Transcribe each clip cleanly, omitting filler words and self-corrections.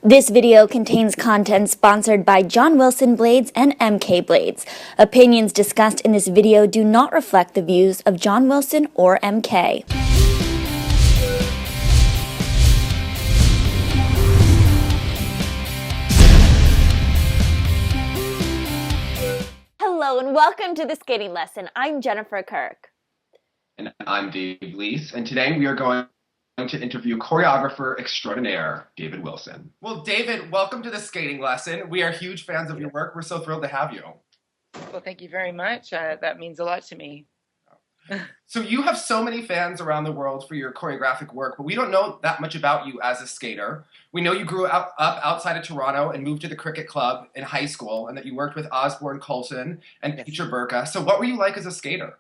This video contains content sponsored by John Wilson Blades and MK Blades. Opinions discussed in this video do not reflect the views of John Wilson or MK. Hello and welcome to the skating lesson. I'm Jennifer Kirk. And I'm Dave Leese, and today we are going to interview choreographer extraordinaire, David Wilson. Well, David, welcome to the skating lesson. We are huge fans of your work. We're so thrilled to have you. Well, thank you very much. That means a lot to me. So you have so many fans around the world for your choreographic work, but we don't know that much about you as a skater. We know you grew up outside of Toronto and moved to the cricket club in high school, and that you worked with Osborne Coulson and Petra Burka. So what were you like as a skater?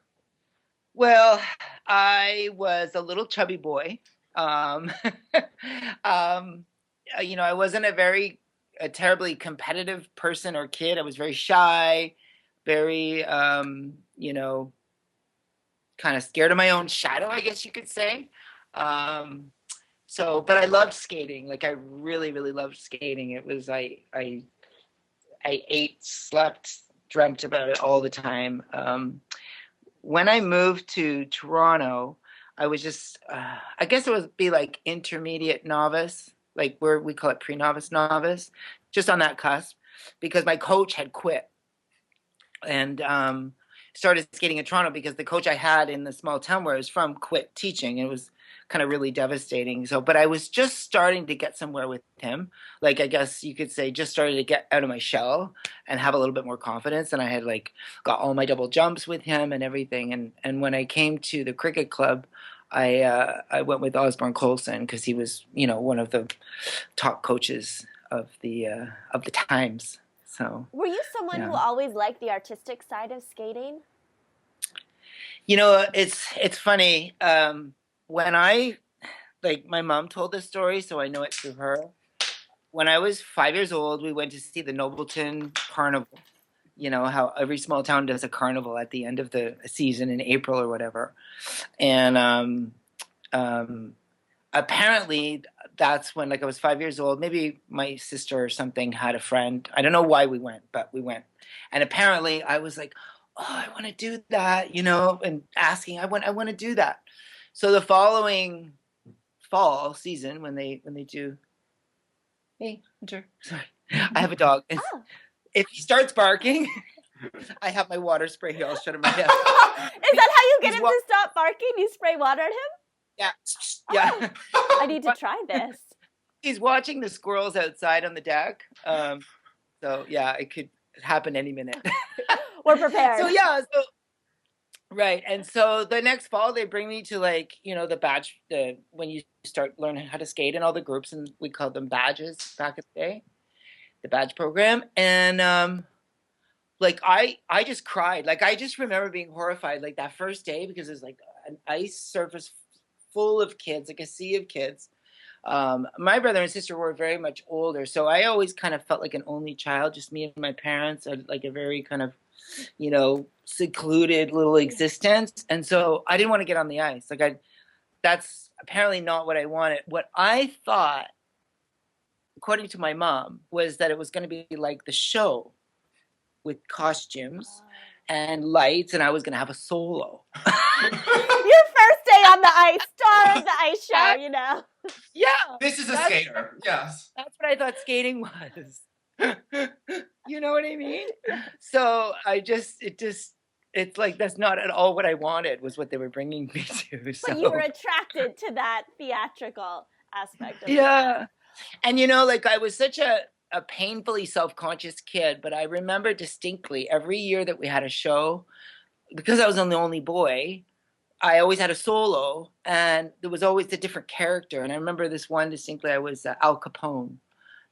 Well, I was a little chubby boy. I wasn't a terribly competitive person or kid. I was very shy, very, kind of scared of my own shadow, I guess you could say. But I loved skating. Like, I really, really loved skating. It was, I ate, slept, dreamt about it all the time. When I moved to Toronto, I was just, I guess it would be like intermediate novice, like where we call it pre-novice novice, just on that cusp, because my coach had quit and started skating in Toronto because the coach I had in the small town where I was from quit teaching. It was kind of really devastating. But I was just starting to get somewhere with him. Like, I guess you could say just started to get out of my shell and have a little bit more confidence. And I had got all my double jumps with him and everything. And when I came to the cricket club, I went with Osborne Coulson because he was, one of the top coaches of the times. So, were you someone who always liked the artistic side of skating? It's funny. When my mom told this story, so I know it through her. When I was 5 years old, we went to see the Nobleton Carnival. You know how every small town does a carnival at the end of the season in April or whatever. And apparently that's when, I was 5 years old, maybe my sister or something had a friend. I don't know why we went, but we went. And apparently I was like, oh, I want to do that, and asking, I want to do that. So the following fall season, when they do, hey, Hunter, sorry, I have a dog. Oh. If he starts barking, I have my water spray here. I'll shut him right down. Is that how you get him to stop barking? You spray water at him? Yeah. Yeah. Oh, I need to try this. He's watching the squirrels outside on the deck. So yeah, it could happen any minute. We're prepared. So yeah, right. And so the next fall they bring me to the badge, when you start learning how to skate in all the groups, and we called them badges back in the day, the badge program. And I just cried. I just remember being horrified that first day, because there's an ice surface full of kids, a sea of kids. My brother and sister were very much older, so I always kind of felt like an only child, just me and my parents, a very kind of, secluded little existence. And so I didn't want to get on the ice. That's apparently not what I wanted. What I thought, according to my mom, was that it was going to be like the show with costumes and lights, and I was going to have a solo. Your first day on the ice, star of the ice show, Yeah. This is a skater. Yes. That's what I thought skating was. You know what I mean? So it's that's not at all what I wanted, was what they were bringing me to. So. But you were attracted to that theatrical aspect of it. Yeah. And I was such a painfully self-conscious kid, but I remember distinctly every year that we had a show, because I was the only boy, I always had a solo, and there was always a different character. And I remember this one distinctly. I was Al Capone,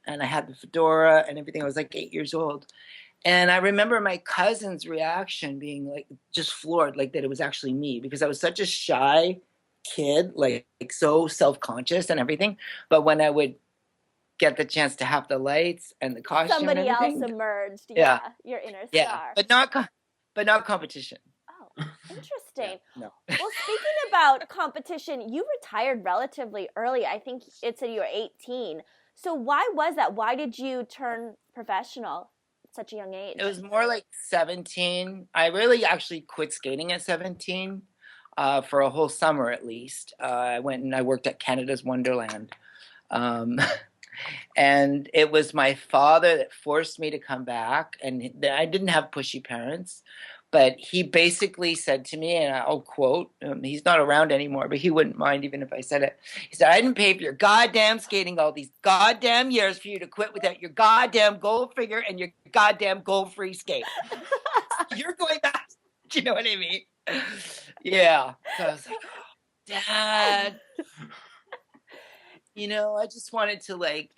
and I had the fedora and everything. I was 8 years old. And I remember my cousin's reaction being just floored, that it was actually me, because I was such a shy kid, so self-conscious and everything. But when I would get the chance to have the lights and the costume, somebody and else emerged. Yeah, your inner star. But not competition. Oh, interesting. No. Well, speaking about competition, you retired relatively early. I think it's when you were 18. So why was that? Why did you turn professional at such a young age? It was more like 17. I really actually quit skating at 17 for a whole summer at least. I went and I worked at Canada's Wonderland. Um, and it was my father that forced me to come back. And I didn't have pushy parents. But he basically said to me, and I'll quote, he's not around anymore, but he wouldn't mind even if I said it. He said, I didn't pay for your goddamn skating all these goddamn years for you to quit without your goddamn gold figure and your goddamn gold-free skate. You're going back. Do you know what I mean? Yeah. So I was like, oh, Dad. I just wanted to, like,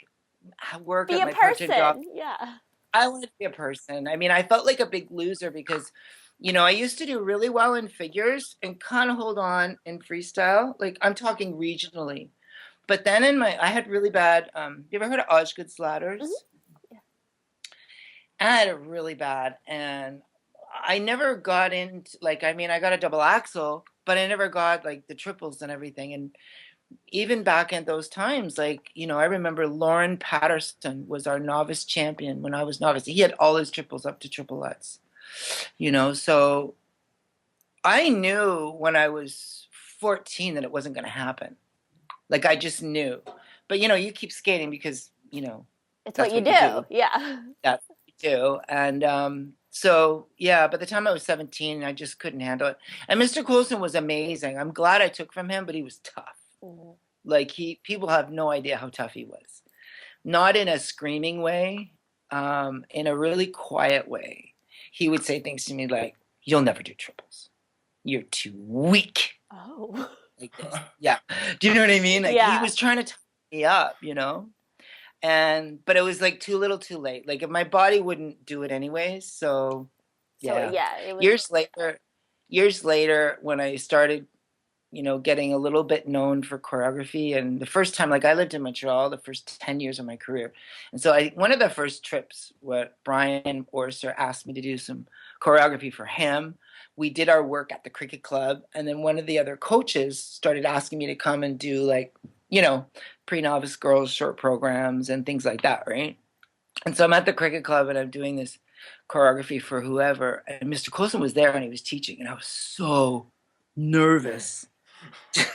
work Be at a my part-time job. person. Yeah. I wanted to be a person. I mean, I felt like a big loser because, I used to do really well in figures and kind of hold on in freestyle. Like, I'm talking regionally. But then I had really bad, you ever heard of Osgood Slatters? Mm-hmm. Yeah. I had it really bad. And I never got into, like, I mean, I got a double axel, but I never got, like, the triples and everything. And even back in those times, like, I remember Lauren Patterson was our novice champion when I was novice. He had all his triples up to triplets, so I knew when I was 14 that it wasn't going to happen. Like, I just knew. But, you keep skating because, it's what you do. Yeah. That's what you do. And so, yeah, by the time I was 17, I just couldn't handle it. And Mr. Coulson was amazing. I'm glad I took from him, but he was tough. Mm-hmm. Like, people have no idea how tough he was. Not in a screaming way, in a really quiet way. He would say things to me like, you'll never do triples. You're too weak. Oh. Like this. Yeah. Do you know what I mean? Like, yeah. He was trying to tie me up, but it was like too little too late. Like, if my body wouldn't do it anyways. So yeah. It was... Years later, when I started, getting a little bit known for choreography. And the first time, like, I lived in Montreal the first 10 years of my career. And so one of the first trips, what Brian Orser asked me to do some choreography for him. We did our work at the cricket club. And then one of the other coaches started asking me to come and do, like, pre-novice girls short programs and things like that, right? And so I'm at the cricket club and I'm doing this choreography for whoever. And Mr. Coulson was there and he was teaching. And I was so nervous.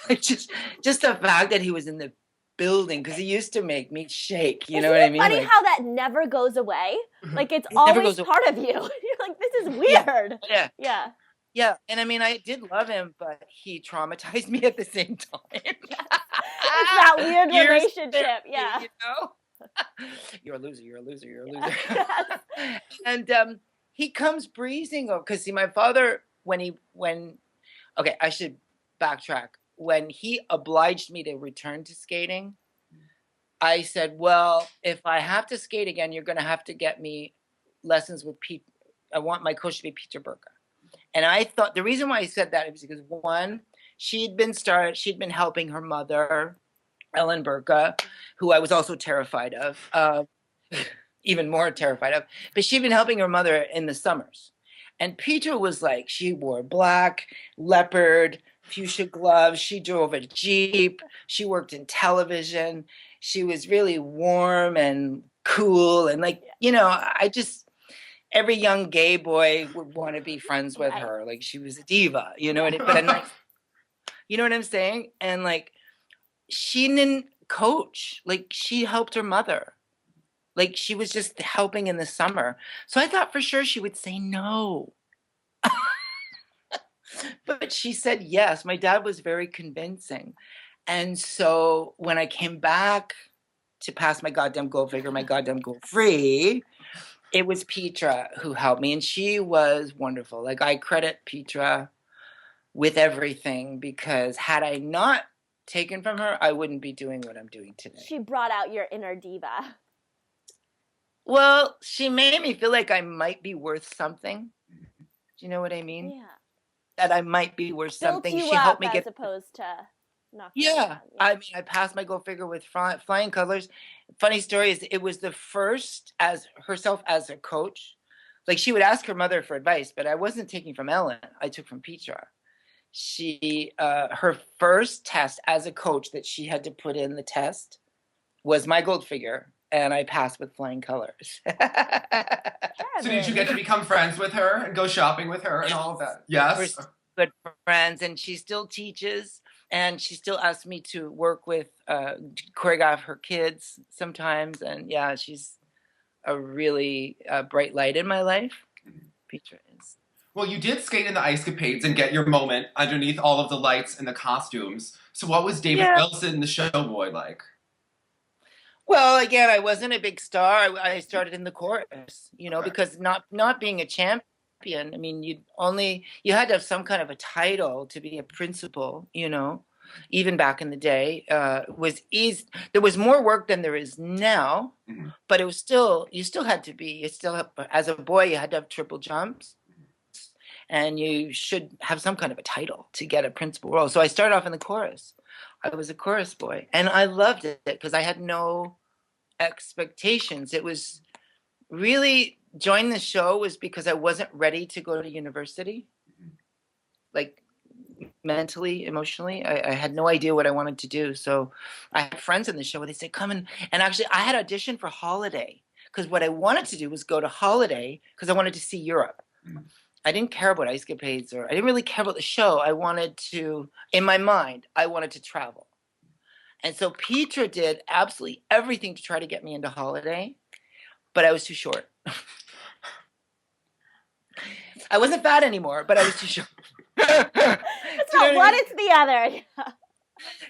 just the fact that he was in the building, because he used to make me shake. You know what I mean? Funny how that never goes away. Like, it's always part of you. You're like, this is weird. Yeah. And I mean, I did love him, but he traumatized me at the same time. It's that weird relationship. Yeah. You're a loser. And he comes breezing over, because see, my father, okay, I should backtrack. When he obliged me to return to skating, I said, well, if I have to skate again, you're going to have to get me lessons with Pete. I want my coach to be Petra Burka. And I thought the reason why I said that is because, one, she'd been helping her mother, Ellen Burka, who I was also terrified of, even more terrified of, but she'd been helping her mother in the summers. And Petra was like, she wore black, leopard, fuchsia gloves. She drove a Jeep. She worked in television. She was really warm and cool. And, like, every young gay boy would want to be friends with her. Like, she was a diva, you know what I'm saying? And, like, she didn't coach. Like, she helped her mother. Like, she was just helping in the summer. So I thought for sure she would say no. But she said yes. My dad was very convincing. And so when I came back to pass my goddamn gold figure, my goddamn gold free, it was Petra who helped me. And she was wonderful. Like, I credit Petra with everything, because had I not taken from her, I wouldn't be doing what I'm doing today. She brought out your inner diva. Well, she made me feel like I might be worth something. Do you know what I mean? Yeah. That I might be worth something. Built you she up helped me as opposed to knock you Yeah. down. I mean, I passed my gold figure with flying colors. Funny story is, it was the first as herself as a coach. Like, she would ask her mother for advice, but I wasn't taking from Ellen. I took from Petra. She, her first test as a coach that she had to put in the test was my gold figure, and I passed with flying colors. So did you get to become friends with her and go shopping with her and all of that? Yes. We're good friends, and she still teaches, and she still asks me to work with, choreograph her kids sometimes. And yeah, she's a really bright light in my life. Petra is. Well, you did skate in the Ice Capades and get your moment underneath all of the lights and the costumes. So what was David Wilson, the show boy, like? Well, again, I wasn't a big star. I started in the chorus, because not being a champion, I mean, you had to have some kind of a title to be a principal, even back in the day. Was easy. There was more work than there is now, but you still had to as a boy, you had to have triple jumps, and you should have some kind of a title to get a principal role. So I started off in the chorus. I was a chorus boy, and I loved it because I had no expectations. It was really, joining the show was because I wasn't ready to go to university, like mentally, emotionally. I had no idea what I wanted to do. So I had friends in the show where they said, come and actually I had auditioned for Holiday, because what I wanted to do was go to Holiday because I wanted to see Europe. I didn't care about Ice Capades, or I didn't really care about the show. I wanted to, in my mind, I wanted to travel. And so Petra did absolutely everything to try to get me into Holiday, but I was too short. I wasn't fat anymore, but I was too short. It's not one, it's the other.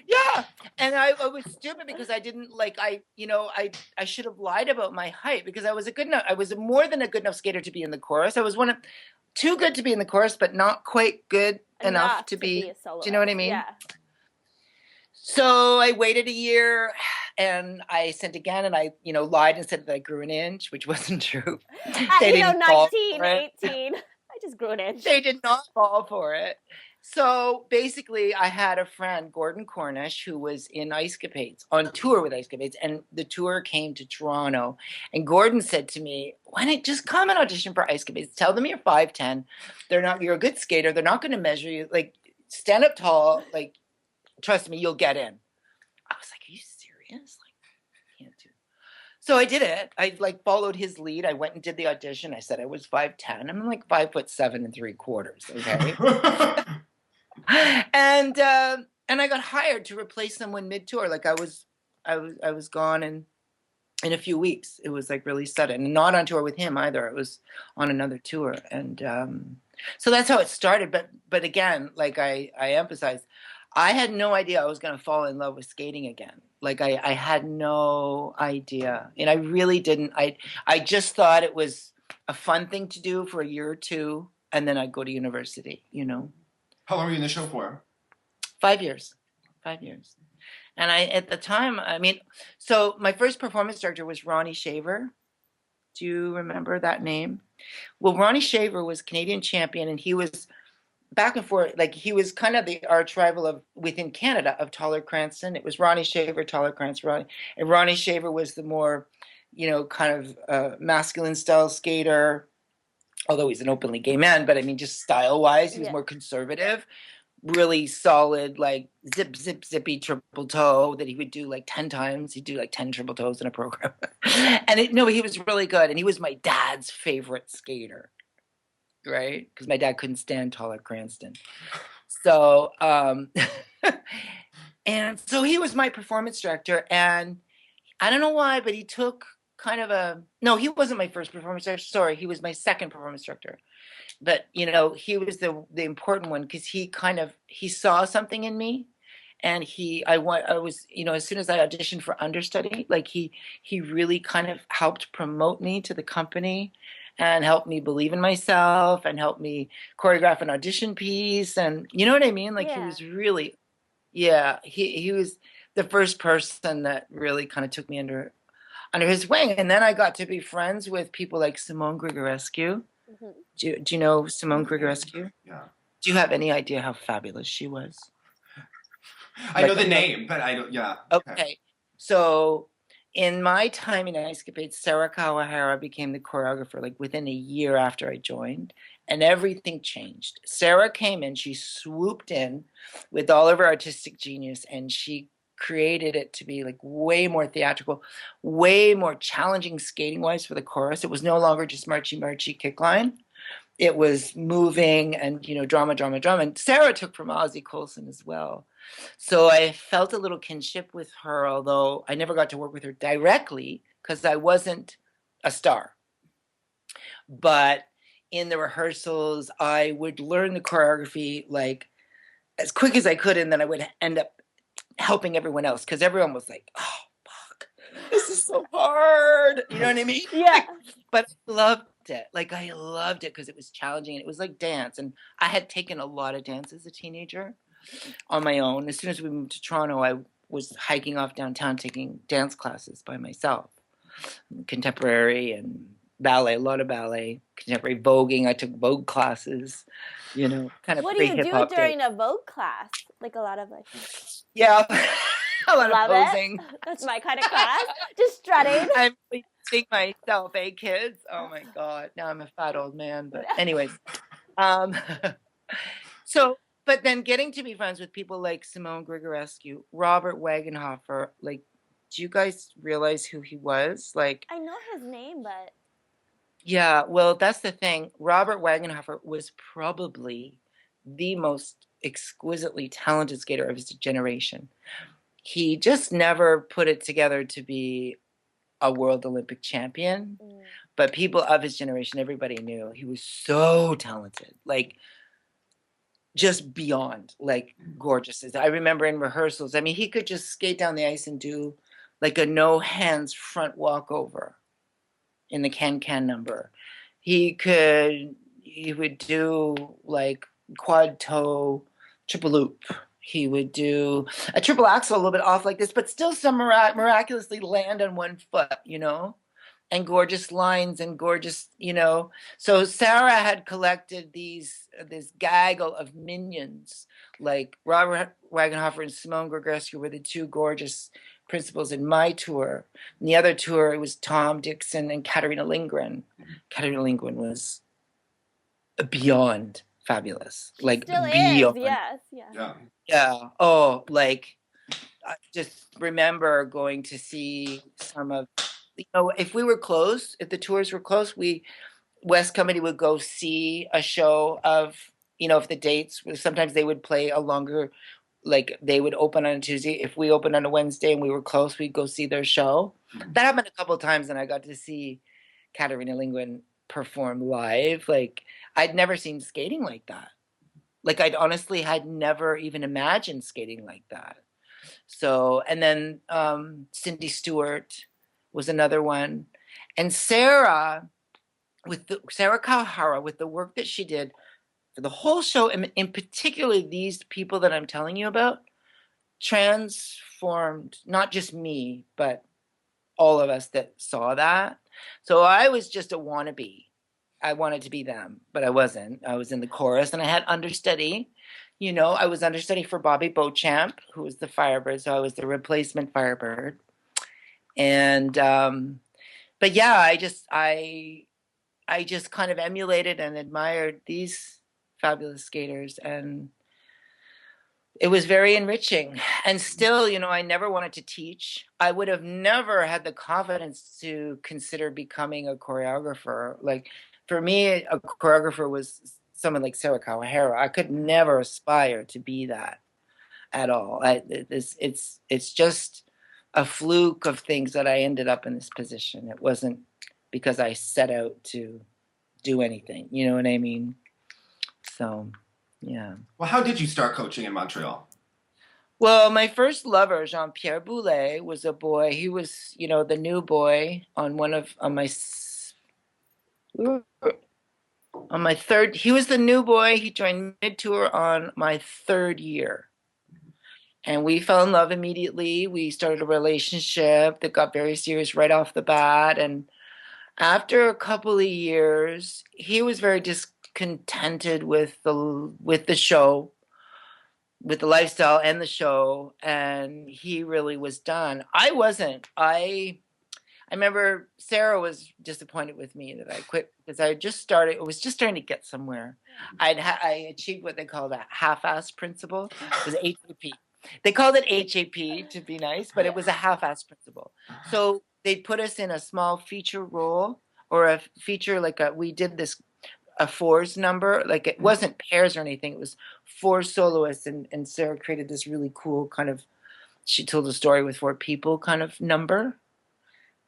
Yeah. And I was stupid because I didn't I should have lied about my height, because I was more than a good enough skater to be in the chorus. I was too good to be in the chorus, but not quite good enough to be a soloist. Do you know what I mean? Yeah. So I waited a year, and I sent again, and I, lied and said that I grew an inch, which wasn't true. At, 19, 18, I just grew an inch. They did not fall for it. So basically, I had a friend, Gordon Cornish, who was in Ice Capades, on tour with Ice Capades, and the tour came to Toronto. And Gordon said to me, why don't you just come and audition for Ice Capades? Tell them you're 5'10". You're a good skater. They're not going to measure you. Stand up tall. Trust me, you'll get in. I was like, are you serious? I can't do it. So I did it. I followed his lead. I went and did the audition. I said I was 5'10". I'm 5'7" and 3/4. Okay. And I got hired to replace someone mid-tour. I was gone in a few weeks. It was really sudden. And not on tour with him either. It was on another tour. And so that's how it started. But again, I emphasized, I had no idea I was going to fall in love with skating again. I had no idea. And I really didn't. I just thought it was a fun thing to do for a year or two, and then I'd go to university, How long were you in the show for? 5 years. 5 years. And at the time, so my first performance director was Ronnie Shaver. Do you remember that name? Well, Ronnie Shaver was Canadian champion, and he was back and forth, he was kind of the arch rival within Canada of Tyler Cranston. It was Ronnie Shaver, Tyler Cranston, and Ronnie Shaver was the more, kind of masculine style skater, although he's an openly gay man, but just style wise, he was more conservative, really solid, zip, zip, zippy triple toe that he would do 10 times. He'd do 10 triple toes in a program. And he was really good. And he was my dad's favorite skater. Right? Because my dad couldn't stand Tyler Cranston. So, and so he was my performance director, and I don't know why, but he took he wasn't my first performance director. Sorry, he was my second performance director. But, he was the important one, because he saw something in me, and I was, as soon as I auditioned for understudy, he really kind of helped promote me to the company, and helped me believe in myself, and helped me choreograph an audition piece. And you know what I mean? He was really, he was the first person that really kind of took me under his wing. And then I got to be friends with people like Simone Grigorescu. Mm-hmm. Do you know Simone Grigorescu? Yeah. Do you have any idea how fabulous she was? I know the name, but I don't, yeah. Okay. So in my time in Ice Capades, Sarah Kawahara became the choreographer within a year after I joined, and everything changed. Sarah came in, she swooped in with all of her artistic genius, and she created it to be like way more theatrical, way more challenging skating wise for the chorus. It was no longer just marchy kickline. It was moving and, drama. And Sarah took from Ozzy Colson as well. So I felt a little kinship with her, although I never got to work with her directly because I wasn't a star. But in the rehearsals, I would learn the choreography like as quick as I could, and then I would end up helping everyone else because everyone was like, "Oh, fuck, this is so hard." You know what I mean? Yeah. But I loved it. Like, I loved it because it was challenging. And it was like dance. And I had taken a lot of dance as a teenager on my own. As soon as we moved to Toronto, I was hiking off downtown taking dance classes by myself. Contemporary and ballet, a lot of ballet, contemporary voguing. I took Vogue classes, kind of What do you do pre-hip-hop during days. a Vogue class? Like a lot of like. Yeah, a lot Love of posing. it. That's my kind of class. Just strutting. I'm seeing myself, kids? Oh my God. Now I'm a fat old man. But anyways, but then getting to be friends with people like Simone Grigorescu, Robert Wagenhofer, like, do you guys realize who he was? Like, I know his name, but. Yeah, well, that's the thing. Robert Wagenhofer was probably the most exquisitely talented skater of his generation. He just never put it together to be a world Olympic champion, but people of his generation, everybody knew he was so talented, like just beyond, like gorgeous. I remember in rehearsals, I mean, he could just skate down the ice and do like a no hands front walkover in the can number. He would do like quad toe triple loop. He would do a triple axel a little bit off like this, but still some miraculously land on one foot, and gorgeous lines and gorgeous, So Sarah had collected this gaggle of minions, like Robert Wagenhofer and Simone Grigorescu were the two gorgeous principals in my tour. In the other tour, it was Tom Dixon and Katarina Lindgren. Katarina Lindgren was beyond fabulous. Like, Still beyond. is, yes. Yeah. Yeah. Oh, like, I just remember going to see some of, if we were close, if the tours were close, West Company would go see a show of, if the dates, sometimes they would play a longer, like they would open on a Tuesday. If we opened on a Wednesday and we were close, we'd go see their show. That happened a couple of times, and I got to see Katarina Lindgren perform live. Like, I'd never seen skating like that. Like, I'd honestly had never even imagined skating like that. So, and then Cindy Stewart was another one. And Sarah Kawahara, with the work that she did for the whole show, and in particular these people that I'm telling you about, transformed not just me, but all of us that saw that. So I was just a wannabe. I wanted to be them, but I wasn't. I was in the chorus, and I had understudy. I was understudy for Bobby Beauchamp, who was the Firebird, so I was the replacement Firebird. And but yeah, I just kind of emulated and admired these fabulous skaters, and it was very enriching. And still, I never wanted to teach. I would have never had the confidence to consider becoming a choreographer. Like, for me, a choreographer was someone like Sarah Kawahara. I could never aspire to be that at all. It's just a fluke of things that I ended up in this position. It wasn't because I set out to do anything. You know what I mean? So, yeah. Well, how did you start coaching in Montreal? Well, my first lover, Jean-Pierre Boulet, was a boy. He was, the new boy on my third. He was the new boy. He joined mid-tour on my third year. And we fell in love immediately. We started a relationship that got very serious right off the bat. And after a couple of years, he was very discontented with the show, with the lifestyle and the show, and he really was done. I wasn't. I remember Sarah was disappointed with me that I quit because I was just starting to get somewhere. I achieved what they call that half-ass principle. It was HAP, They called it HAP to be nice, but it was a half-ass principal. So they put us in a small feature role or a feature we did this a fours number, like it wasn't pairs or anything. It was four soloists, and Sarah created this really cool kind of. She told a story with four people kind of number,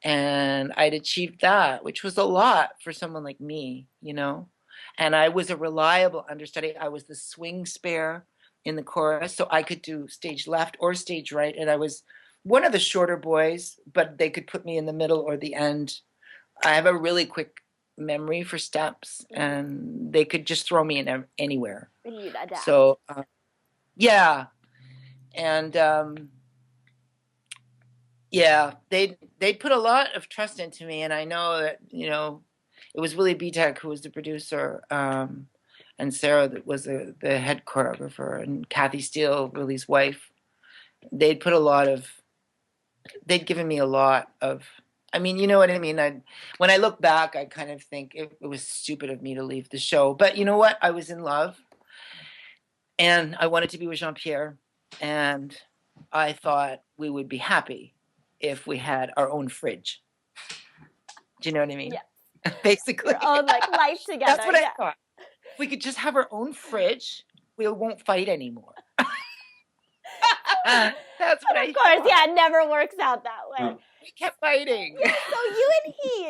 and I'd achieved that, which was a lot for someone like me, you know. And I was a reliable understudy. I was the swing spare in the chorus, so I could do stage left or stage right, and I was one of the shorter boys, but they could put me in the middle or the end. I have a really quick memory for steps, and they could just throw me in anywhere. You'd adapt. So, yeah, and yeah, they'd put a lot of trust into me, and I know that, you know, it was Willie Bitek who was the producer, and Sarah that was the head choreographer, and Kathy Steele, Willie's wife. They'd given me a lot of. I mean, you know what I mean? When I look back, I kind of think it was stupid of me to leave the show. But you know what? I was in love, and I wanted to be with Jean-Pierre, and I thought we would be happy if we had our own fridge. Do you know what I mean? Yeah. Basically. Your own life together. That's what I thought. If we could just have our own fridge, we won't fight anymore. That's what I thought. Of course, yeah, it never works out that way. We kept fighting. Yeah, so you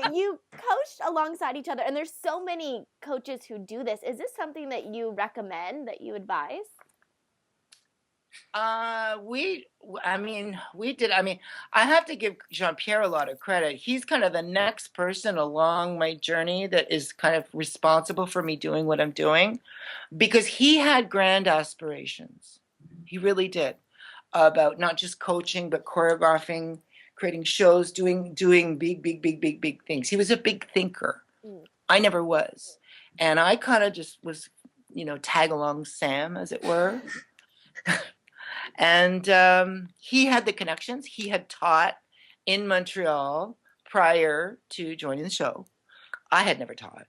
and you coached alongside each other, and there's so many coaches who do this. Is this something that you recommend, that you advise? We did. I mean, I have to give Jean-Pierre a lot of credit. He's kind of the next person along my journey that is kind of responsible for me doing what I'm doing, because he had grand aspirations. He really did, about not just coaching, but choreographing, creating shows, doing big things. He was a big thinker. I never was. And I kind of just was, you know, tag along Sam, as it were. And he had the connections. He had taught in Montreal prior to joining the show. I had never taught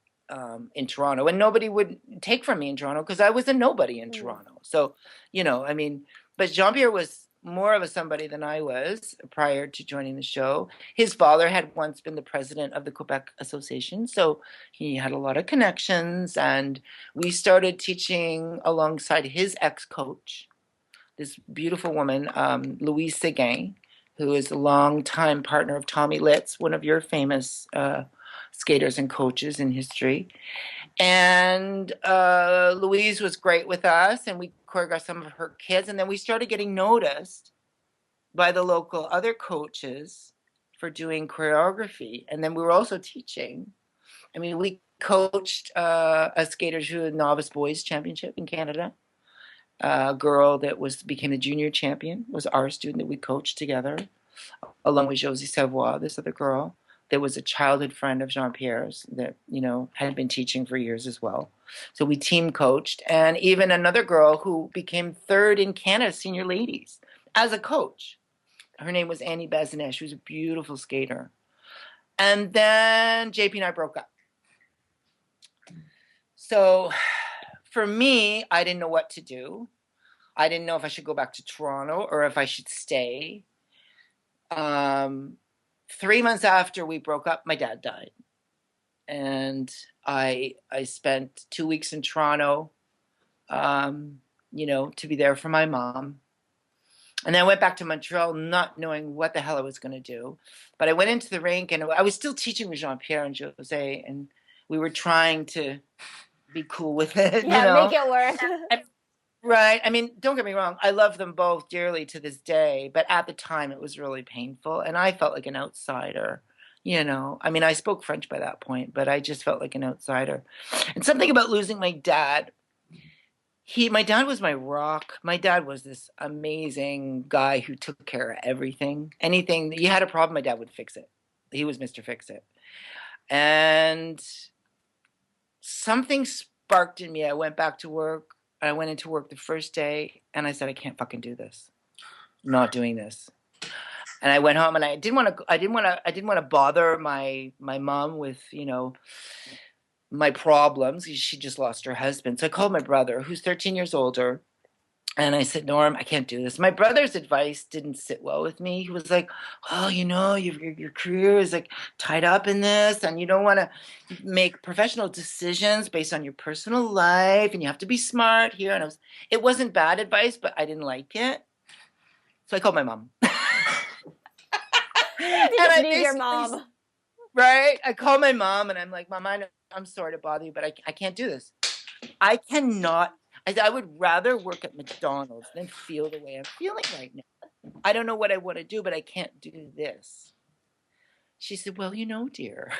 in Toronto, and nobody would take from me in Toronto because I was a nobody in Toronto. So, you know, I mean, but Jean-Pierre was more of a somebody than I was prior to joining the show. His father had once been the president of the Quebec Association, so he had a lot of connections, and we started teaching alongside his ex-coach, this beautiful woman, Louise Seguin, who is a longtime partner of Tommy Litz, one of your famous skaters and coaches in history. And Louise was great with us, and we choreographed some of her kids. And then we started getting noticed by the local other coaches for doing choreography. And then we were also teaching. I mean, we coached a skaters who had novice boys championship in Canada. A girl that became the junior champion was our student that we coached together, along with Josie Savoie, this other girl that was a childhood friend of Jean-Pierre's that, you know, had been teaching for years as well. So we team coached, and even another girl who became third in Canada senior ladies as a coach. Her name was Annie Bazinet. She was a beautiful skater. And then JP and I broke up. So for me, I didn't know what to do. I didn't know if I should go back to Toronto or if I should stay. 3 months after we broke up, my dad died. And I spent 2 weeks in Toronto, you know, to be there for my mom. And then I went back to Montreal not knowing what the hell I was going to do. But I went into the rink, and I was still teaching with Jean-Pierre and Jose, and we were trying to be cool with it. Yeah, you know? make it work. Right. I mean, don't get me wrong. I love them both dearly to this day. But at the time, it was really painful. And I felt like an outsider, you know. I mean, I spoke French by that point, but I just felt like an outsider. And something about losing my dad. My dad was my rock. My dad was this amazing guy who took care of everything. Anything, you had a problem, my dad would fix it. He was Mr. Fix-It. And something sparked in me. I went back to work. I went into work the first day, and I said, I can't fucking do this. I'm not doing this. And I went home, and I didn't want to bother my mom with, you know, my problems. She just lost her husband. So I called my brother, who's 13 years older, And I said, Norm, I can't do this. My brother's advice didn't sit well with me. He was like, oh, you know, your career is like tied up in this, and you don't want to make professional decisions based on your personal life, and you have to be smart here. And it wasn't bad advice, but I didn't like it. So I called my mom. You just need your mom. Right? I called my mom and I'm like, Mom, I'm sorry to bother you, but I can't do this. I cannot. I would rather work at McDonald's than feel the way I'm feeling right now. I don't know what I want to do, but I can't do this. She said, well, you know, dear,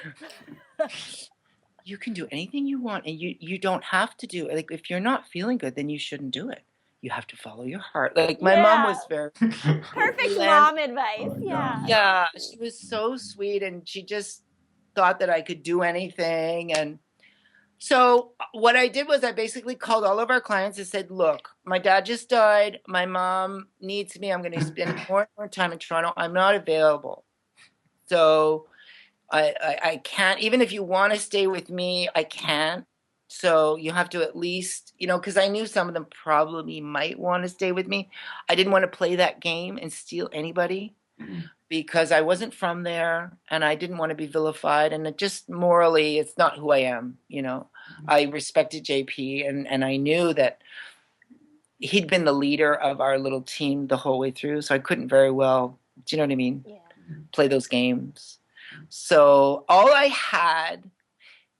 you can do anything you want, and you don't have to do it. Like, if you're not feeling good, then you shouldn't do it. You have to follow your heart. Like, my mom was very perfect mom advice. Yeah. Yeah, she was so sweet, and she just thought that I could do anything. And so what I did was I basically called all of our clients and said, look, my dad just died. My mom needs me. I'm going to spend more and more time in Toronto. I'm not available. So I can't, even if you want to stay with me, I can't. So you have to at least, you know, because I knew some of them probably might want to stay with me. I didn't want to play that game and steal anybody because I wasn't from there and I didn't want to be vilified. And it just morally, it's not who I am, you know. I respected JP and I knew that he'd been the leader of our little team the whole way through. So I couldn't very well, do you know what I mean? Yeah. Play those games. So all I had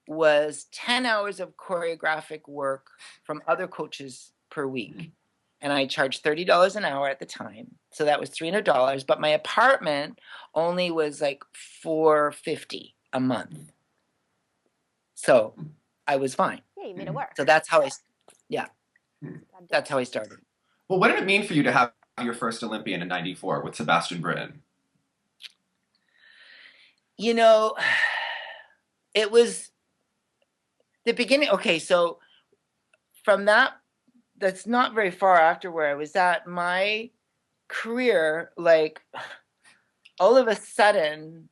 was 10 hours of choreographic work from other coaches per week. And I charged $30 an hour at the time. So that was $300. But my apartment only was like $450 a month. So I was fine. Yeah, you made it work. So that's how that's how I started. Well, what did it mean for you to have your first Olympian in '94 with Sebastian Britten? You know, it was the beginning. Okay, so from that's not very far after where I was at, my career, like, all of a sudden,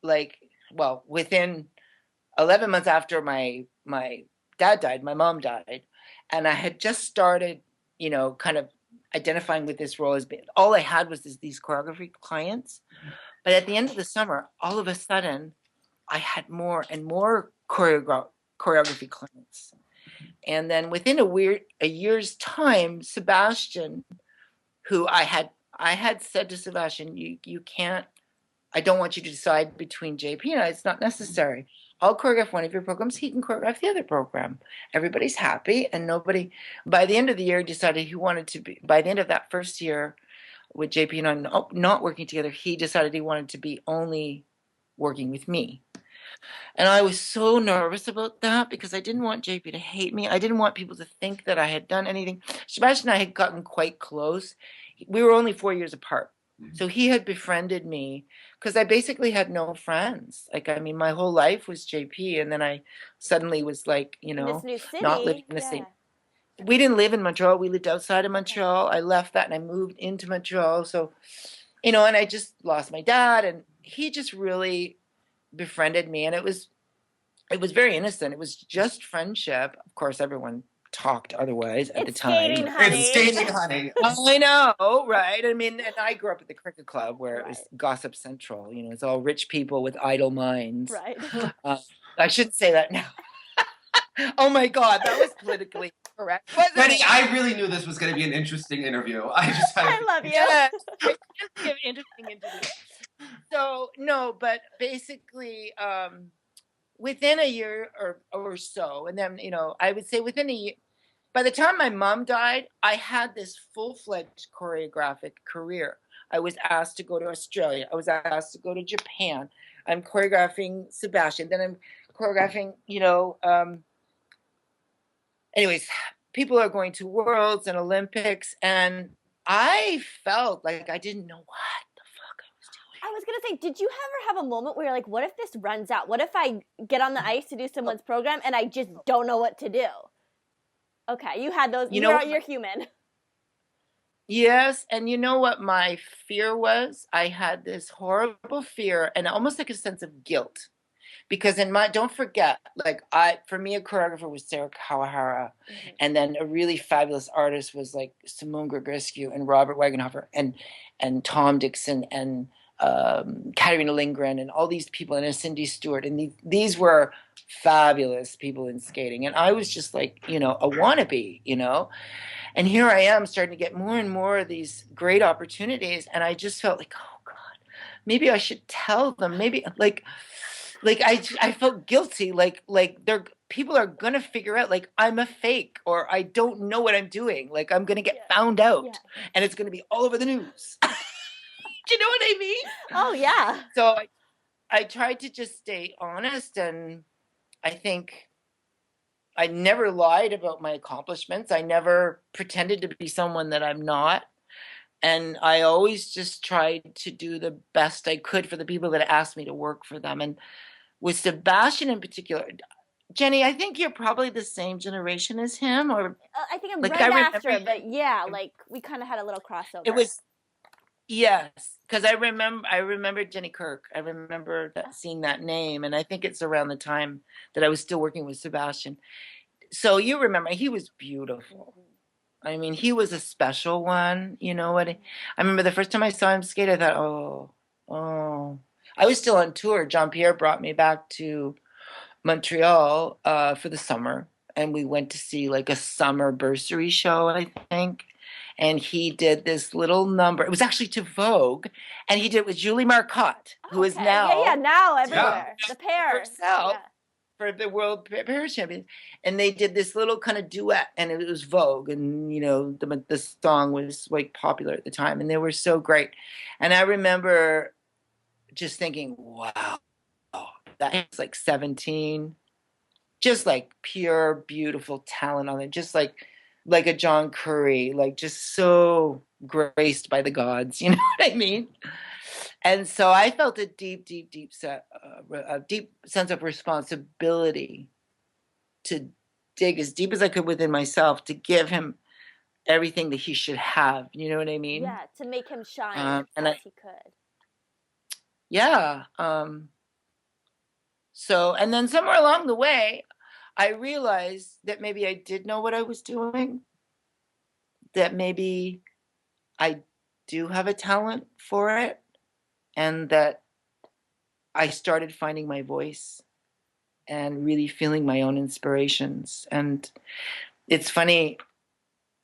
like, well, within 11 months after my dad died, my mom died, and I had just started, you know, kind of identifying with this role as being, all I had was these choreography clients. But at the end of the summer, all of a sudden, I had more and more choreography clients. And then within a year's time, Sebastian, who I had said to Sebastian, you can't, I don't want you to decide between JP and I, it's not necessary. I'll choreograph one of your programs, he can choreograph the other program. Everybody's happy, and nobody, by the end of the year, decided he wanted to be, by the end of that first year, with JP and I not working together, he decided he wanted to be only working with me. And I was so nervous about that because I didn't want JP to hate me. I didn't want people to think that I had done anything. Sebastian and I had gotten quite close. We were only 4 years apart. So he had befriended me because I basically had no friends. Like, I mean, my whole life was JP. And then I suddenly was like, you know, this new city, not living in the same. We didn't live in Montreal. We lived outside of Montreal. I left that and I moved into Montreal. So, you know, and I just lost my dad, and he just really befriended me. And it was very innocent. It was just friendship. Of course, everyone talked otherwise at the time. Skating, honey. It's skating, honey. I know, right? I mean, and I grew up at the cricket club where it was Right. gossip central. You know, it's all rich people with idle minds. Right. I shouldn't say that now. Oh my God, that was politically correct. Betty, I really knew this was going to be an interesting interview. I love you. Yes, it's an interesting interview. So no, but basically, within a year or so, and then, you know, I would say within a year. By the time my mom died, I had this full-fledged choreographic career. I was asked to go to Australia. I was asked to go to Japan. I'm choreographing Sebastian. Then I'm choreographing, you know, anyways, people are going to Worlds and Olympics, and I felt like I didn't know what the fuck I was doing. I was going to say, did you ever have a moment where you're like, what if this runs out? What if I get on the ice to do someone's program and I just don't know what to do? Okay, you had those. You're human. Yes, and you know what my fear was? I had this horrible fear and almost like a sense of guilt because don't forget, like for me, a choreographer was Sarah Kawahara, and then a really fabulous artist was like Simone Gregrescu and Robert Wagenhofer and Tom Dixon and Katarina Lindgren and all these people, and Cindy Stewart, and these were fabulous people in skating, and I was just like, a wannabe, and here I am starting to get more and more of these great opportunities, and I just felt like, oh God, maybe I should tell them. Maybe like I felt guilty. Like people are gonna figure out like I'm a fake or I don't know what I'm doing. Like I'm gonna get found out, and it's gonna be all over the news. Do you know what I mean? Oh yeah. So I tried to just stay honest, and I think I never lied about my accomplishments. I never pretended to be someone that I'm not. And I always just tried to do the best I could for the people that asked me to work for them. And with Sebastian in particular, Jenny, I think you're probably the same generation as him, or I think I'm like, right after, but yeah, like we kind of had a little crossover. It was, yes, because I remember Jenny Kirk. I remember seeing that name, and I think it's around the time that I was still working with Sebastian. So you remember, he was beautiful. I mean, he was a special one. You know what? I remember the first time I saw him skate, I thought, oh. I was still on tour. Jean-Pierre brought me back to Montreal for the summer, and we went to see like a summer bursary show, I think. And he did this little number. It was actually to Vogue, and he did it with Julie Marcotte, who is now now everywhere. The pair herself. Yeah. For the World Paris Champions, and they did this little kind of duet, and it was Vogue, and the song was like popular at the time, and they were so great. And I remember just thinking, wow, that's like 17, just like pure beautiful talent on it, just like a John Curry, like just so graced by the gods, you know what I mean? And so I felt a deep sense of responsibility to dig as deep as I could within myself to give him everything that he should have. You know what I mean? Yeah, to make him shine as he could. Yeah. So, and then somewhere along the way, I realized that maybe I did know what I was doing, that maybe I do have a talent for it, and that I started finding my voice and really feeling my own inspirations. And it's funny,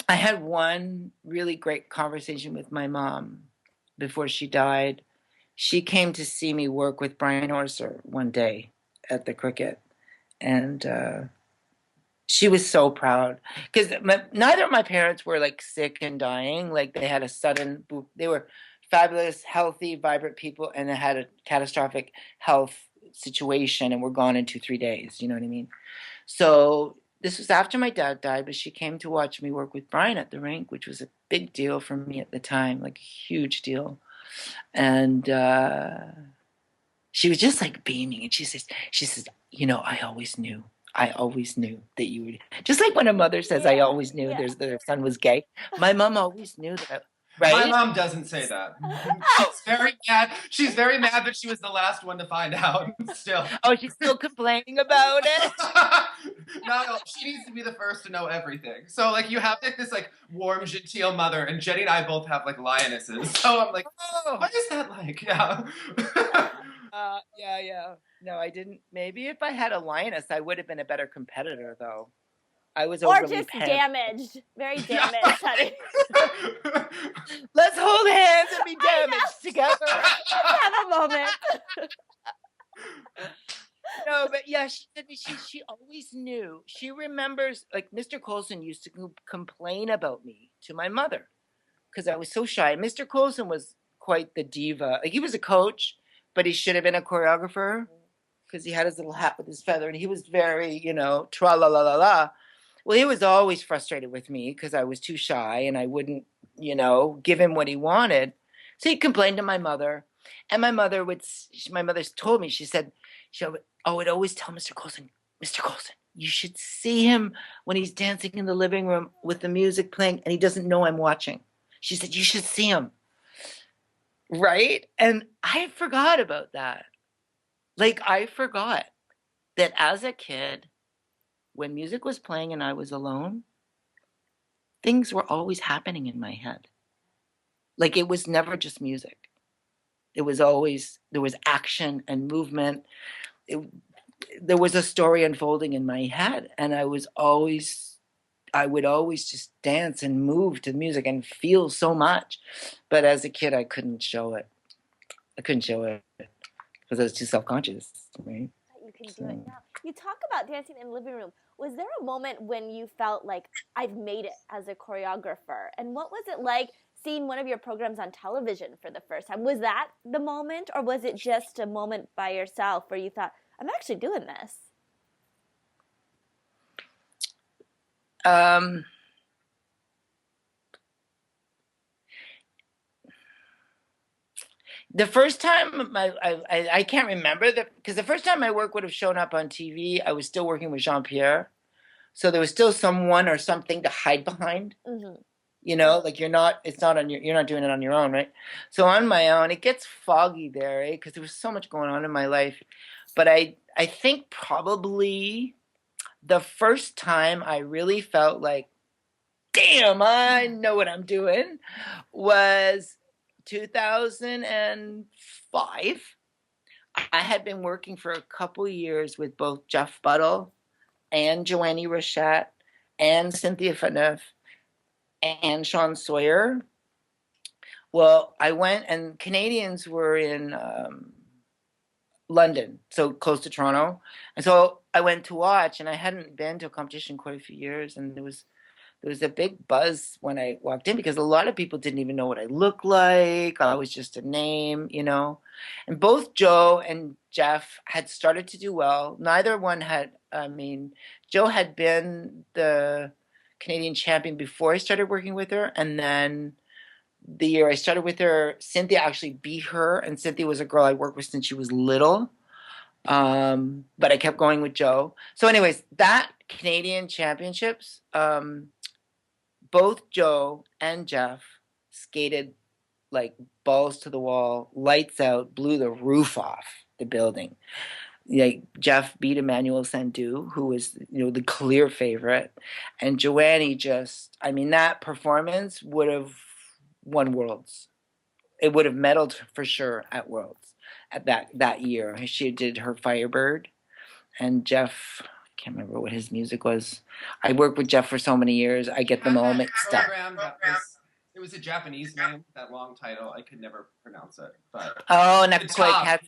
I had one really great conversation with my mom before she died. She came to see me work with Brian Orser one day at the Cricket. And she was so proud because neither of my parents were like sick and dying. Like they had they were fabulous, healthy, vibrant people, and they had a catastrophic health situation and were gone in 2-3 days. You know what I mean? So this was after my dad died, but she came to watch me work with Brian at the rink, which was a big deal for me at the time, like a huge deal. And she was just like beaming, and she says, I always knew that you would, just like when a mother says, I always knew their son was gay. My mom always knew that. Right? My mom doesn't say that. She's very mad. She's very mad that she was the last one to find out still. Oh, she's still complaining about it? No, she needs to be the first to know everything. So, like, you have like this, like, warm, genteel mother, and Jenny and I both have, like, lionesses. So I'm like, what is that like? Yeah. Yeah. No, I didn't. Maybe if I had a lioness, I would have been a better competitor, though. I was or just damaged, very damaged, honey. Let's hold hands and be damaged together. Let's have a moment. No, but yeah, she said she always knew. She remembers, like, Mr. Coulson used to complain about me to my mother because I was so shy. Mr. Coulson was quite the diva. Like, he was a coach, but he should have been a choreographer because he had his little hat with his feather, and he was very, tra-la-la-la-la. Well, he was always frustrated with me because I was too shy and I wouldn't, give him what he wanted. So he complained to my mother, and my mother told me, she said, I would always tell Mr. Coulson, you should see him when he's dancing in the living room with the music playing and he doesn't know I'm watching. She said, you should see him. Right? And I forgot about that. Like, I forgot. that as a kid, when music was playing and I was alone, things were always happening in my head. Like it was never just music. It was always, there was action and movement. There was a story unfolding in my head, and I would always just dance and move to music and feel so much. But as a kid, I couldn't show it. Because I was too self-conscious, right? You can do it now. You talk about dancing in the living room. Was there a moment when you felt like, I've made it as a choreographer? And what was it like seeing one of your programs on television for the first time? Was that the moment, or was it just a moment by yourself where you thought, I'm actually doing this? The first time I can't remember because the first time my work would have shown up on TV, I was still working with Jean-Pierre. So there was still someone or something to hide behind. Mm-hmm. You know, like you're not doing it on your own, right? So on my own, it gets foggy there, right? Because there was so much going on in my life. But I think probably the first time I really felt like, damn, I know what I'm doing, was 2005. I had been working for a couple years with both Jeff Buttle and Joanie Rochette and Cynthia Phaneuf and Sean Sawyer. Well, I went, and Canadians were in London, so close to Toronto. And so I went to watch, and I hadn't been to a competition in quite a few years, and there was a big buzz when I walked in because a lot of people didn't even know what I looked like. I was just a name, you know. And both Joe and Jeff had started to do well. Neither one had, Joe had been the Canadian champion before I started working with her. And then the year I started with her, Cynthia actually beat her. And Cynthia was a girl I worked with since she was little. But I kept going with Joe. So anyways, that Canadian championships, both Joe and Jeff skated like balls to the wall, lights out, blew the roof off the building. Like Jeff beat Emmanuel Sandou, who was, you know, the clear favorite, and Joanie that performance would have won Worlds. It would have medaled for sure at Worlds at that year. She did her Firebird, and Jeff, I can't remember what his music was. I worked with Jeff for so many years. I get them all mixed up. It was a Japanese name, that long title. I could never pronounce it. But Nakoya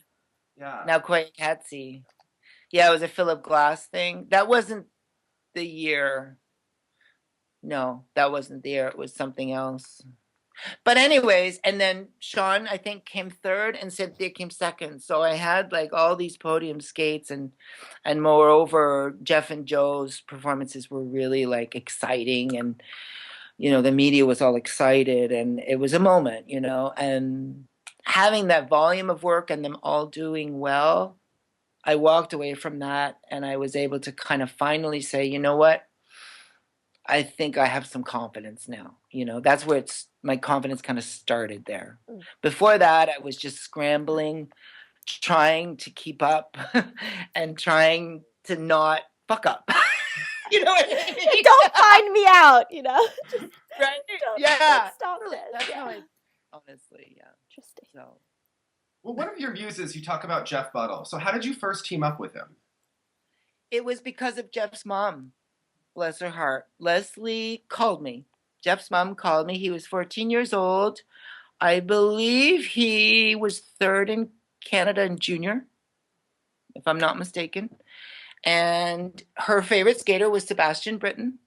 Katsi. yeah. Yeah, it was a Philip Glass thing. That wasn't the year. No, that wasn't the year. It was something else. But anyways, and then Sean, I think, came third and Cynthia came second. So I had like all these podium skates, and moreover, Jeff and Joe's performances were really like exciting, and you know, the media was all excited, and it was a moment, you know, and having that volume of work and them all doing well, I walked away from that, and I was able to kind of finally say, you know what? I think I have some confidence now. You know, that's where my confidence kind of started there. Before that, I was just scrambling, trying to keep up and trying to not fuck up. You know what I mean? Don't find me out, you know? Right? Don't stop this. That's how honestly, yeah. Interesting. So. Well, one of your muses, you talk about Jeff Buttle. So how did you first team up with him? It was because of Jeff's mom. Bless her heart. Leslie called me. Jeff's mom called me. He was 14 years old. I believe he was third in Canada in junior, if I'm not mistaken. And her favorite skater was Sebastian Britten.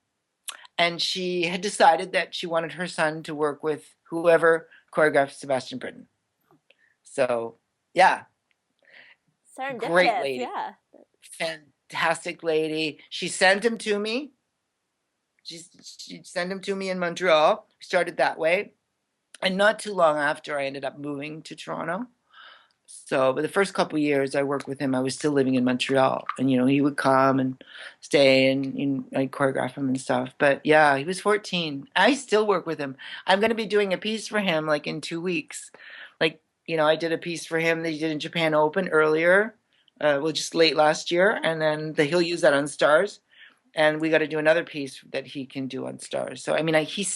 And she had decided that she wanted her son to work with whoever choreographed Sebastian Britten. So, yeah. Serendipitous, great lady. Yeah. Fantastic lady. She sent him to me. She sent him to me in Montreal. We started that way. And not too long after, I ended up moving to Toronto. So, but the first couple of years I worked with him, I was still living in Montreal. And, you know, he would come and stay, and I'd choreograph him and stuff. But yeah, he was 14. I still work with him. I'm going to be doing a piece for him like in 2 weeks. Like, you know, I did a piece for him that he did in Japan Open earlier. well, just late last year, and then he'll use that on Stars, and we got to do another piece that he can do on Stars. So I mean, I keep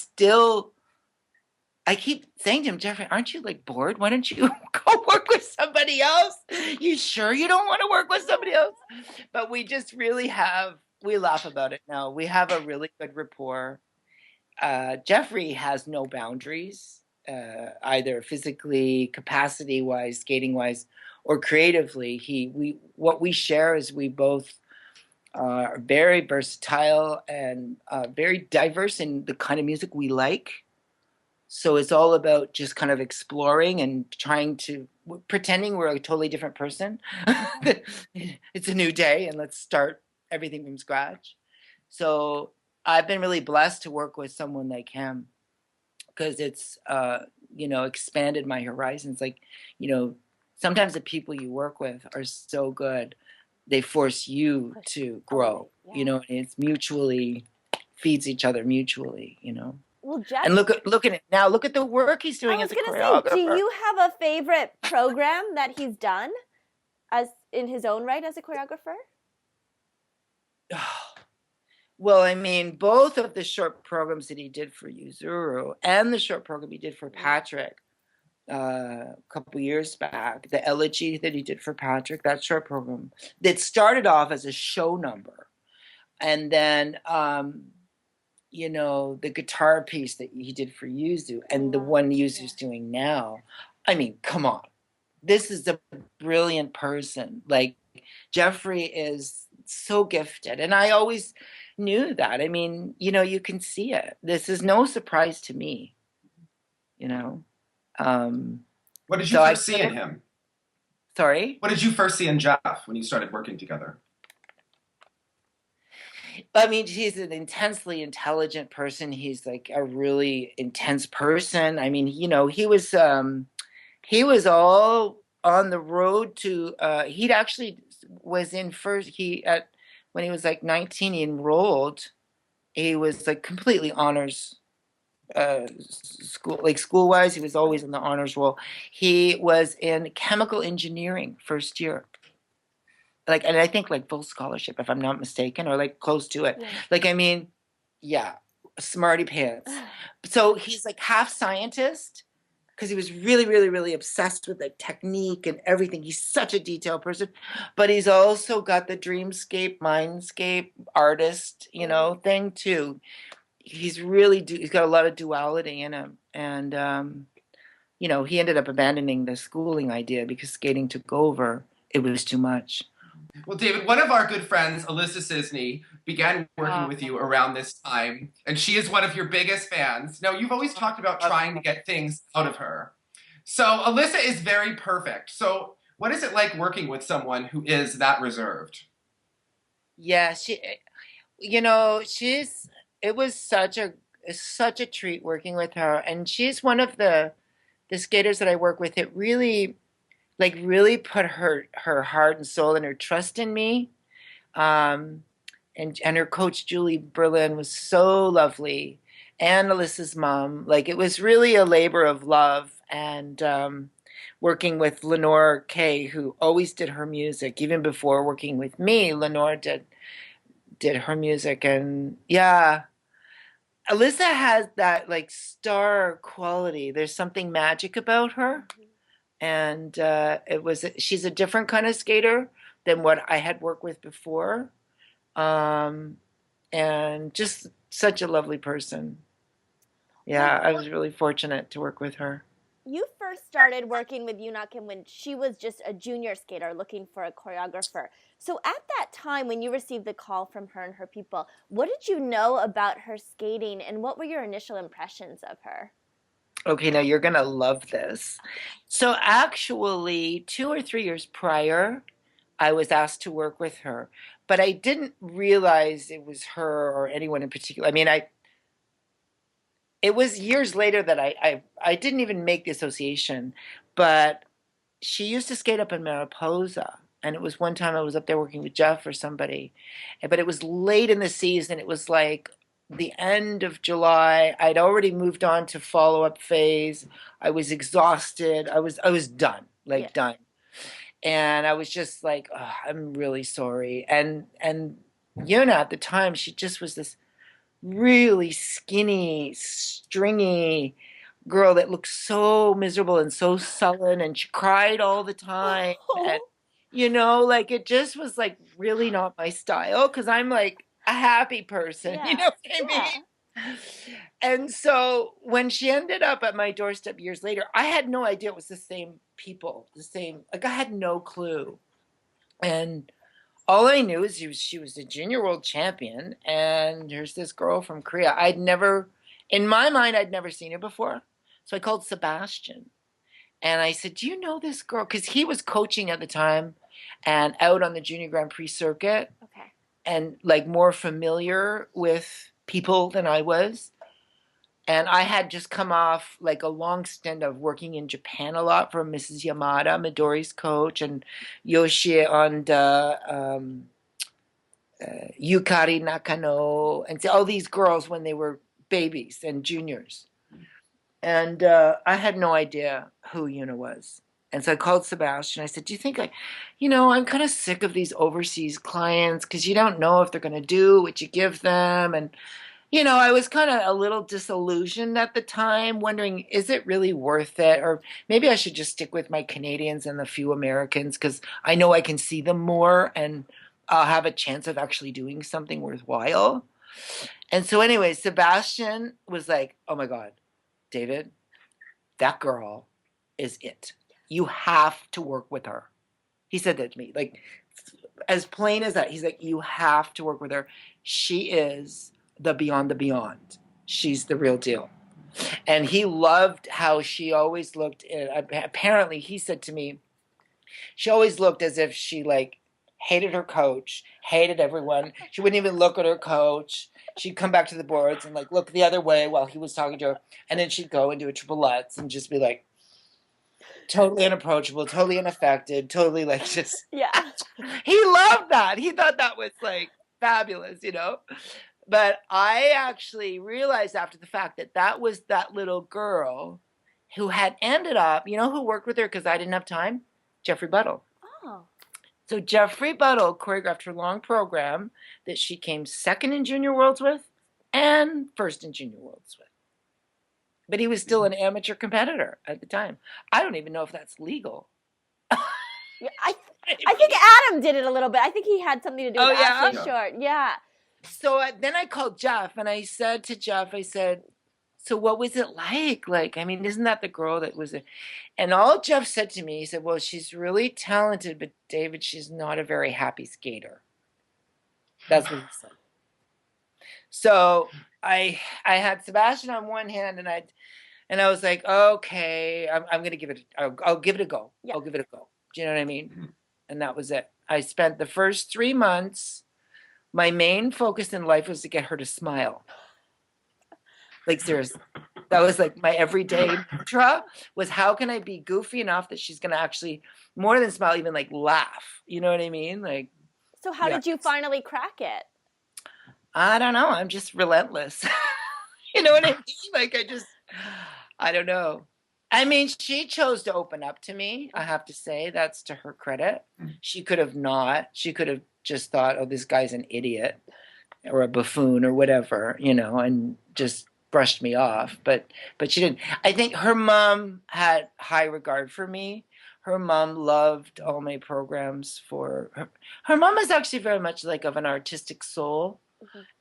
saying to him, Jeffrey, aren't you like bored? Why don't you go work with somebody else? You sure you don't want to work with somebody else? But we just really we laugh about it now. We have a really good rapport. Jeffrey has no boundaries, either physically, capacity-wise, skating-wise, or creatively. What we share is we both are very versatile and very diverse in the kind of music we like. So it's all about just kind of exploring and pretending we're a totally different person. It's a new day and let's start everything from scratch. So I've been really blessed to work with someone like him because it's, expanded my horizons. Like, sometimes the people you work with are so good. They force you to grow, and it's mutually feeds each other mutually, Well, Jeff, and look at it now. Look at the work he's doing as a choreographer. Say, do you have a favorite program that he's done as in his own right as a choreographer? Well, I mean, both of the short programs that he did for Yuzuru and the short program he did for Patrick a couple years back, the elegy that he did for Patrick, that short program, that started off as a show number. And then the guitar piece that he did for Yuzu and the one Yuzu's doing now. I mean, come on. This is a brilliant person. Like, Jeffrey is so gifted. And I always knew that. I mean, you can see it. This is no surprise to me, What did you first see in him? Sorry? What did you first see in Jeff when you started working together? I mean, he's an intensely intelligent person. He's like a really intense person. I mean, he was all on the road to. He'd actually was in first. When he was like 19, he enrolled. He was like completely honors school wise. He was always in the honors roll. He was in chemical engineering first year. And I think like full scholarship, if I'm not mistaken, or like close to it. Yeah. Smarty pants. So he's like half scientist because he was really, really, really obsessed with like technique and everything. He's such a detailed person, but he's also got the dreamscape, mindscape artist, thing too. He's got a lot of duality in him. And, he ended up abandoning the schooling idea because skating took over. It was too much. Well, David, one of our good friends, Alyssa Cisney, began working with you around this time, and she is one of your biggest fans. Now, you've always talked about trying to get things out of her. So Alyssa is very perfect. So what is it like working with someone who is that reserved? Yeah, it was such a treat working with her, and she's one of the skaters that I work with. It really put her heart and soul and her trust in me. And her coach, Julie Berlin, was so lovely. And Alyssa's mom. It was really a labor of love. And working with Lenore Kay, who always did her music. Even before working with me, Lenore did her music. And yeah, Alyssa has that star quality. There's something magic about her. And she's a different kind of skater than what I had worked with before. And just such a lovely person. Yeah, I was really fortunate to work with her. You first started working with Yuna Kim when she was just a junior skater looking for a choreographer. So at that time, when you received the call from her and her people, what did you know about her skating and what were your initial impressions of her? Okay, now you're going to love this. So actually, 2 or 3 years prior, I was asked to work with her, but I didn't realize it was her or anyone in particular. I mean, it was years later that I didn't even make the association, but she used to skate up in Mariposa. And it was one time I was up there working with Jeff or somebody, but it was late in the season. It was like the end of July. I'd already moved on to follow-up phase. I was exhausted. I was done, done. And I was just like, oh, I'm really sorry. And Yuna at the time, she just was this really skinny, stringy girl that looked so miserable and so sullen, and she cried all the time. And, like it just was like really not my style because I'm like a happy person, you know what I mean? And so when she ended up at my doorstep years later, I had no idea it was the same people, like I had no clue. And all I knew is she was a junior world champion, and there's this girl from Korea. In my mind, I'd never seen her before. So I called Sebastian, and I said, "Do you know this girl?" Because he was coaching at the time, and out on the Junior Grand Prix circuit, and like more familiar with people than I was. And I had just come off like a long stint of working in Japan a lot for Mrs. Yamada, Midori's coach, and Yoshi and Yukari Nakano, and all these girls when they were babies and juniors. And I had no idea who Yuna was. And so I called Sebastian. I said, do you think I'm kind of sick of these overseas clients because you don't know if they're going to do what you give them. And I was kind of a little disillusioned at the time, wondering, is it really worth it? Or maybe I should just stick with my Canadians and the few Americans because I know I can see them more and I'll have a chance of actually doing something worthwhile. And so anyway, Sebastian was like, oh my God, David, that girl is it. You have to work with her. He said that to me, like as plain as that. He's like, you have to work with her. She is the beyond. She's the real deal. And he loved how she always looked. Apparently, he said to me, she always looked as if she like hated her coach, hated everyone. She wouldn't even look at her coach. She'd come back to the boards and like look the other way while he was talking to her, and then she'd go and do a triple Lutz and just be like totally unapproachable, totally unaffected, totally like just. Yeah. He loved that. He thought that was like fabulous, But I actually realized after the fact that was that little girl who had ended up, who worked with her because I didn't have time? Jeffrey Buttle. Oh. So Jeffrey Buttle choreographed her long program that she came second in Junior Worlds with and first in Junior Worlds with. But he was still an amateur competitor at the time. I don't even know if that's legal. Yeah, I think Adam did it a little bit. I think he had something to do with Ashley Short. Yeah. So then I called Jeff and I said to Jeff, so what was it like? Like, I mean, isn't that the girl that was and all Jeff said to me, he said, well, she's really talented, but David, she's not a very happy skater. That's what he said. So I had Sebastian on one hand and I was like, okay, I'm going to give it, I'll give it a go. Yeah. I'll give it a go. Do you know what I mean? And that was it. I spent the first 3 months, my main focus in life was to get her to smile. Like, seriously. That was like my everyday mantra was how can I be goofy enough that she's going to actually, more than smile, even like laugh. You know what I mean? Like. So how did you finally crack it? I don't know. I'm just relentless. You know what I mean? Like, I don't know. I mean, she chose to open up to me. I have to say that's to her credit. She could have not. She could have just thought, oh, this guy's an idiot or a buffoon or whatever, and just brushed me off. But she didn't. I think her mom had high regard for me. Her mom loved all my programs for her. Her mom is actually very much like of an artistic soul.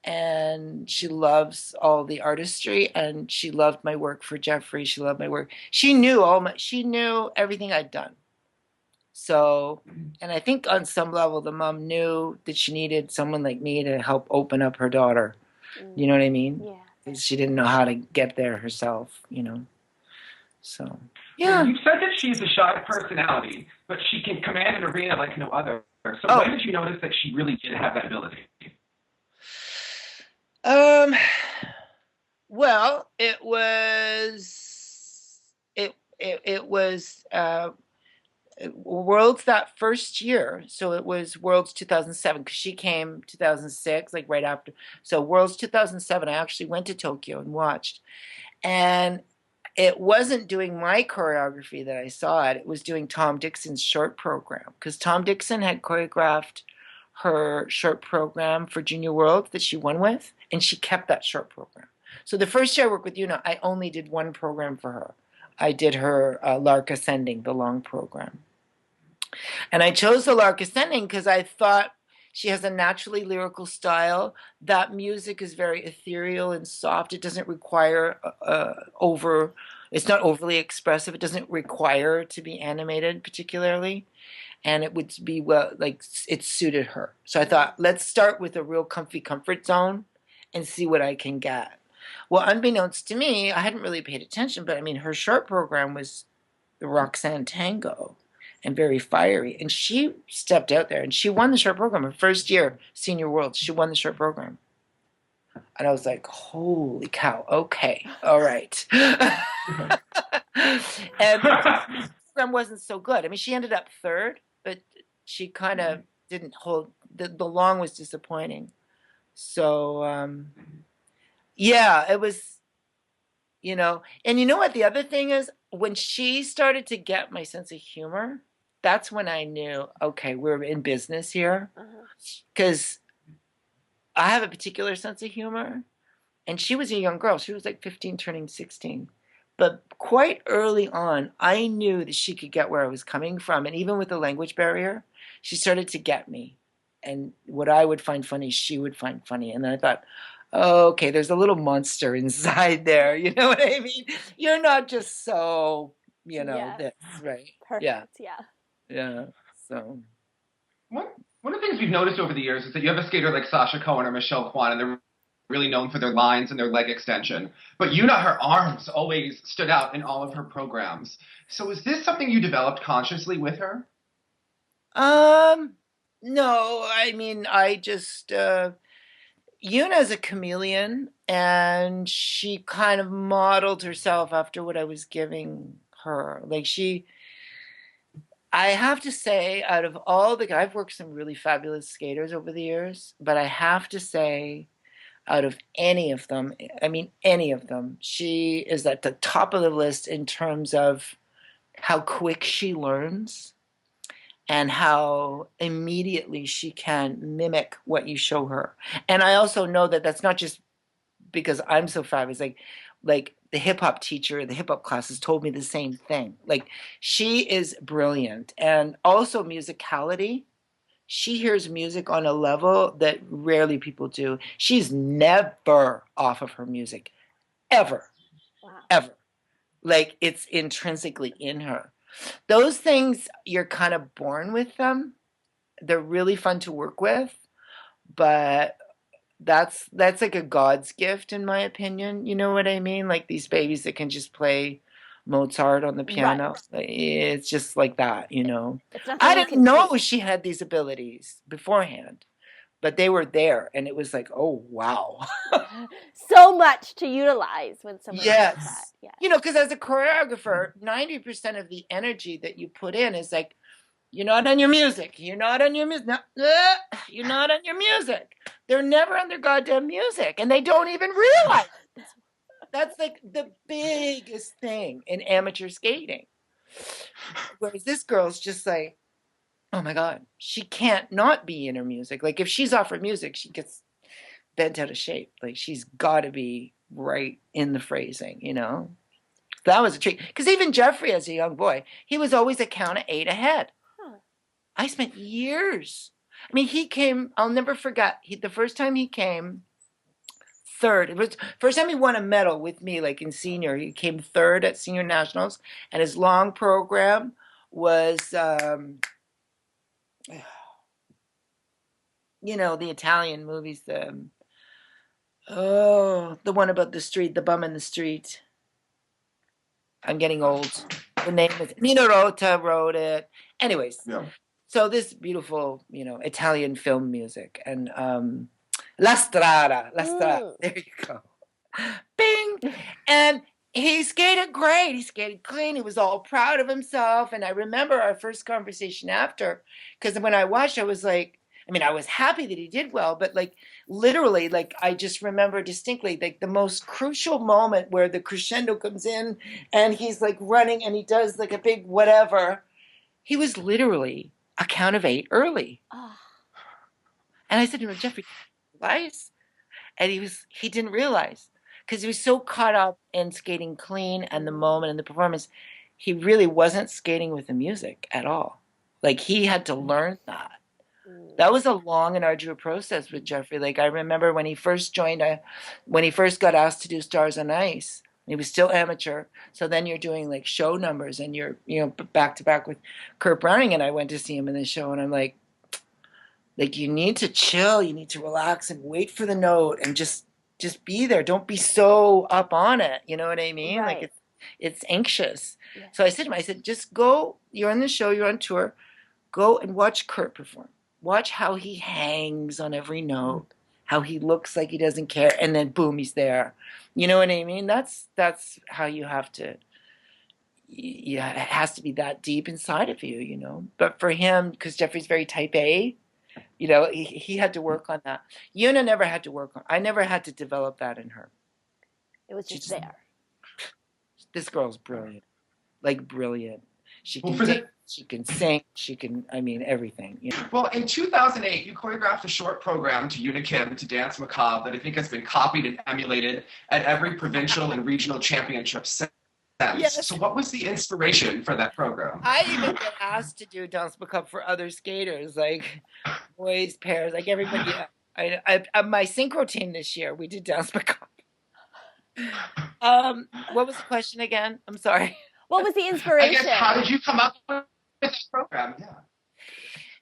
And she loves all the artistry, and she loved my work for Jeffrey. She loved my work. She knew everything I'd done. So, and I think on some level, the mom knew that she needed someone like me to help open up her daughter. You know what I mean? Yeah. Because she didn't know how to get there herself, So, yeah. You said that she's a shy personality, but she can command an arena like no other. So when did you notice that she really did have that ability? Well, it was Worlds that first year. So it was Worlds 2007 because she came 2006, like right after. So Worlds 2007, I actually went to Tokyo and watched. And it wasn't doing my choreography that I saw it. It was doing Tom Dixon's short program, because Tom Dixon had choreographed her short program for Junior World that she won with, and she kept that short program. So the first year I worked with Yuna, I only did one program for her. I did her Lark Ascending, the long program. And I chose the Lark Ascending because I thought she has a naturally lyrical style. That music is very ethereal and soft. It doesn't require it's not overly expressive. It doesn't require to be animated particularly. And it would be, well, like, it suited her. So I thought, let's start with a real comfy comfort zone and see what I can get. Well, unbeknownst to me, I hadn't really paid attention, but I mean, her short program was the Roxanne Tango and very fiery. And she stepped out there and she won the short program. Her first year, Senior World, she won the short program. And I was like, holy cow, okay, all right. And the program wasn't so good. I mean, she ended up third, but she kind of didn't hold, the long was disappointing. So, yeah, it was, and you know what the other thing is? When she started to get my sense of humor, that's when I knew, okay, we're in business here. Because I have a particular sense of humor. And she was a young girl. She was like 15, turning 16. But quite early on, I knew that she could get where I was coming from. And even with the language barrier, she started to get me. And what I would find funny, she would find funny. And then I thought, oh, okay, there's a little monster inside there. You know what I mean? You're not just so, this, right? Perfect, Yeah. So. One of the things we've noticed over the years is that you have a skater like Sasha Cohen or Michelle Kwan, and they're really known for their lines and their leg extension. But Yuna, her arms always stood out in all of her programs. So is this something you developed consciously with her? No, I mean, I just, Yuna's a chameleon, and she kind of modeled herself after what I was giving her. Like I have to say, out of all I've worked with some really fabulous skaters over the years, but I have to say, out of any of them, she is at the top of the list in terms of how quick she learns and how immediately she can mimic what you show her. And I also know that that's not just because I'm so fabulous. Like the hip hop teacher, the hip hop classes told me the same thing. Like, she is brilliant. And also musicality. She hears music on a level that rarely people do. She's never off of her music, ever, ever. Like, it's intrinsically in her. Those things, you're kind of born with them. They're really fun to work with, but that's like a God's gift, in my opinion. You know what I mean? Like these babies that can just play Mozart on the piano. Right. It's just like that, I didn't know she had these abilities beforehand, but they were there, and it was like, oh, wow. So much to utilize when someone does that. Yeah. Because as a choreographer, 90% of the energy that you put in is like, you're not on your music. You're not on your music. No, you're not on your music. They're never on their goddamn music, and they don't even realize it. That's like the biggest thing in amateur skating. Whereas this girl's just like, oh my God, she can't not be in her music. Like, if she's off her music, she gets bent out of shape. Like, she's got to be right in the phrasing, That was a treat. Because even Jeffrey, as a young boy, he was always a count of 8 ahead. I spent years. I mean, he came, I'll never forget, the first time he came, third. It was first time he won a medal with me, like in senior. He came third at senior nationals, and his long program was, the Italian movies, the one about the street, the bum in the street. I'm getting old. The name is Nino Rota wrote it. Anyways, so this beautiful, Italian film music, and La Strada. There you go. Bing! And he skated great. He skated clean. He was all proud of himself. And I remember our first conversation after, because when I watched, I was like, I mean, I was happy that he did well, but like literally, like I just remember distinctly, like the most crucial moment where the crescendo comes in and he's like running and he does like a big whatever. He was literally a count of 8 early. Oh. And I said to him, Jeffrey, realize? And he didn't realize because he was so caught up in skating clean and the moment and the performance. He really wasn't skating with the music at all. Like he had to learn that. That was a long and arduous process with Jeffrey. Like I remember when he first when he first got asked to do Stars on Ice, he was still amateur. So then you're doing like show numbers and you're, back to back with Kurt Browning. And I went to see him in the show and I'm like, you need to chill, you need to relax and wait for the note and just be there. Don't be so up on it. You know what I mean? Right. Like it's anxious. Yeah. So I said to him, I said, just go, you're on the show, you're on tour, go and watch Kurt perform. Watch how he hangs on every note, how he looks like he doesn't care, and then boom, he's there. You know what I mean? That's how you have to, yeah, it has to be that deep inside of you. But for him, because Jeffrey's very type A, he had to work on that. Yuna never had to work on. I never had to develop that in her. It was just there. This girl's brilliant, like brilliant. She can dance, she can sing, she can. I mean, everything. Well, in 2008, you choreographed a short program to Yuna Kim to Dance Macabre that I think has been copied and emulated at every provincial and regional championship since. Yes. So what was the inspiration for that program? I even get asked to do Dance Macabre for other skaters, like boys, pairs, like everybody. I my synchro team this year, we did Dance Macabre. What was the question again? I'm sorry. What was the inspiration? I guess, how did you come up with this program? Yeah.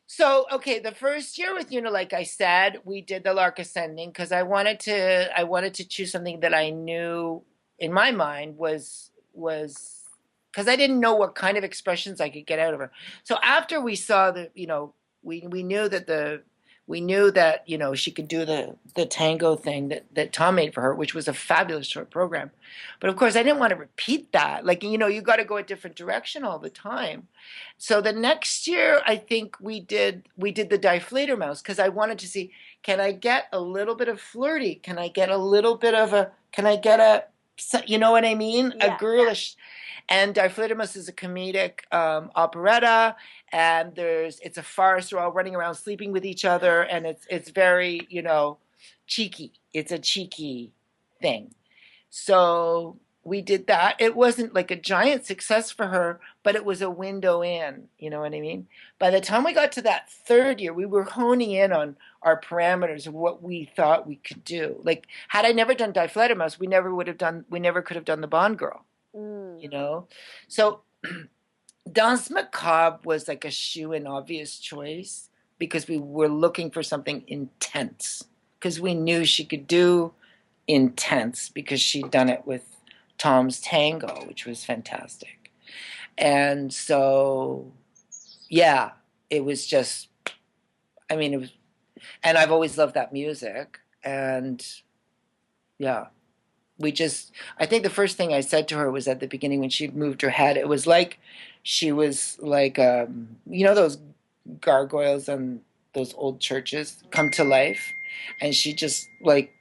So, okay, the first year with Yuna, like I said, we did the Lark Ascending because I wanted to choose something that I knew in my mind was because I didn't know what kind of expressions I could get out of her. So after we saw that, we knew that she could do the tango thing that Tom made for her, which was a fabulous short program. But of course, I didn't want to repeat that. Like, you got to go a different direction all the time. So the next year, I think we did the Die Fledermaus because I wanted to see, can I get a little bit of flirty? Can I get a little bit of you know what I mean? Yeah. A girlish. And Die Fledermaus is a comedic operetta, and it's a farce. They're all running around sleeping with each other, and it's very, cheeky. It's a cheeky thing. So we did that. It wasn't like a giant success for her, but it was a window in, you know what I mean? By the time we got to that third year, we were honing in on our parameters of what we thought we could do. Like, had I never done Die Fledermaus, we never could have done the Bond Girl, So Danse Macabre was like a shoe-in obvious choice because we were looking for something intense because we knew she could do intense because she'd done it with Tom's Tango, which was fantastic. And so, yeah, it was just, it was, and I've always loved that music. And yeah, I think the first thing I said to her was at the beginning when she moved her head, it was like she was like, those gargoyles and those old churches come to life. And she just like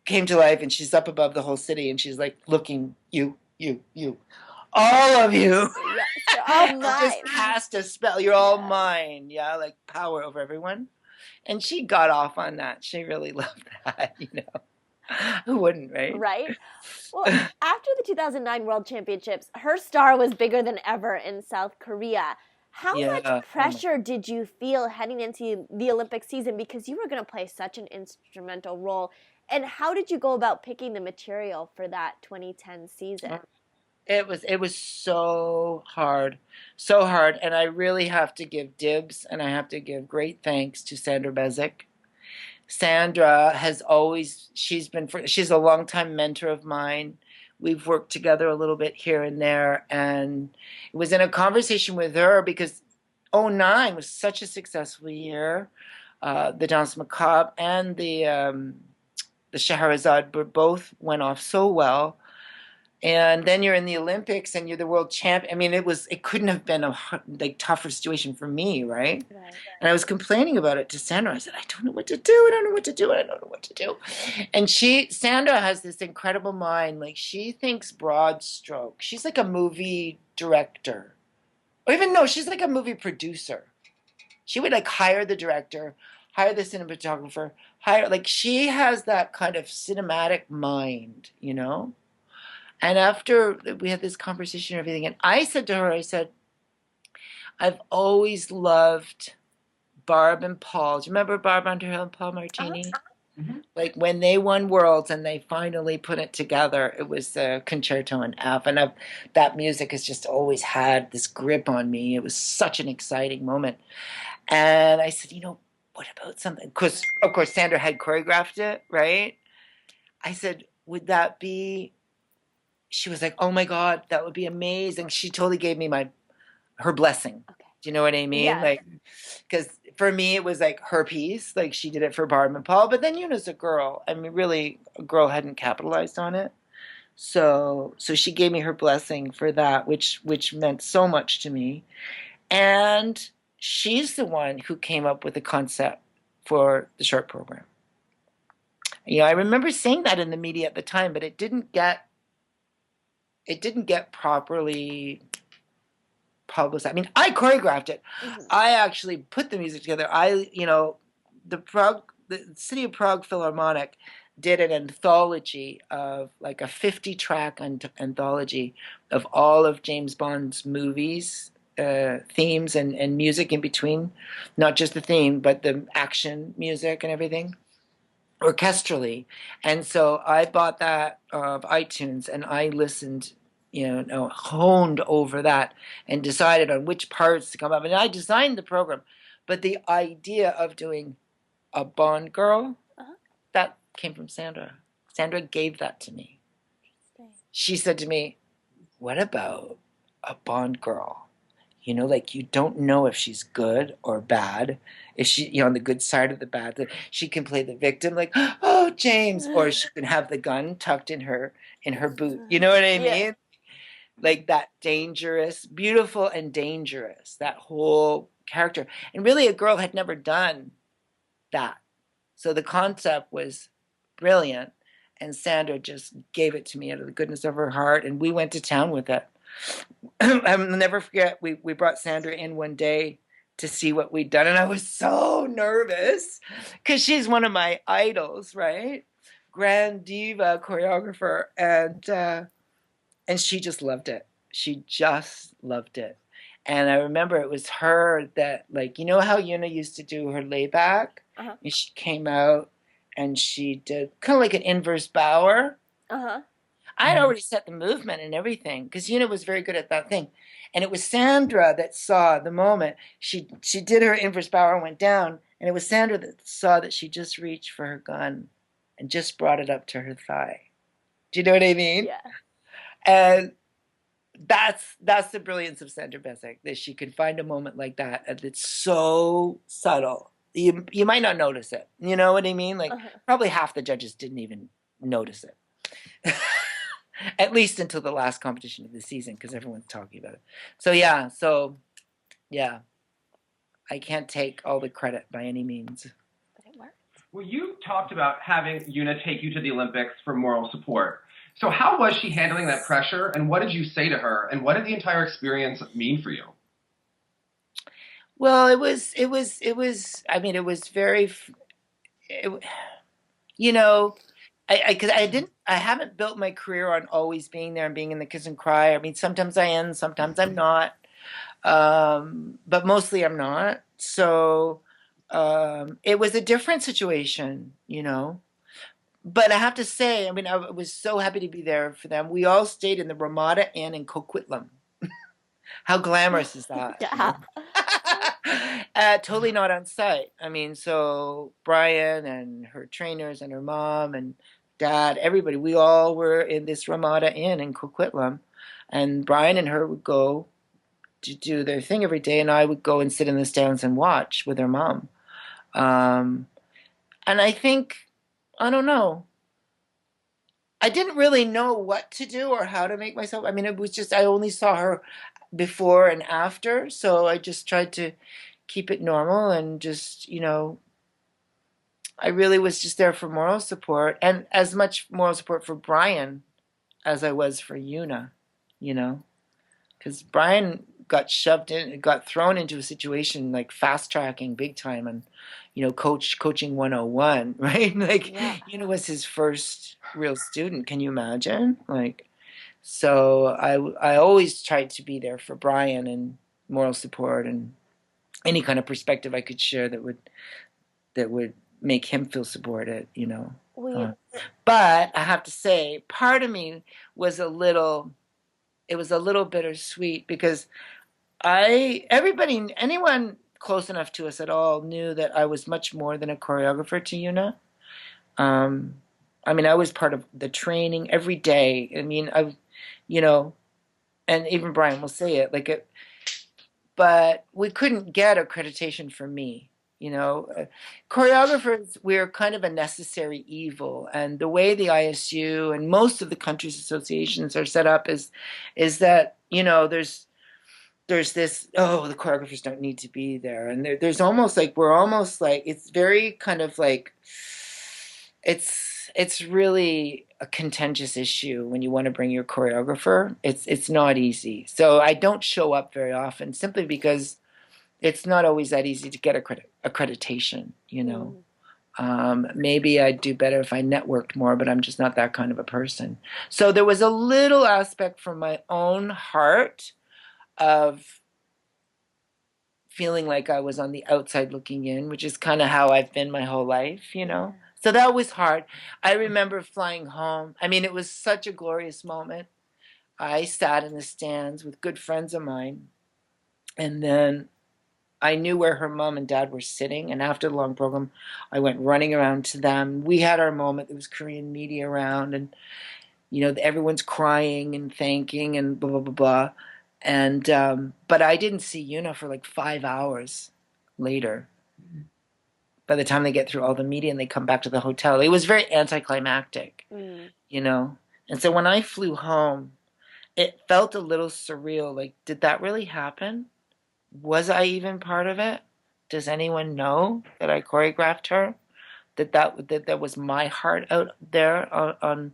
came to life and she's up above the whole city and she's like looking, you, all of you. You're all mine. Just cast a spell. You're all mine. Yeah, like power over everyone. And she got off on that. She really loved that, Who wouldn't, right? Right. Well, after the 2009 World Championships, her star was bigger than ever in South Korea. How much pressure did you feel heading into the Olympic season because you were going to play such an instrumental role? And how did you go about picking the material for that 2010 season? It was so hard, and I really have to give dibs and I have to give great thanks to Sandra Bezic. Sandra she's a longtime mentor of mine. We've worked together a little bit here and there, and it was in a conversation with her because 2009 was such a successful year. The Danse Macabre and the Scheherazade both went off so well. And then you're in the Olympics and you're the world champion. I mean, it couldn't have been a tougher situation for me, right? Right. And I was complaining about it to Sandra. I said, I don't know what to do. I don't know what to do. I don't know what to do. And Sandra has this incredible mind. Like, she thinks broad stroke. She's like a movie director. Or even, no, she's like a movie producer. She would like hire the director, hire the cinematographer, like, she has that kind of cinematic mind, you know? And after we had this conversation and everything, and I said to her, I said, I've always loved Barb and Paul. Do you remember Barb Underhill and Paul Martini? Mm-hmm. Like, when they won Worlds and they finally put it together, it was the Concerto in F. And that music has just always had this grip on me. It was such an exciting moment. And I said, what about something? Because, of course, Sandra had choreographed it, right? I said, would that be... She was like, oh my God, that would be amazing. She totally gave me her blessing. Okay. Do you know what I mean? Yeah. Like, because for me, it was like her piece. Like, she did it for Barb and Paul. But then Yuna's a girl. I mean, really, a girl hadn't capitalized on it. So she gave me her blessing for that, which meant so much to me. And she's the one who came up with the concept for the short program. I remember saying that in the media at the time, but it didn't get properly publicized. I mean, I choreographed it. Mm-hmm. I actually put the music together. The City of Prague Philharmonic did an anthology of like a 50-track anthology of all of James Bond's movies, themes and music in between, not just the theme, but the action music and everything, orchestrally. And so I bought that of iTunes and I listened, honed over that and decided on which parts to come up. And I designed the program, but the idea of doing a Bond girl, that came from Sandra. Sandra gave that to me. She said to me, what about a Bond girl? Like, you don't know if she's good or bad. If she, on the good side or the bad, she can play the victim, like, oh, James, or she can have the gun tucked in her boot. You know what I mean? Yeah. Like, that dangerous, beautiful and dangerous, that whole character. And really, a girl had never done that. So the concept was brilliant. And Sandra just gave it to me out of the goodness of her heart. And we went to town with it. I'll never forget, we brought Sandra in one day to see what we'd done. And I was so nervous because she's one of my idols, right? Grand diva choreographer. And she just loved it. She just loved it. And I remember it was her that, like, you know how Yuna used to do her layback? Uh-huh. And she came out and she did kind of like an inverse bower. Uh-huh. I had already set the movement and everything because Yuna was very good at that thing. And it was Sandra that saw the moment. She did her inverse bower and went down. And it was Sandra that saw that she just reached for her gun and just brought it up to her thigh. Do you know what I mean? Yeah. And that's the brilliance of Sandra Besic, that she could find a moment like that, and it's so subtle. You might not notice it. You know what I mean? Like, probably half the judges didn't even notice it. At least until the last competition of the season, because everyone's talking about it. So yeah. I can't take all the credit by any means. But it worked. Well, you talked about having Yuna take you to the Olympics for moral support. So how was she handling that pressure, and what did you say to her, and what did the entire experience mean for you? Well, it was I mean, it was very, because I haven't built my career on always being there and being in the kiss and cry. I mean, sometimes I am, sometimes I'm not. But mostly I'm not. So it was a different situation, But I have to say, I mean, I was so happy to be there for them. We all stayed in the Ramada Inn in Coquitlam. How glamorous is that? Yeah. Totally not on site. I mean, so Brian and her trainers and her mom and dad, everybody, we all were in this Ramada Inn in Coquitlam. And Brian and her would go to do their thing every day, and I would go and sit in the stands and watch with her mom. And I think, I don't know, I didn't really know what to do or how to make myself. I mean, it was just I only saw her before and after, so I just tried to keep it normal and just, I really was just there for moral support and as much moral support for Brian as I was for Yuna, you know, because Brian got thrown into a situation like fast tracking big time and, coaching 101, right? Like, Yeah. Yuna was his first real student. Can you imagine? Like, so I always tried to be there for Brian and moral support and any kind of perspective I could share that would make him feel supported, Well, But I have to say, part of me was it was a little bittersweet because anyone close enough to us at all knew that I was much more than a choreographer to Yuna. I mean, I was part of the training every day. I mean, and even Brian will say it, but we couldn't get accreditation for me. Choreographers, we're kind of a necessary evil, and the way the ISU and most of the country's associations are set up is that there's this, the choreographers don't need to be there, and there's almost like we're almost like it's very kind of like it's really a contentious issue when you want to bring your choreographer. It's not easy, so I don't show up very often simply because it's not always that easy to get accreditation. Maybe I'd do better if I networked more, but I'm just not that kind of a person. So there was a little aspect from my own heart of feeling like I was on the outside looking in, which is kind of how I've been my whole life. So that was hard. I remember flying home. I mean, it was such a glorious moment. I sat in the stands with good friends of mine, and then I knew where her mom and dad were sitting, and after the long program, I went running around to them. We had our moment. There was Korean media around, and everyone's crying and thanking and blah blah blah blah. And but I didn't see Yuna for like 5 hours later. By the time they get through all the media and they come back to the hotel, it was very anticlimactic, And so when I flew home, it felt a little surreal. Like, did that really happen? Was I even part of it? Does anyone know that I choreographed her? That was my heart out there on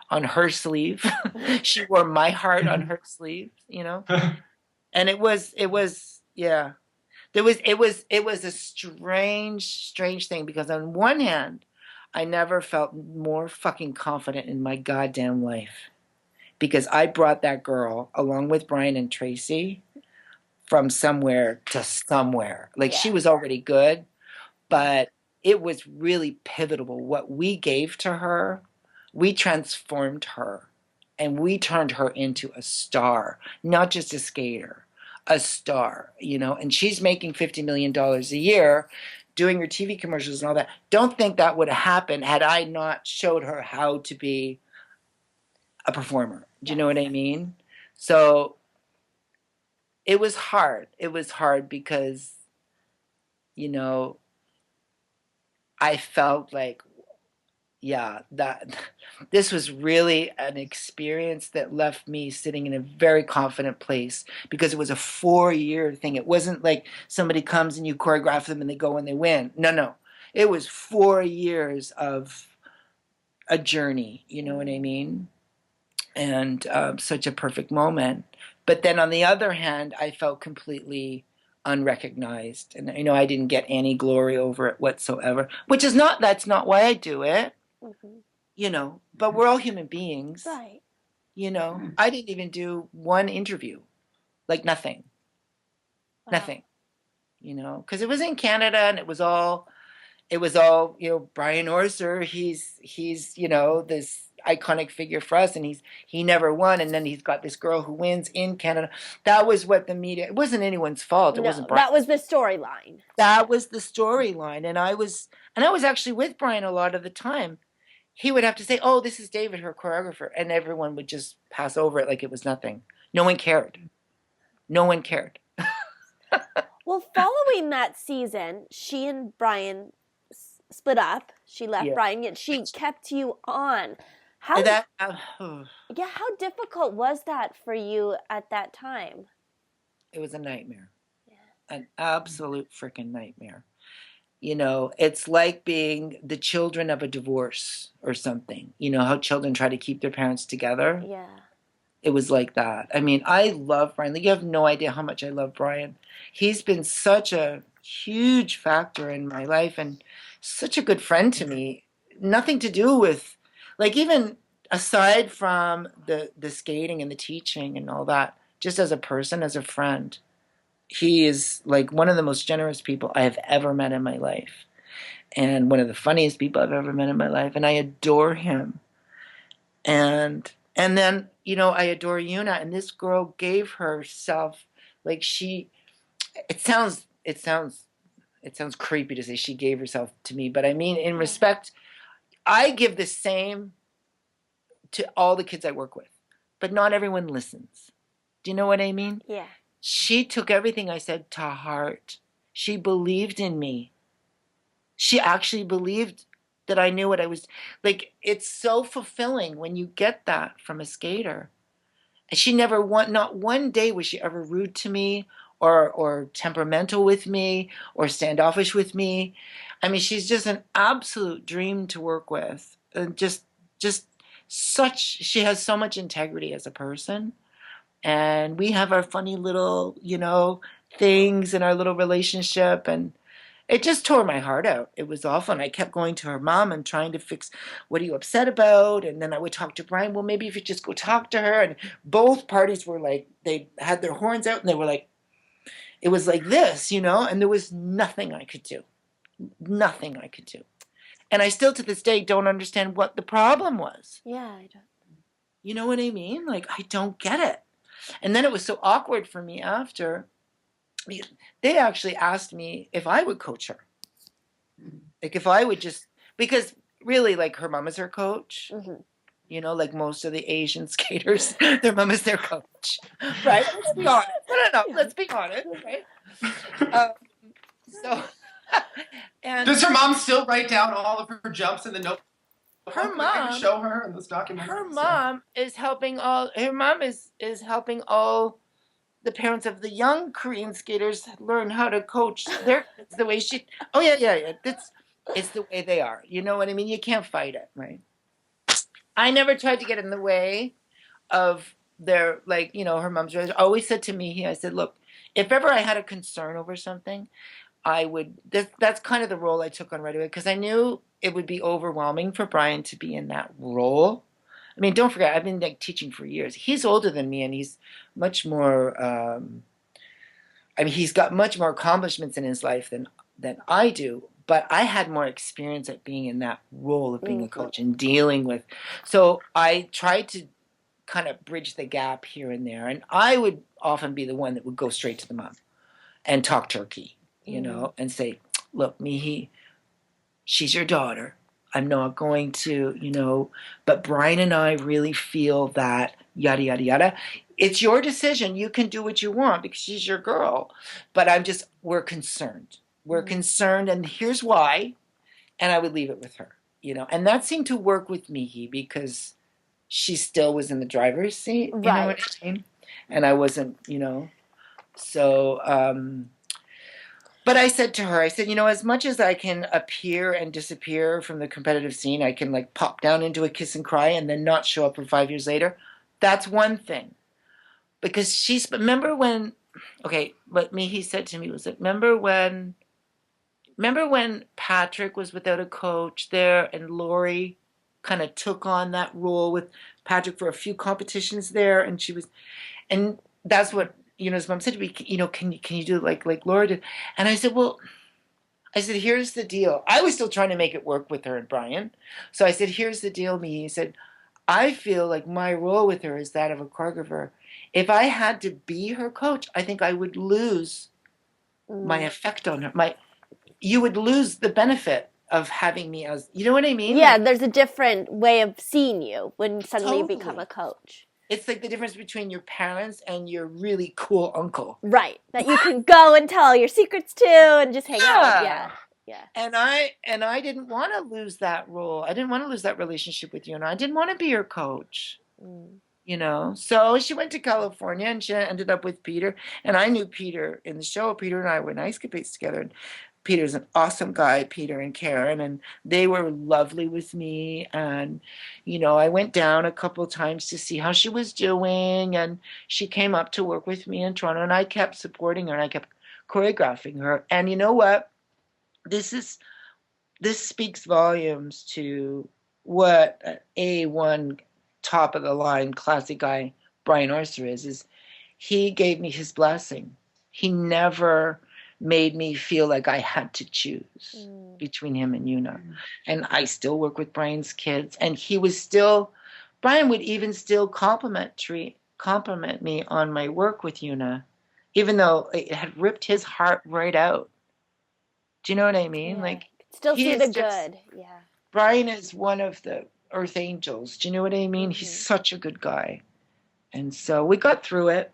her sleeve. She wore my heart on her sleeve, And it was yeah. It was a strange thing because on one hand, I never felt more fucking confident in my goddamn life because I brought that girl along with Brian and Tracy from somewhere to somewhere. Like, she was already good, but it was really pivotal what we gave to her. We transformed her and we turned her into a star, not just a skater, a star, and she's making $50 million a year doing her TV commercials and all that. Don't think that would have happened had I not showed her how to be a performer. Do you know what I mean? So it was hard. It was hard because, I felt like, that this was really an experience that left me sitting in a very confident place because it was a 4-year thing. It wasn't like somebody comes and you choreograph them and they go and they win. No. It was 4 years of a journey, you know what I mean? And such a perfect moment. But then on the other hand, I felt completely unrecognized. And, I didn't get any glory over it whatsoever, that's not why I do it. But we're all human beings. Right. I didn't even do one interview, like nothing. Wow. Nothing. Because it was in Canada and it was all, Brian Orser, he's this iconic figure for us, and he never won, and then he's got this girl who wins in Canada. That was what the media, it wasn't anyone's fault. It wasn't Brian. That was the storyline. That was the storyline. And I was actually with Brian a lot of the time. He would have to say, "Oh, this is David, her choreographer," and everyone would just pass over it like it was nothing. No one cared. Well, following that season, she and Brian split up. She left Brian, yet she kept you on. How That yeah, how difficult was that for you at that time? it was a nightmare, Yeah. an absolute freaking nightmare. You know, it's like being the children of a divorce or something. You know how children try to keep their parents together? Yeah. It was like that. I mean, I love Brian. Like, you have no idea how much I love Brian. He's been such a huge factor in my life and such a good friend to me. Nothing to do with, like, even aside from the skating and the teaching and all that, just as a person, as a friend, he is like one of the most generous people I have ever met in my life, and one of the funniest people I've ever met in my life, and I adore him. And then, you know, I adore Yuna, and this girl gave herself, like, she it sounds creepy to say she gave herself to me, but I mean in respect, I give the same to all the kids I work with, but not everyone listens. Do you know what I mean? Yeah. She took everything I said to heart. She believed in me. She actually believed that I knew what I was, like, it's so fulfilling when you get that from a skater. And she never not one day was she ever rude to me or temperamental with me or standoffish with me. I mean, she's just an absolute dream to work with. And just such, she has so much integrity as a person. And we have our funny little, you know, things in our little relationship, and it just tore my heart out. It was awful. And I kept going to her mom and trying to fix, what are you upset about? And then I would talk to Brian, well, maybe if you just go talk to her. And both parties were like, they had their horns out and they were like, it was like this, you know, and there was nothing I could do. Nothing I could do. And I still to this day don't understand what the problem was. Yeah, I don't. You know what I mean? Like, I don't get it. And then it was so awkward for me after. They actually asked me if I would coach her. Like, if I would just, because really, like, her mom is her coach. Mm-hmm. You know, like most of the Asian skaters, their mom is their coach. Right? Let's be honest. No. Let's be honest. Right? So, and Does her mom still write down all of her jumps in the notebook? her mom, show her in this document. her mom is helping all, her mom is helping all the parents of the young Korean skaters learn how to coach their kids the way she, oh yeah. It's the way they are. You know what I mean? You can't fight it, right? I never tried to get in the way of their, like, you know, her mom's always said to me, I said, look, if ever I had a concern over something, I would, that's kind of the role I took on right away, because I knew it would be overwhelming for Brian to be in that role. I mean, don't forget, I've been like teaching for years. He's older than me, and he's much more, I mean, he's got much more accomplishments in his life than I do. But I had more experience at being in that role of being a coach and dealing with. So I tried to kind of bridge the gap here and there. And I would often be the one that would go straight to the mom and talk turkey, you know, and say, look, Mihi, she's your daughter. I'm not going to, you know, but Brian and I really feel that yada, yada, yada. It's your decision. You can do what you want because she's your girl. But we're concerned. We're concerned, and here's why. And I would leave it with her, you know. And that seemed to work with Mihi because she still was in the driver's seat, you know what I mean? And I wasn't, you know. So, but I said to her, I said, you know, as much as I can appear and disappear from the competitive scene, I can like pop down into a kiss and cry and then not show up for 5 years later. That's one thing. Because remember when, okay, what Mihi said to me was that, remember when Patrick was without a coach there and Lori kind of took on that role with Patrick for a few competitions there, and and that's what, you know, his mom said to me, you know, can you do like Lori did? And I said, here's the deal. I was still trying to make it work with her and Brian. So I said, here's the deal, me. He said, I feel like my role with her is that of a choreographer. If I had to be her coach, I think I would lose my effect on her. You would lose the benefit of having me as, you know what I mean? Yeah, there's a different way of seeing you when suddenly you become a coach. It's like the difference between your parents and your really cool uncle. Right, that you can go and tell your secrets to and just hang out with. Yeah. Yeah. And I didn't want to lose that role. I didn't want to lose that relationship with you, and I didn't want to be your coach. You know, so she went to California and she ended up with Peter. And I knew Peter in the show. Peter and I were in Ice Capades together. And Peter's an awesome guy, Peter and Karen, and they were lovely with me. And, you know, I went down a couple of times to see how she was doing. And she came up to work with me in Toronto, and I kept supporting her and I kept choreographing her. And you know what? This speaks volumes to what one top of the line classic guy Brian Orser is he gave me his blessing. He never made me feel like I had to choose between him and Yuna. And I still work with Brian's kids, and Brian would even still compliment me on my work with Yuna, even though it had ripped his heart right out. Do you know what I mean? Yeah. Like, still see the good. Yeah. Brian is one of the earth angels. Do you know what I mean? He's such a good guy. And so we got through it.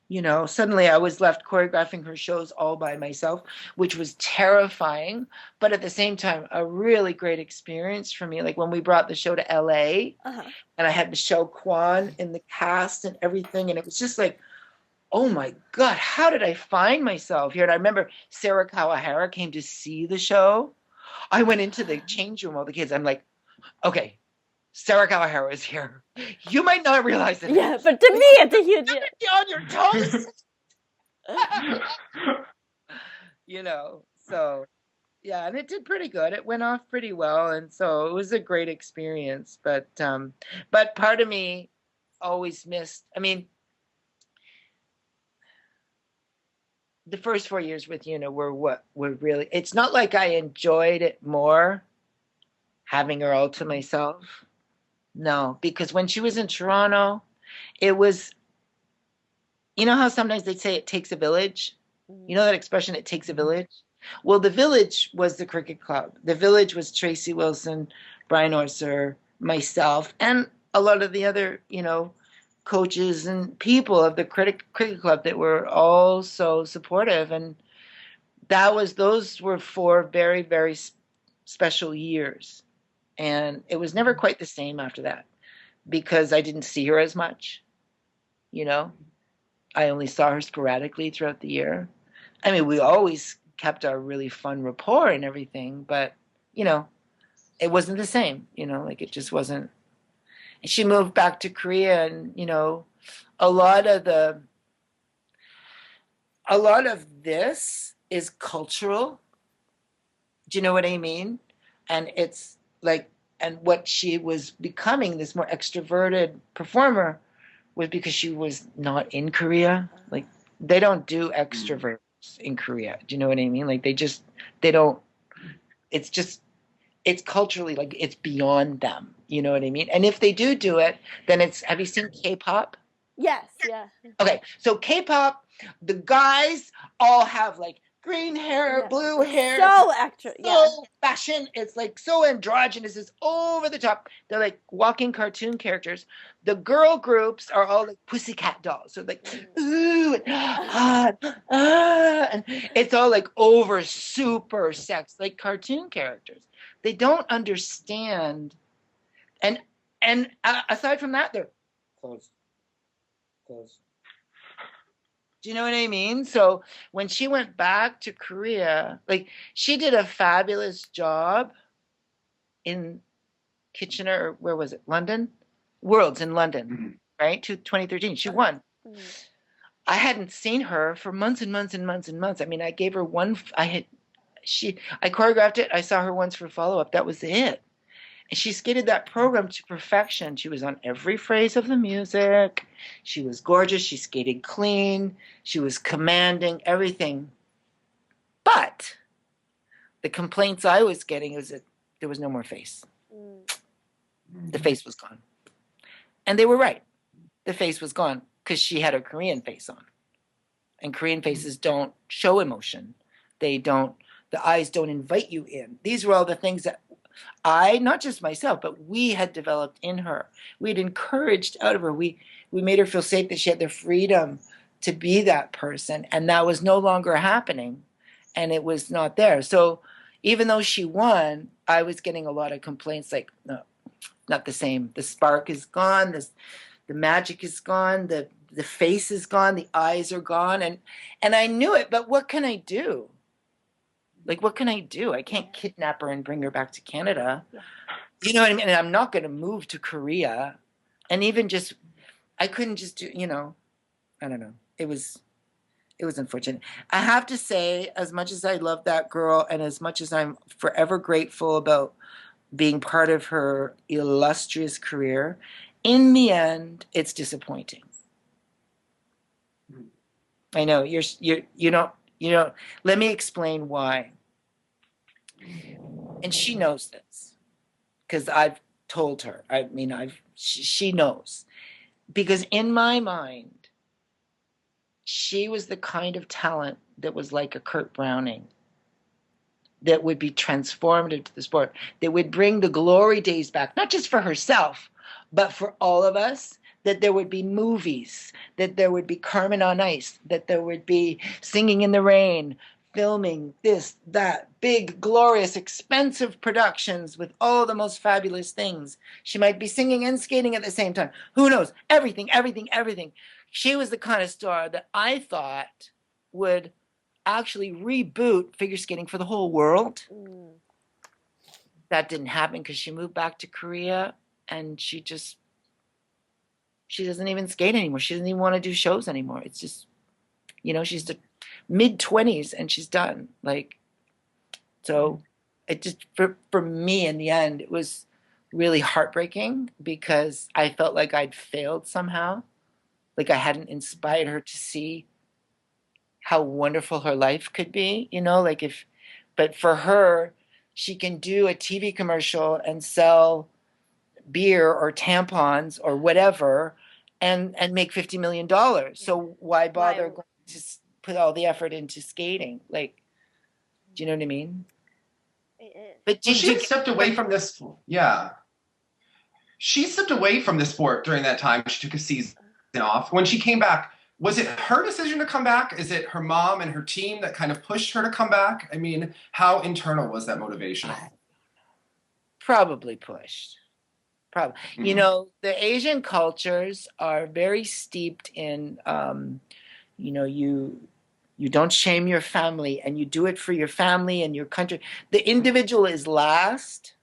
You know, suddenly I was left choreographing her shows all by myself, which was terrifying, but at the same time, a really great experience for me. Like when we brought the show to LA and I had Michelle Kwan in the cast and everything. And it was just like, oh my God, how did I find myself here? And I remember Sarah Kawahara came to see the show. I went into the change room with all the kids. I'm like, okay, Sarah Kawahara is here. You might not realize it. Yeah, but to me, it's a huge deal. On your toes. You know, so yeah, and it did pretty good. It went off pretty well, and so it was a great experience. But part of me always missed. I mean, the first 4 years with Yuna were really. It's not like I enjoyed it more having her all to myself. No, because when she was in Toronto, it was, you know how sometimes they say it takes a village? You know that expression, it takes a village? Well, the village was the cricket club. The village was Tracy Wilson, Brian Orser, myself, and a lot of the other, you know, coaches and people of the cricket club that were all so supportive. And those were 4 very, very special years. And it was never quite the same after that because I didn't see her as much, you know. I only saw her sporadically throughout the year. I mean, we always kept our really fun rapport and everything, but, you know, it wasn't the same, you know, like it just wasn't. And she moved back to Korea and, you know, a lot of this is cultural. Do you know what I mean? And it's like, and what she was becoming, this more extroverted performer, was because she was not in Korea. Like, they don't do extroverts in Korea. Do you know what I mean? Like, they don't, it's culturally, like, it's beyond them. You know what I mean? And if they do it, then have you seen K-pop? Yes, yeah. Okay, so K-pop, the guys all have, like, green hair, blue hair. So extra, so fashion. It's like so androgynous. It's over the top. They're like walking cartoon characters. The girl groups are all like pussycat dolls. So like, ooh, and it's all like over super sex, like cartoon characters. They don't understand. And aside from that, they're close. Do you know what I mean? So when she went back to Korea, like she did a fabulous job in Kitchener, or where was it? London? Worlds in London, right? 2013. She won. I hadn't seen her for months and months and months and months. I mean, I gave her I choreographed it. I saw her once for follow-up. That was it. And she skated that program to perfection. She was on every phrase of the music. She was gorgeous. She skated clean. She was commanding, everything. But the complaints I was getting was that there was no more face. The face was gone. And they were right. The face was gone because she had her Korean face on. And Korean faces don't show emotion. The eyes don't invite you in. These were all the things that not just myself, but we had developed in her. We'd encouraged out of her. We made her feel safe, that she had the freedom to be that person. And that was no longer happening. And it was not there. So even though she won, I was getting a lot of complaints like, no, not the same. The spark is gone. The magic is gone. The face is gone. The eyes are gone. And I knew it, but what can I do? Like, what can I do? I can't kidnap her and bring her back to Canada. You know what I mean? And I'm not going to move to Korea. And even just, I couldn't just do, you know, I don't know. It was unfortunate. I have to say, as much as I love that girl and as much as I'm forever grateful about being part of her illustrious career, in the end, it's disappointing. I know you know, let me explain why. And she knows this because I've told her. I mean, she knows. Because in my mind, she was the kind of talent that was like a Kurt Browning, that would be transformed into the sport, that would bring the glory days back, not just for herself, but for all of us, that there would be movies, that there would be Carmen on Ice, that there would be Singing in the Rain, filming this, that, big, glorious, expensive productions with all the most fabulous things. She might be singing and skating at the same time. Who knows? Everything, everything, everything. She was the kind of star that I thought would actually reboot figure skating for the whole world. That didn't happen because she moved back to Korea and she doesn't even skate anymore. She doesn't even want to do shows anymore. It's just, you know, she's the mid-20s and she's done. Like, so it just, for me in the end, it was really heartbreaking because I felt like I'd failed somehow. Like I hadn't inspired her to see how wonderful her life could be, you know, like but for her, she can do a TV commercial and sell beer or tampons or whatever and make $50 million. So why bother going to put all the effort into skating? Like, do you know what I mean? It is. But Well, she had stepped away from this. Yeah. She stepped away from the sport during that time. She took a season off. When she came back, was it her decision to come back? Is it her mom and her team that kind of pushed her to come back? I mean, how internal was that motivation? Probably pushed. Probably. You know, the Asian cultures are very steeped in, you know, you don't shame your family and you do it for your family and your country. The individual is last.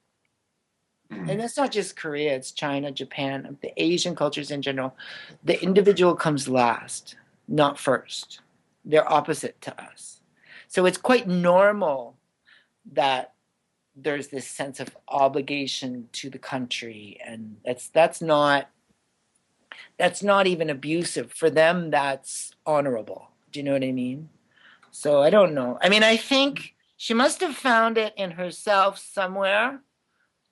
And that's not just Korea, it's China, Japan, the Asian cultures in general. The individual comes last, not first. They're opposite to us. So it's quite normal that there's this sense of obligation to the country, and that's not even abusive. For them, that's honorable. Do you know what I mean? So I don't know. I mean, I think she must have found it in herself somewhere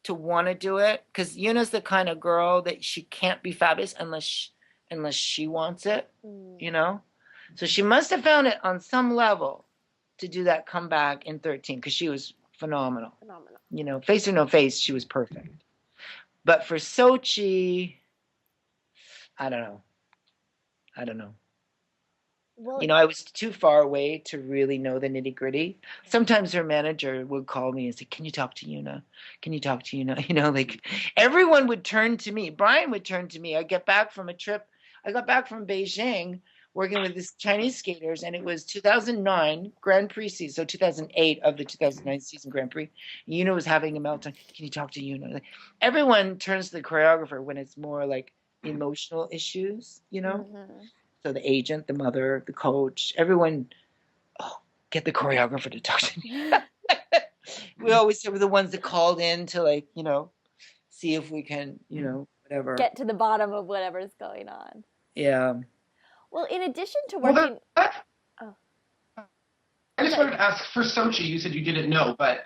to want to do it, because Yuna's the kind of girl that she can't be fabulous unless she wants it, you know? So she must have found it on some level to do that comeback in 13, because she was phenomenal. You know, face or no face, she was perfect. But for Sochi, I don't know. Well, you know, I was too far away to really know the nitty gritty. Sometimes her manager would call me and say, "Can you talk to Yuna? Can you talk to Yuna?" You know, like everyone would turn to me. Brian would turn to me. I got back from Beijing working with these Chinese skaters, and it was 2009 Grand Prix season, so 2008 of the 2009 season Grand Prix. Yuna was having a meltdown. Can you talk to Yuna? Like, everyone turns to the choreographer when it's more like emotional issues, you know? So the agent, the mother, the coach, everyone, get the choreographer to talk to me. We always were the ones that called in to, like, you know, see if we can, you know, whatever. Get to the bottom of whatever's going on. Yeah. Well, in addition to working... I just wanted to ask, for Sochi, you said you didn't know, but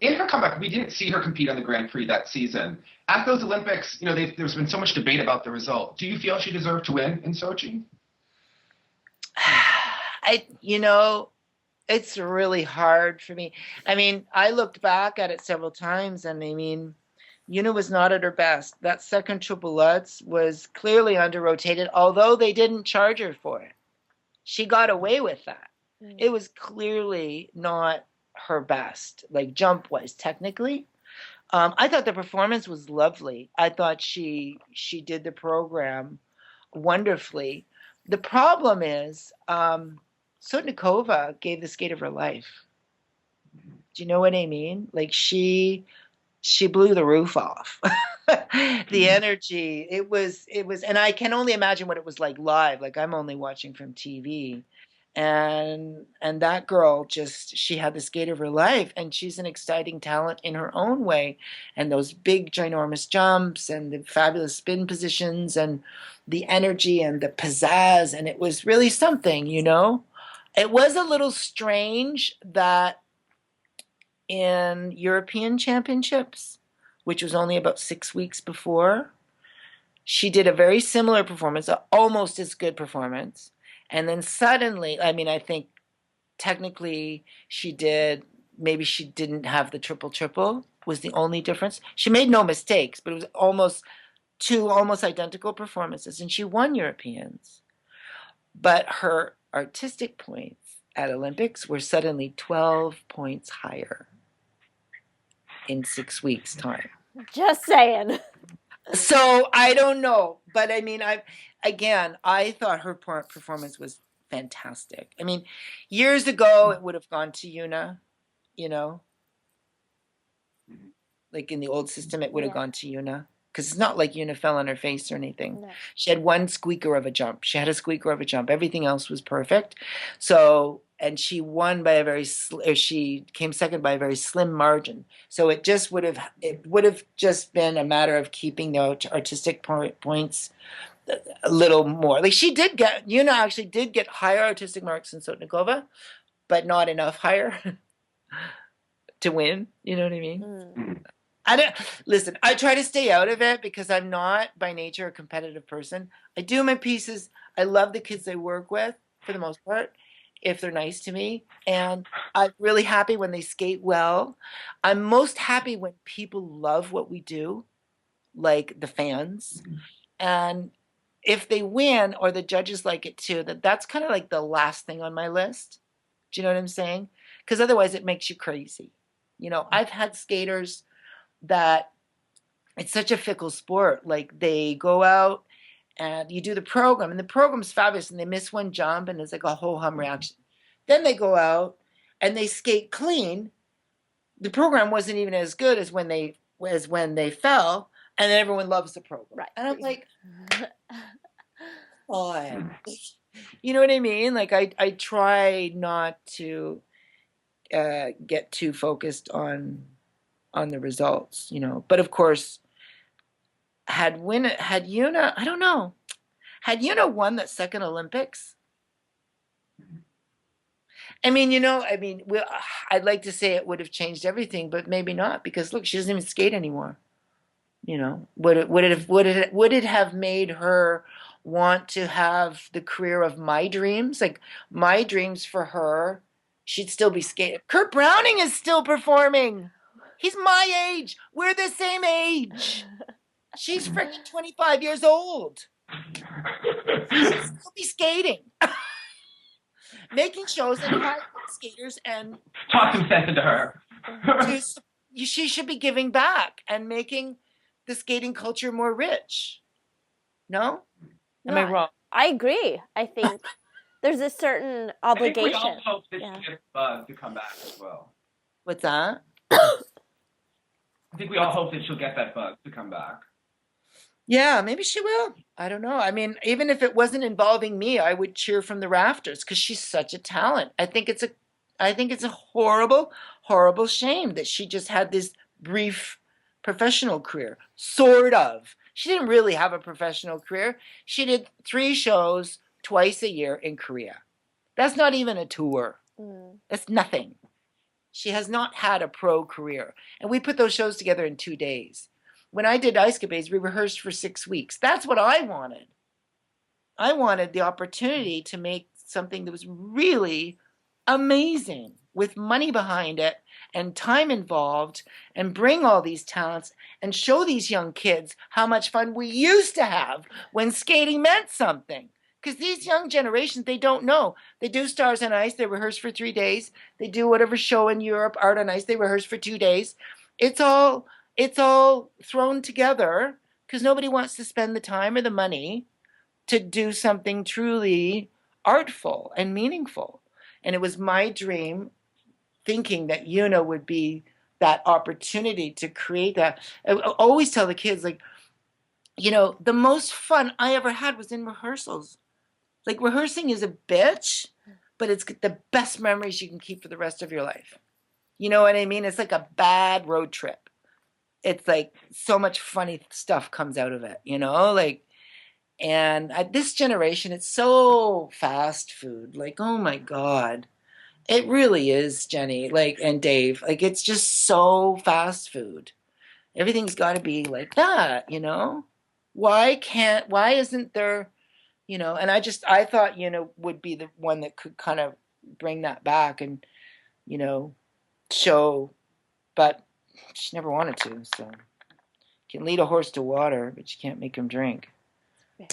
in her comeback, we didn't see her compete on the Grand Prix that season. At those Olympics, you know, there's been so much debate about the result. Do you feel she deserved to win in Sochi? You know, it's really hard for me. I mean, I looked back at it several times, and I mean, Yuna was not at her best. That second triple Lutz was clearly under-rotated, although they didn't charge her for it. She got away with that. It was clearly not her best, like jump-wise, technically. I thought the performance was lovely. I thought she did the program wonderfully. The problem is, Sotnikova gave the skate of her life. Do you know what I mean? Like she blew the roof off. The energy, it was, and I can only imagine what it was like live. Like I'm only watching from TV. And that girl just, she had the skate of her life, and she's an exciting talent in her own way. And those big ginormous jumps and the fabulous spin positions and the energy and the pizzazz, and it was really something, you know. It was a little strange that in European Championships, which was only about 6 weeks before, she did a very similar performance, almost as good performance. And then suddenly, I mean, I think technically maybe she didn't have the triple was the only difference. She made no mistakes, but it was almost two almost identical performances, and she won Europeans. But her artistic points at Olympics were suddenly 12 points higher in 6 weeks' time. Just saying. So I don't know, but I mean, I thought her performance was fantastic. I mean, years ago it would have gone to Yuna, you know, like in the old system it would have gone to Yuna, because it's not like Yuna fell on her face or anything. No. She had one squeaker of a jump. Everything else was perfect. So, and she won by she came second by a very slim margin. So it would have just been a matter of keeping the artistic points a little more. Like Yuna actually did get higher artistic marks than Sotnikova, but not enough higher to win. You know what I mean? Listen, I try to stay out of it because I'm not by nature a competitive person. I do my pieces. I love the kids I work with for the most part, if they're nice to me. And I'm really happy when they skate well. I'm most happy when people love what we do, like the fans. And if they win or the judges like it too, that's kind of like the last thing on my list. Do you know what I'm saying? Because otherwise it makes you crazy. You know, I've had skaters that it's such a fickle sport. Like they go out and you do the program, and the program's fabulous, and they miss one jump and it's like a whole hum reaction. Then they go out and they skate clean. The program wasn't even as good as when they fell, and then everyone loves the program. Right. And I'm like, oh, you know what I mean? Like I try not to get too focused on the results, you know. But of course, had Yuna, I don't know, had Yuna won that second Olympics? I mean, you know, I'd like to say it would have changed everything, but maybe not, because look, she doesn't even skate anymore. You know, would it have made her want to have the career of my dreams? Like my dreams for her, she'd still be skating. Kurt Browning is still performing. He's my age. We're the same age. She's freaking 25 years old. She'd still be skating. Making shows and hiring skaters and talk some sense into her. She should be giving back and making the skating culture more rich. No? Am I wrong? I agree. I think there's a certain obligation. I think we all hope that she gets Buzz to come back as well. What's that? I think we all hope that she'll get that bug to come back. Yeah, maybe she will. I don't know. I mean, even if it wasn't involving me, I would cheer from the rafters because she's such a talent. I think it's a horrible, horrible shame that she just had this brief professional career. Sort of. She didn't really have a professional career. She did 3 shows twice a year in Korea. That's not even a tour. That's nothing. She has not had a pro career. And we put those shows together in 2 days. When I did Ice Capades, we rehearsed for 6 weeks. That's what I wanted. I wanted the opportunity to make something that was really amazing with money behind it and time involved and bring all these talents and show these young kids how much fun we used to have when skating meant something. Because these young generations, they don't know. They do Stars on Ice. They rehearse for 3 days. They do whatever show in Europe, Art on Ice. They rehearse for 2 days. It's all thrown together because nobody wants to spend the time or the money to do something truly artful and meaningful. And it was my dream, thinking that Yuna would be that opportunity to create that. I always tell the kids, like, the most fun I ever had was in rehearsals. Like, rehearsing is a bitch, but it's the best memories you can keep for the rest of your life. You know what I mean? It's like a bad road trip. It's like so much funny stuff comes out of it, like, and at this generation, it's so fast food. Like, oh my God. It really is, Jenny, like, and Dave. Like, it's just so fast food. Everything's got to be like that, Why isn't there... and I thought, would be the one that could kind of bring that back and, show, but she never wanted to. So you can lead a horse to water, but you can't make him drink.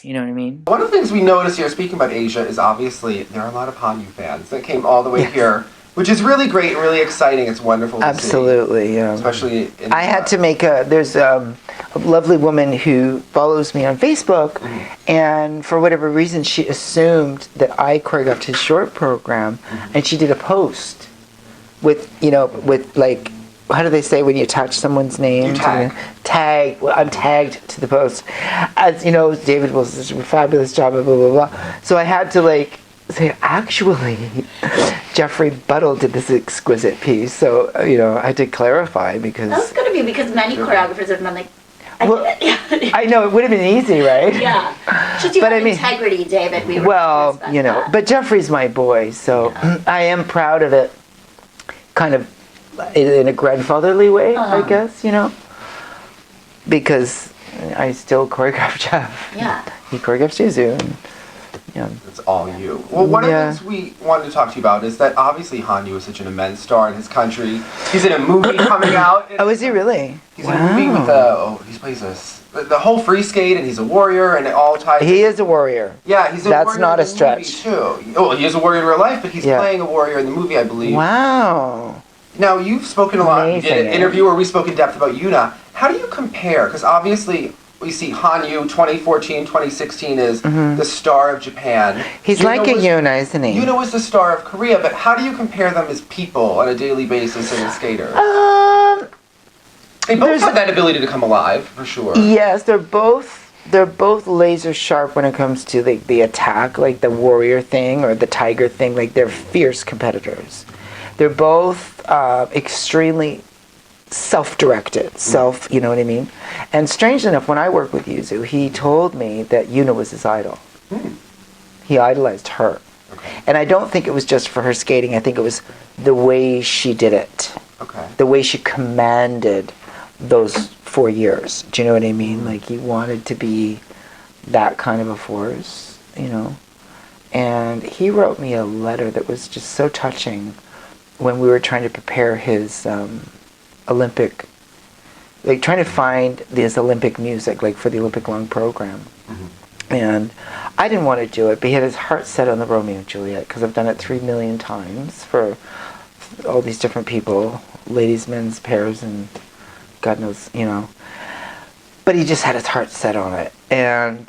You know what I mean? One of the things we notice here, speaking about Asia, is obviously there are a lot of Hanyu fans that came all the way here, which is really great and really exciting. It's wonderful to see. Absolutely, yeah. Especially I had to make there's a lovely woman who follows me on Facebook, and for whatever reason, she assumed that I choreographed his short program, and she did a post with, with like, how do they say when you attach someone's name? You tag. Tag. Well, I'm tagged to the post. As David will do a fabulous job, blah, blah, blah, blah. So I had to, like, say, actually, Jeffrey Buttle did this exquisite piece. So, I had to clarify because... That was going to be because many choreographers have been like, I know, it would have been easy, right? Yeah. Just you have integrity, David. But Jeffrey's my boy, so I am proud of it, kind of in a grandfatherly way, I guess, because I still choreograph Jeff. Yeah. He choreographs Yuzuru. It's all you. Well, one of the things we wanted to talk to you about is that obviously Hanyu is such an immense star in his country. He's in a movie coming out. Oh, is he really? He's in a movie with he plays the whole free skate, and he's a warrior, and it all ties. He is a warrior. Yeah, he's a warrior. That's not in a the stretch. movie too. Oh, he is a warrior in real life, but he's playing a warrior in the movie, I believe. Wow. Now, you've spoken a lot. Amazing, You did an interview where we spoke in depth about Yuna. How do you compare? Because obviously, we see Hanyu 2014, 2016 is the star of Japan. He's like a Yuna, isn't he? Yuna was the star of Korea, but how do you compare them as people on a daily basis and as skaters? They both have that ability to come alive, for sure. Yes, they're both laser sharp when it comes to the attack, like the warrior thing or the tiger thing. Like, they're fierce competitors. They're both extremely self-directed, you know what I mean? And strange enough, when I worked with Yuzu, he told me that Yuna was his idol. He idolized her. Okay. And I don't think it was just for her skating. I think it was the way she did it. Okay. The way she commanded those 4 years. Do you know what I mean? Like, he wanted to be that kind of a force, And he wrote me a letter that was just so touching when we were trying to prepare his Olympic, like trying to find this Olympic music, like for the Olympic long program. And I didn't want to do it, but he had his heart set on the Romeo and Juliet, because I've done it 3 million times for all these different people, ladies, men's pairs, and God knows, But he just had his heart set on it. And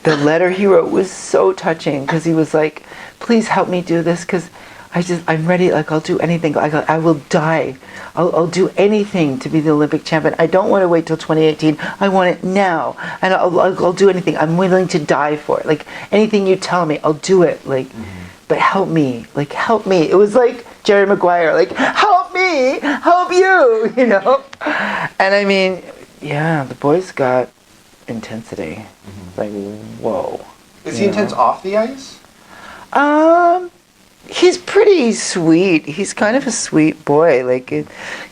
the letter he wrote was so touching, because he was like, please help me do this, because I'm ready, like, I'll do anything. I will die. I'll do anything to be the Olympic champion. I don't want to wait till 2018. I want it now. And I'll do anything. I'm willing to die for it. Like, anything you tell me, I'll do it. Like, but help me. Like, help me. It was like Jerry Maguire. Like, help me. Help you. And I mean, yeah, the boy's got intensity. Like, whoa. Is he intense off the ice? He's pretty sweet. He's kind of a sweet boy, like,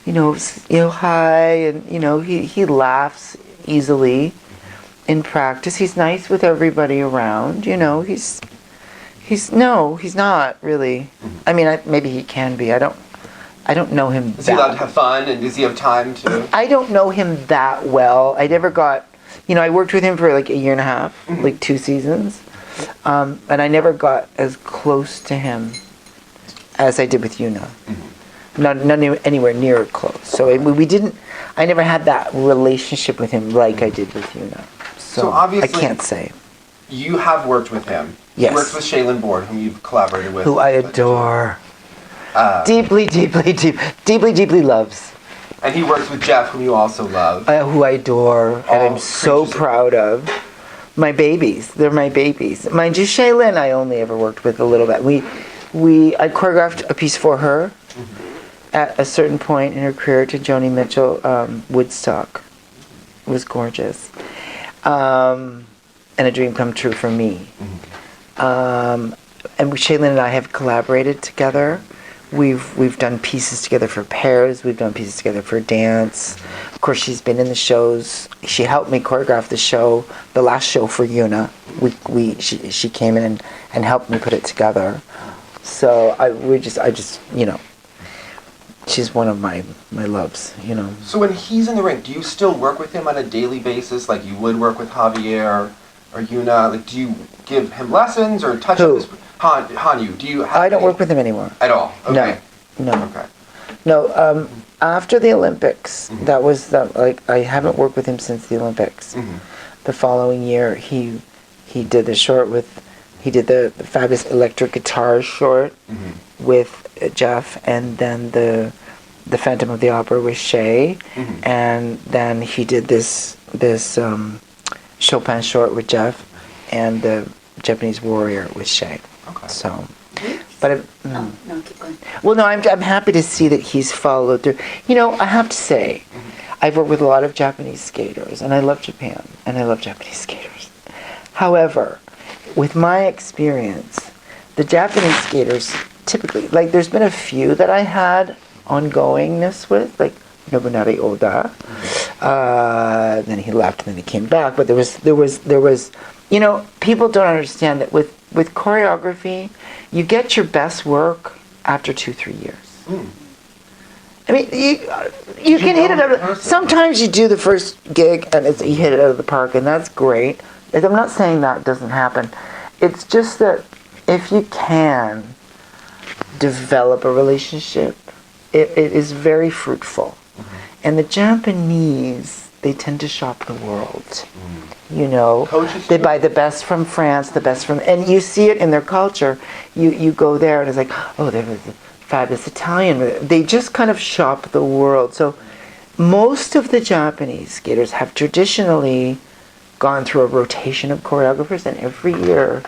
high, and he laughs easily in practice. He's nice with everybody around. He's not really. I mean, maybe he can be. I don't know him. Is he allowed to have fun, and does he have time to? I don't know him that well. I never got. I worked with him for like a year and a half, like 2 seasons. And I never got as close to him as I did with Yuna. Not anywhere near close. So I never had that relationship with him like I did with Yuna. So obviously, I can't say. You have worked with him. Yes. You worked with Shaylin Board, whom you've collaborated with. Who I adore. Deeply, deeply, deeply loves. And he works with Jeff, whom you also love. Who I adore, and I'm so proud of. My babies. They're my babies. Mind you, Shaylin I only ever worked with a little bit. I choreographed a piece for her at a certain point in her career to Joni Mitchell, Woodstock. It was gorgeous. And a dream come true for me. And Shaylin and I have collaborated together. We've done pieces together for pairs. We've done pieces together for dance. Of course, she's been in the shows. She helped me choreograph the show, the last show for Yuna. She came in and helped me put it together. So I just she's one of my loves, So when he's in the ring, do you still work with him on a daily basis, like you would work with Javier or Yuna? Like, do you give him lessons or touch up his Hanyu? Do you? I don't work with him anymore at all. Okay. No. Okay. No. After the Olympics, that was I haven't worked with him since the Olympics. The following year, he did the short he did the fabulous electric guitar short with Jeff, and then the Phantom of the Opera with Shay, and then he did this Chopin short with Jeff, and the Japanese Warrior with Shay. Okay. So, but No, keep going. well, no, I'm happy to see that he's followed through. I have to say, I've worked with a lot of Japanese skaters, and I love Japan, and I love Japanese skaters. However, with my experience, the Japanese skaters typically, there's been a few that I had ongoingness with, like Nobunari Oda. Then he left, and then he came back. But there was, people don't understand that with choreography, you get your best work after 2-3 years. I mean, you can hit it out of, sometimes you do the first gig and you hit it out of the park, and that's great. I'm not saying that doesn't happen. It's just that if you can develop a relationship, it is very fruitful. And the Japanese, they tend to shop the world. They buy the best from France, the best from, and you see it in their culture. You go there and it's like, oh, there was a fabulous Italian. They just kind of shop the world. So most of the Japanese skaters have traditionally gone through a rotation of choreographers, and every year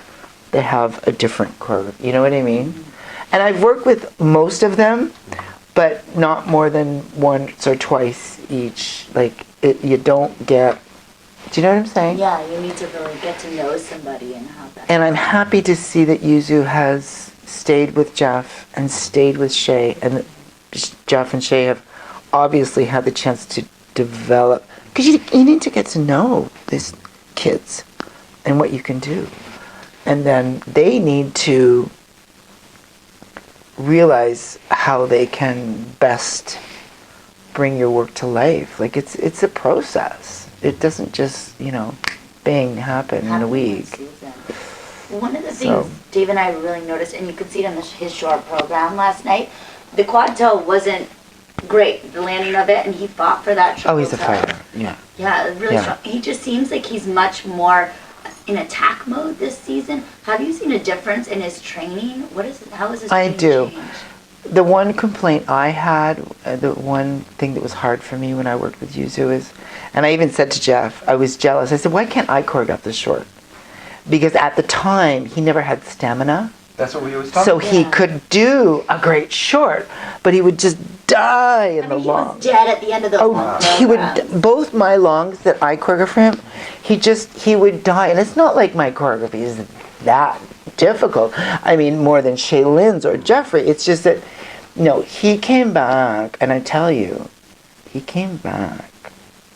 they have a different choreographer. You know what I mean? And I've worked with most of them, but not more than once or twice each. You don't get. Do you know what I'm saying? Yeah, you need to really get to know somebody and how that. And I'm happy to see that Yuzu has stayed with Jeff and stayed with Shay, and Jeff and Shay have obviously had the chance to develop, because you need to get to know these kids and what you can do, and then they need to realize how they can best bring your work to life. It's a process. It doesn't just bang happen in a week. One of the things Dave and I really noticed, and you could see it on his short program last night, the quad toe wasn't great, the landing of it, and he fought for that triple toe. Oh, he's a fighter. Yeah, really strong. He just seems like he's much more in attack mode this season. Have you seen a difference in his training? How is his training changed? The one complaint I had, the one thing that was hard for me when I worked with Yuzu is, and I even said to Jeff, I was jealous. I said, why can't I choreograph this short? Because at the time, he never had stamina. That's what we always talk So about. he could do a great short, but he would just die in the long. He was dead at the end of the long he would, both my longs that I choreographed for him, he would die. And it's not like my choreography is that difficult. I mean, more than Shaylin's or Jeffrey. It's just that, he came back, and I tell you, he came back,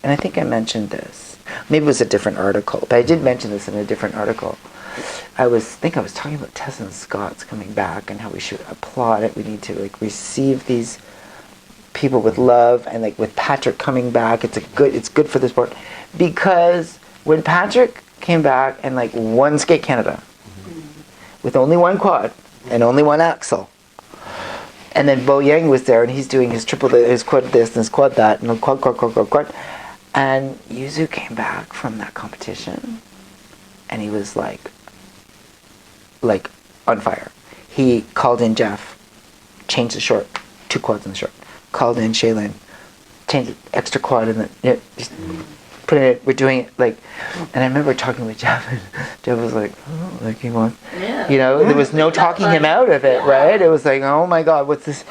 and I think I mentioned this. Maybe it was a different article, but I did mention this in a different article. I was talking about Tessa and Scott's coming back and how we should applaud it. We need to receive these people with love, and with Patrick coming back, it's good for the sport. Because when Patrick came back and won Skate Canada, with only one quad and only one axle. And then Bo Yang was there, and he's doing his his quad this and his quad that, and quad. And Yuzu came back from that competition, and he was like on fire. He called in Jeff, changed the short, 2 quads in the short. Called in Shaylin, changed the extra quad in the, just put it, we're doing it like, and I remember talking with Jeff, and Jeff was like, oh, like he wants, you know, there was no talking him out of it, right? It was like, oh my God, what's this?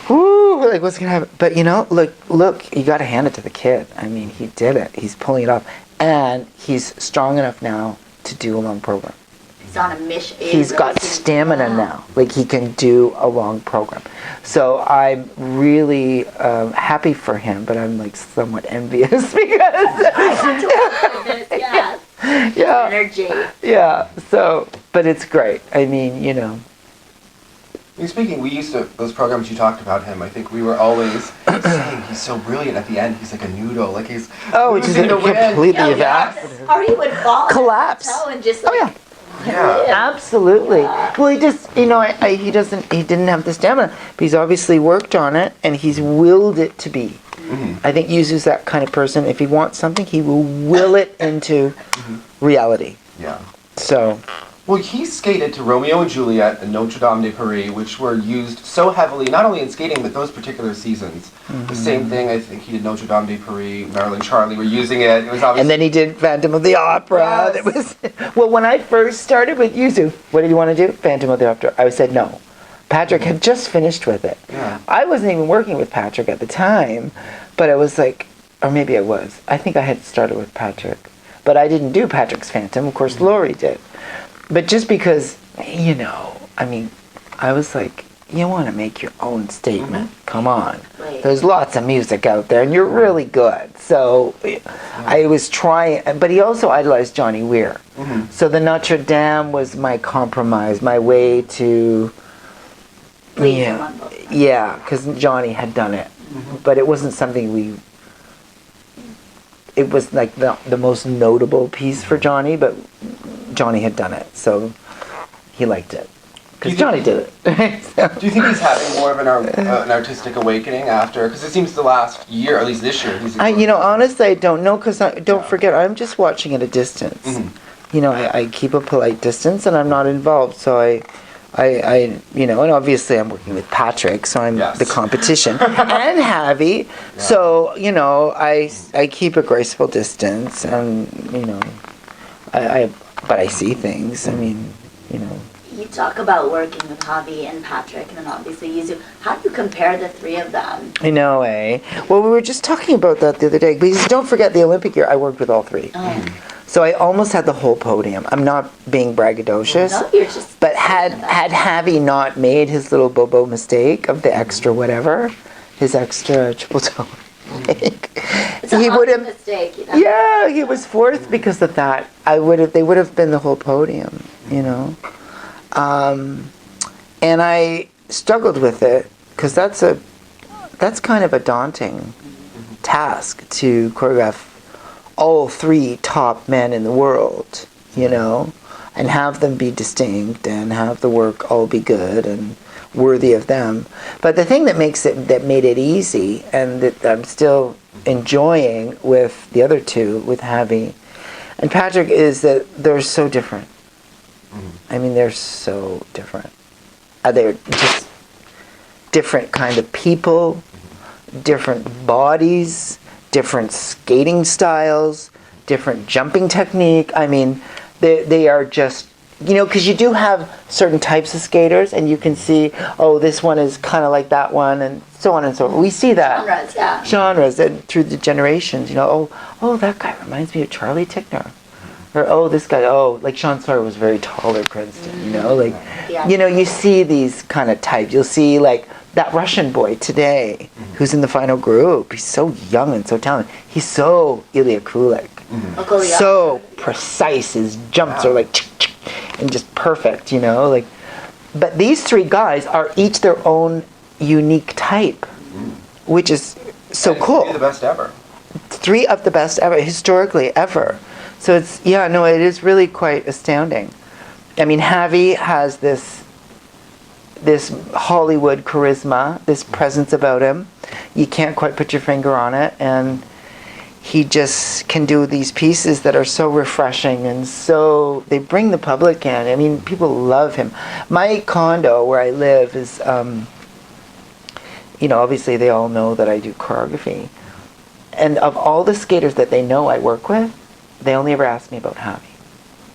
Woo, like what's gonna happen? But you know, look, you gotta hand it to the kid. I mean, he did it. He's pulling it off, and he's strong enough now to do a long program. He's on a mission. He's got stamina now. Like he can do a long program. So I'm really happy for him, but I'm like somewhat envious because yeah, energy. Yeah. So, but it's great. I mean, you know. Speaking, we used to, those programs you talked about him, I think we were always saying he's so brilliant at the end. He's like a noodle, like he's which is completely evaporated. Or he would fall collapse and just like, Yeah. Absolutely. Well, he just, you know, he didn't have the stamina, but he's obviously worked on it, and he's willed it to be. I think Yuzu's that kind of person. If he wants something, he will will it into reality. Yeah. So. Well, he skated to Romeo and Juliet and Notre Dame de Paris, which were used so heavily, not only in skating, but those particular seasons. The same thing, I think he did Notre Dame de Paris, Marilyn Charlie were using it. It was obviously... And then he did Phantom of the Opera. Yes. That was, well, when I first started with Yuzu, what did you want to do? Phantom of the Opera. I said no. Patrick had just finished with it. Yeah. I wasn't even working with Patrick at the time, but I was like, or maybe I was. I think I had started with Patrick. But I didn't do Patrick's Phantom. Of course, Laurie did. But just because, you know, I mean, I was like, you want to make your own statement. Come on. Right. There's lots of music out there, and you're really good. So I was trying, but he also idolized Johnny Weir. So the Notre Dame was my compromise, my way to, because Johnny had done it. But it wasn't something it was like the most notable piece for Johnny, but Johnny had done it, so he liked it. Because Johnny did it. So. Do you think he's having more of an artistic awakening after? Because it seems the last year, at least this year, he's... you know, honestly, I don't know, because don't forget, I'm just watching at a distance. You know, I keep a polite distance, and I'm not involved, so I you know, and obviously I'm working with Patrick, so I'm the competition, and Javi, so, you know, I keep a graceful distance, and, you know, but I see things, I mean, you know. You talk about working with Javi and Patrick, and then obviously Yuzu. How do you compare the three of them? I know, eh? Well, we were just talking about that the other day, because don't forget, the Olympic year, I worked with all three. So I almost had the whole podium. I'm not being braggadocious, No, you're just but had Javi not made his little Bobo mistake of the extra whatever, his extra triple toe mistake, he would have. Mistake, you know? Yeah, he was fourth because of that. They would have been the whole podium, you know. And I struggled with it because that's kind of a daunting task to choreograph all three top men in the world, you know, and have them be distinct and have the work all be good and worthy of them. But the thing that made it easy, and that I'm still enjoying with the other two, with Javi and Patrick, is that they're so different. I mean, they're so different. They're just different kind of people, different bodies, different skating styles, different jumping technique. I mean, they are just, you know, because you do have certain types of skaters, and you can see, oh, this one is kind of like that one, and so on and so on. We see that. Genres, yeah. Genres, and through the generations, you know, oh, that guy reminds me of Charlie Tickner. Or, oh, this guy, like Sean Sawyer was very taller, Princeton, you know, like, you know, you see these kind of types. You'll see, like, that Russian boy today who's in the final group. He's so young and so talented. He's so Ilya Kulik. So precise. His jumps are like, and just perfect, you know, like. But these three guys are each their own unique type, which is so cool. Three of the best ever. Three of the best ever, historically ever. So it is really quite astounding. I mean, Javi has this Hollywood charisma, this presence about him. You can't quite put your finger on it, and he just can do these pieces that are so refreshing and so they bring the public in. I mean, people love him. My condo where I live is, obviously they all know that I do choreography. And of all the skaters that they know I work with, they only ever ask me about Javi.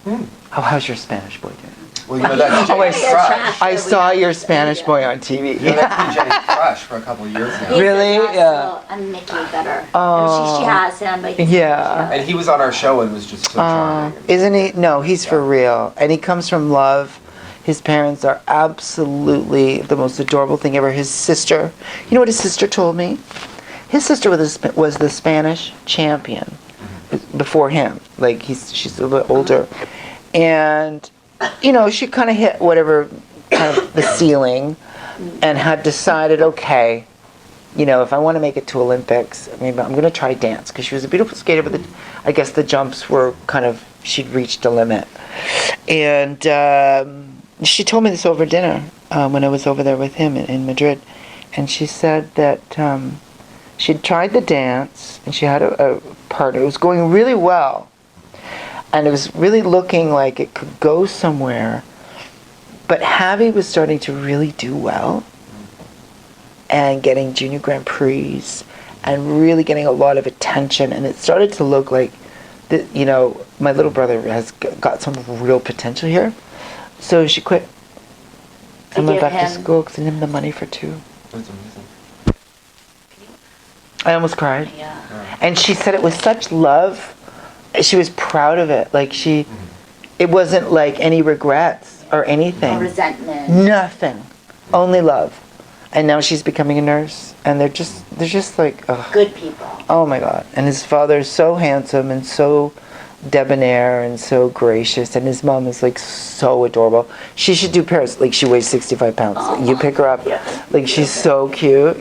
Oh, how's your Spanish boy doing? Well, that's Jay's crush. I saw your Spanish boy on TV. That's Jay's crush for a couple of years now. Really? Yeah. And Nikki better. Oh. She has him, but And he was on our show and was just so charming. Isn't he? No, he's for real. And he comes from love. His parents are absolutely the most adorable thing ever. His sister, you know what his sister told me? His sister was the Spanish champion before him. Like, she's a little older. And, she kind of hit whatever kind of the ceiling and had decided, okay, if I want to make it to Olympics, maybe I'm going to try dance, because she was a beautiful skater, but I guess the jumps were kind of, she'd reached a limit. And she told me this over dinner when I was over there with him in Madrid. And she said that she'd tried the dance, and she had a partner. It was going really well. And it was really looking like it could go somewhere. But Javi was starting to really do well and getting junior Grand Prix and really getting a lot of attention. And it started to look like, my little brother has got some real potential here. So she quit and went back to school because I gave him the money for 2. That's amazing. I almost cried. Yeah. And she said it was such love. She was proud of it. Like it wasn't like any regrets or anything. No resentment. Nothing. Only love. And now she's becoming a nurse, and they're just like, ugh. Good people. Oh my God. And his father is so handsome and so debonair and so gracious, and his mom is like so adorable. She should do Paris. Like, she weighs 65 pounds. Oh. You pick her up. Yeah. Like, she's so cute,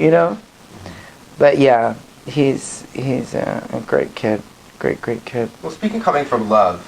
But yeah, he's a great kid. Great kid. Well, speaking coming from love,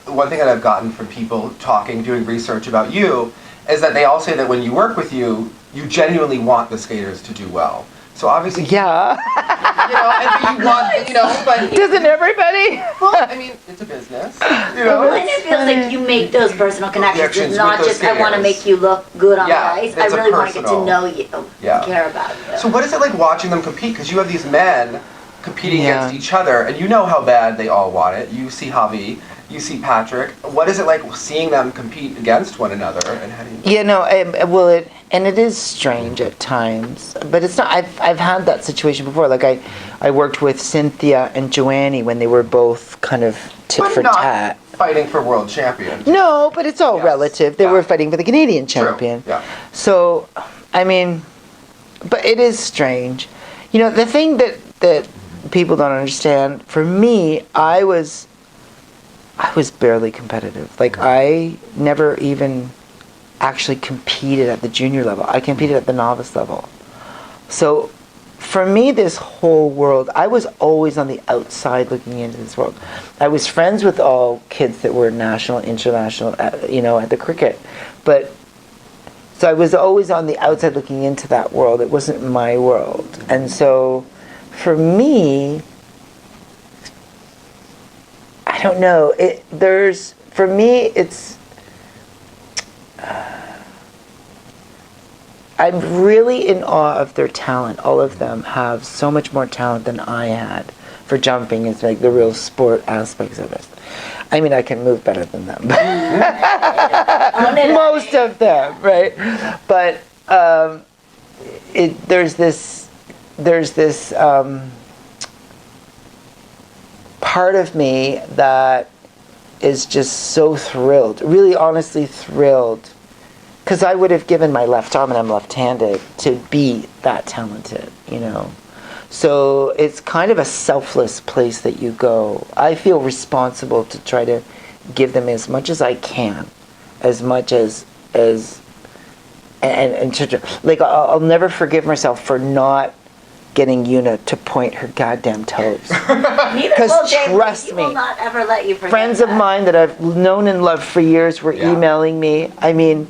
one thing that I've gotten from people doing research about you, is that they all say that when you work with you, you genuinely want the skaters to do well. So obviously, yeah, and you want, but doesn't everybody? Well, I mean, it's a business, And it feels like you make those personal connections. It's not just I want to make you look good on the ice. I really want to get to know you, care about you. So what is it like watching them compete? Because you have these men competing against each other, and you know how bad they all want it. You see Javi, you see Patrick. What is it like seeing them compete against one another? And how do you? It is strange at times, but it's not. I've had that situation before. Like I worked with Cynthia and Joannie when they were both kind of tit for tat. Fighting for world champion. No, but it's all relative. They were fighting for the Canadian champion. True. Yeah. So, I mean, but it is strange. The thing that people don't understand, for me, I was barely competitive. Like, I never even actually competed at the junior level. I competed at the novice level. So for me, this whole world, I was always on the outside looking into this world. I was friends with all kids that were national, international, at the cricket. But so I was always on the outside looking into that world. It wasn't my world. And so for me, I don't know. For me, it's. I'm really in awe of their talent. All of them have so much more talent than I had for jumping. It's like the real sport aspects of it. I mean, I can move better than them. Most of them, right? But there's this part of me that is just so thrilled, really honestly thrilled, because I would have given my left arm, and I'm left-handed, to be that talented, So it's kind of a selfless place that you go. I feel responsible to try to give them as much as I can, as much as and to, like, I'll never forgive myself for not getting Yuna to point her goddamn toes. Neither Because will Dave. trust He me, will not ever let you forget friends that. of mine that I've known and loved for years were emailing me. I mean,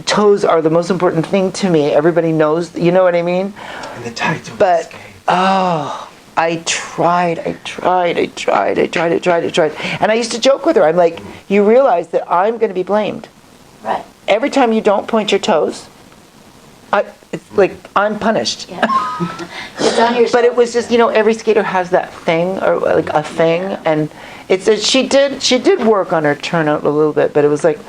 toes are the most important thing to me. Everybody knows, you know what I mean? And the tights of But, the skates. I tried. And I used to joke with her. I'm like, you realize that I'm going to be blamed. Right. Every time you don't point your toes, it's like I'm punished. Yeah. It's on your But it was just, every skater has that thing, or like a thing, and she did work on her turnout a little bit, but it was like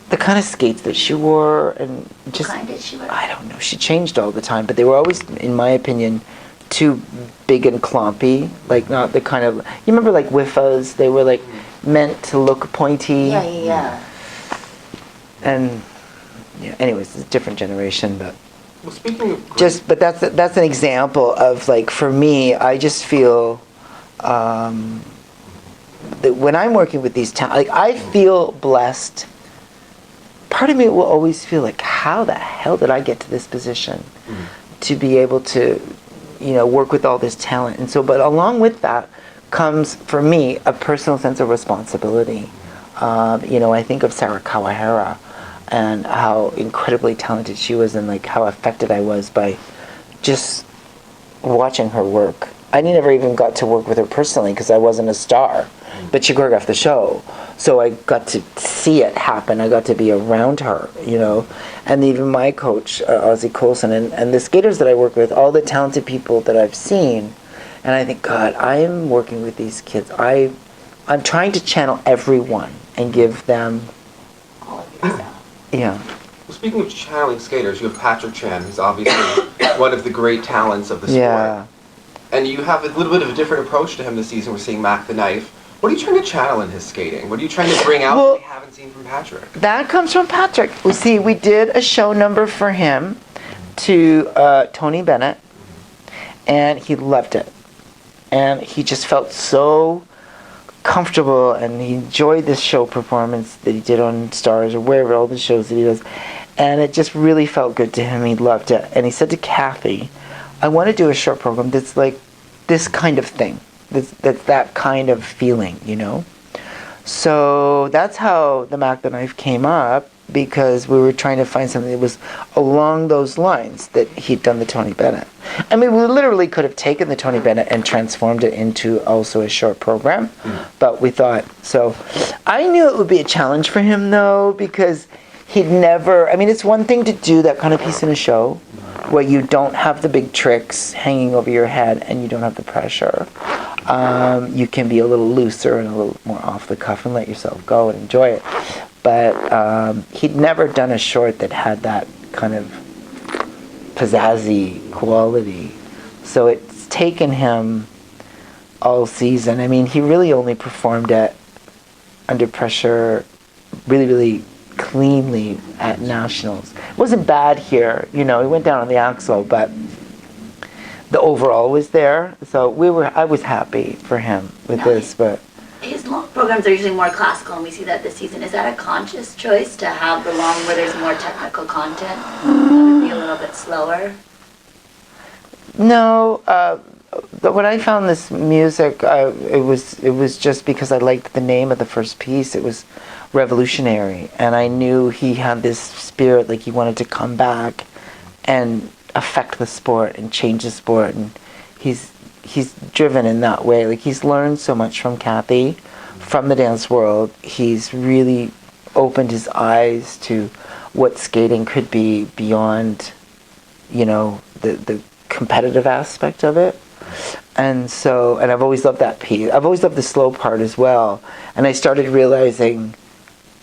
the kind of skates that she wore, and just, What kind did she wear? I don't know, she changed all the time, but they were always, in my opinion, too big and clumpy, like not the kind of, you remember like Wiffas, they were like meant to look pointy. Yeah. And yeah, anyways, it's a different generation, but Well, speaking of but that's an example of, like, for me, I just feel that when I'm working with these like, I feel blessed. Part of me will always feel like, how the hell did I get to this position to be able to, work with all this talent? And so, but along with that comes, for me, a personal sense of responsibility. I think of Sarah Kawahara and how incredibly talented she was, and like how affected I was by just watching her work. I never even got to work with her personally because I wasn't a star, but she choreographed the show, so I got to see it happen. I got to be around her, and even my coach, Ozzy Colson, and the skaters that I work with, all the talented people that I've seen, and I think, God, I'm working with these kids. I'm trying to channel everyone and give them, All of yourself. yeah. Well, speaking of channeling skaters, you have Patrick Chan, who's obviously one of the great talents of the sport. Yeah. And you have a little bit of a different approach to him this season. We're seeing Mac the Knife. What are you trying to channel in his skating? What are you trying to bring out that we haven't seen from Patrick? That comes from Patrick. We see, we did a show number for him to Tony Bennett, and he loved it. And he just felt so comfortable, and he enjoyed this show performance that he did on Stars or wherever, all the shows that he does, and it just really felt good to him. He loved it, and he said to Kathy, I want to do a short program that's like this kind of thing, that's that kind of feeling, so that's how the Mac the Knife came up, because we were trying to find something that was along those lines that he'd done the Tony Bennett. I mean, we literally could have taken the Tony Bennett and transformed it into also a short program, but we thought, so I knew it would be a challenge for him, though, because he'd never, I mean, it's one thing to do that kind of piece in a show where you don't have the big tricks hanging over your head and you don't have the pressure. You can be a little looser and a little more off the cuff and let yourself go and enjoy it. But he'd never done a short that had that kind of pizzazzy quality. So it's taken him all season. I mean, he really only performed it under pressure really, really cleanly at nationals. It wasn't bad here, he went down on the axle, but the overall was there. So I was happy for him with this, but His long programs are usually more classical, and we see that this season. Is that a conscious choice to have the long where there's more technical content? That would be a little bit slower? No, when I found this music, it was just because I liked the name of the first piece. It was revolutionary, and I knew he had this spirit, like he wanted to come back and affect the sport and change the sport, and he's driven in that way. Like, he's learned so much from Kathy, from the dance world. He's really opened his eyes to what skating could be beyond, the competitive aspect of it. And so, and I've always loved that piece. I've always loved the slow part as well. And I started realizing,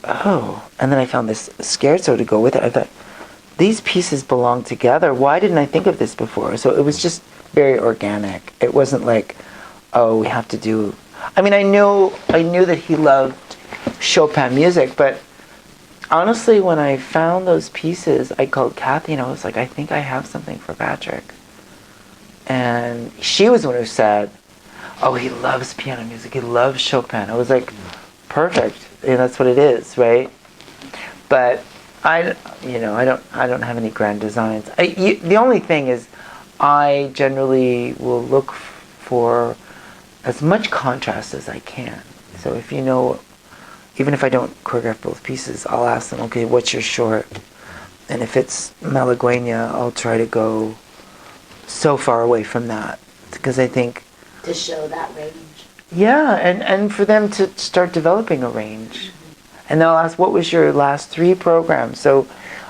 and then I found this scherzo to go with it. I thought, these pieces belong together. Why didn't I think of this before? So it was just very organic. It wasn't like, we have to do. I mean, I knew that he loved Chopin music, but honestly, when I found those pieces, I called Kathy and I was like, I think I have something for Patrick. And she was the one who said, he loves piano music. He loves Chopin. I was like, perfect. That's what it is, right? But I don't have any grand designs. The only thing is, I generally will look for as much contrast as I can. So if you know, even if I don't choreograph both pieces, I'll ask them, okay, what's your short? And if it's Malagueña, I'll try to go so far away from that, because I think to show that range. yeah, and for them to start developing a range. And they'll ask, what was your last 3 programs? So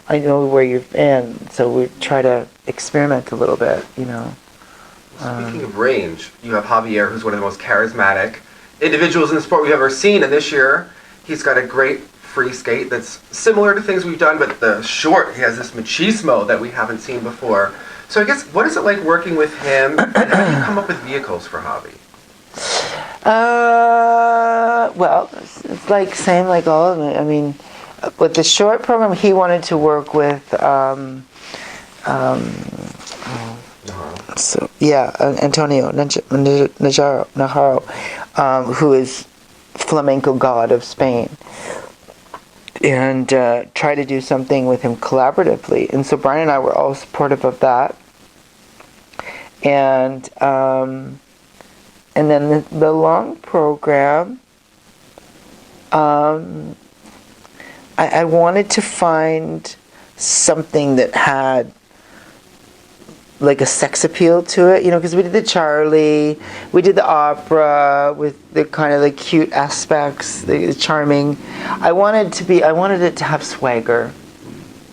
I know where you've been, so we try to experiment a little bit, you know. Speaking of range, you have Javier, who's one of the most charismatic individuals in the sport we've ever seen, and this year he's got a great free skate that's similar to things we've done, but the short, he has this machismo that we haven't seen before. So I guess, what is it like working with him, and how do you come up with vehicles for Javi? Well, it's like same like all of it. I mean, with the short program, he wanted to work with, Antonio Najaro, who is flamenco god of Spain, and try to do something with him collaboratively. And so Brian and I were all supportive of that. And then the long program, I wanted to find something that had like a sex appeal to it, you know, because we did the Charlie, we did the opera with the kind of the cute aspects, the charming. I wanted it to have swagger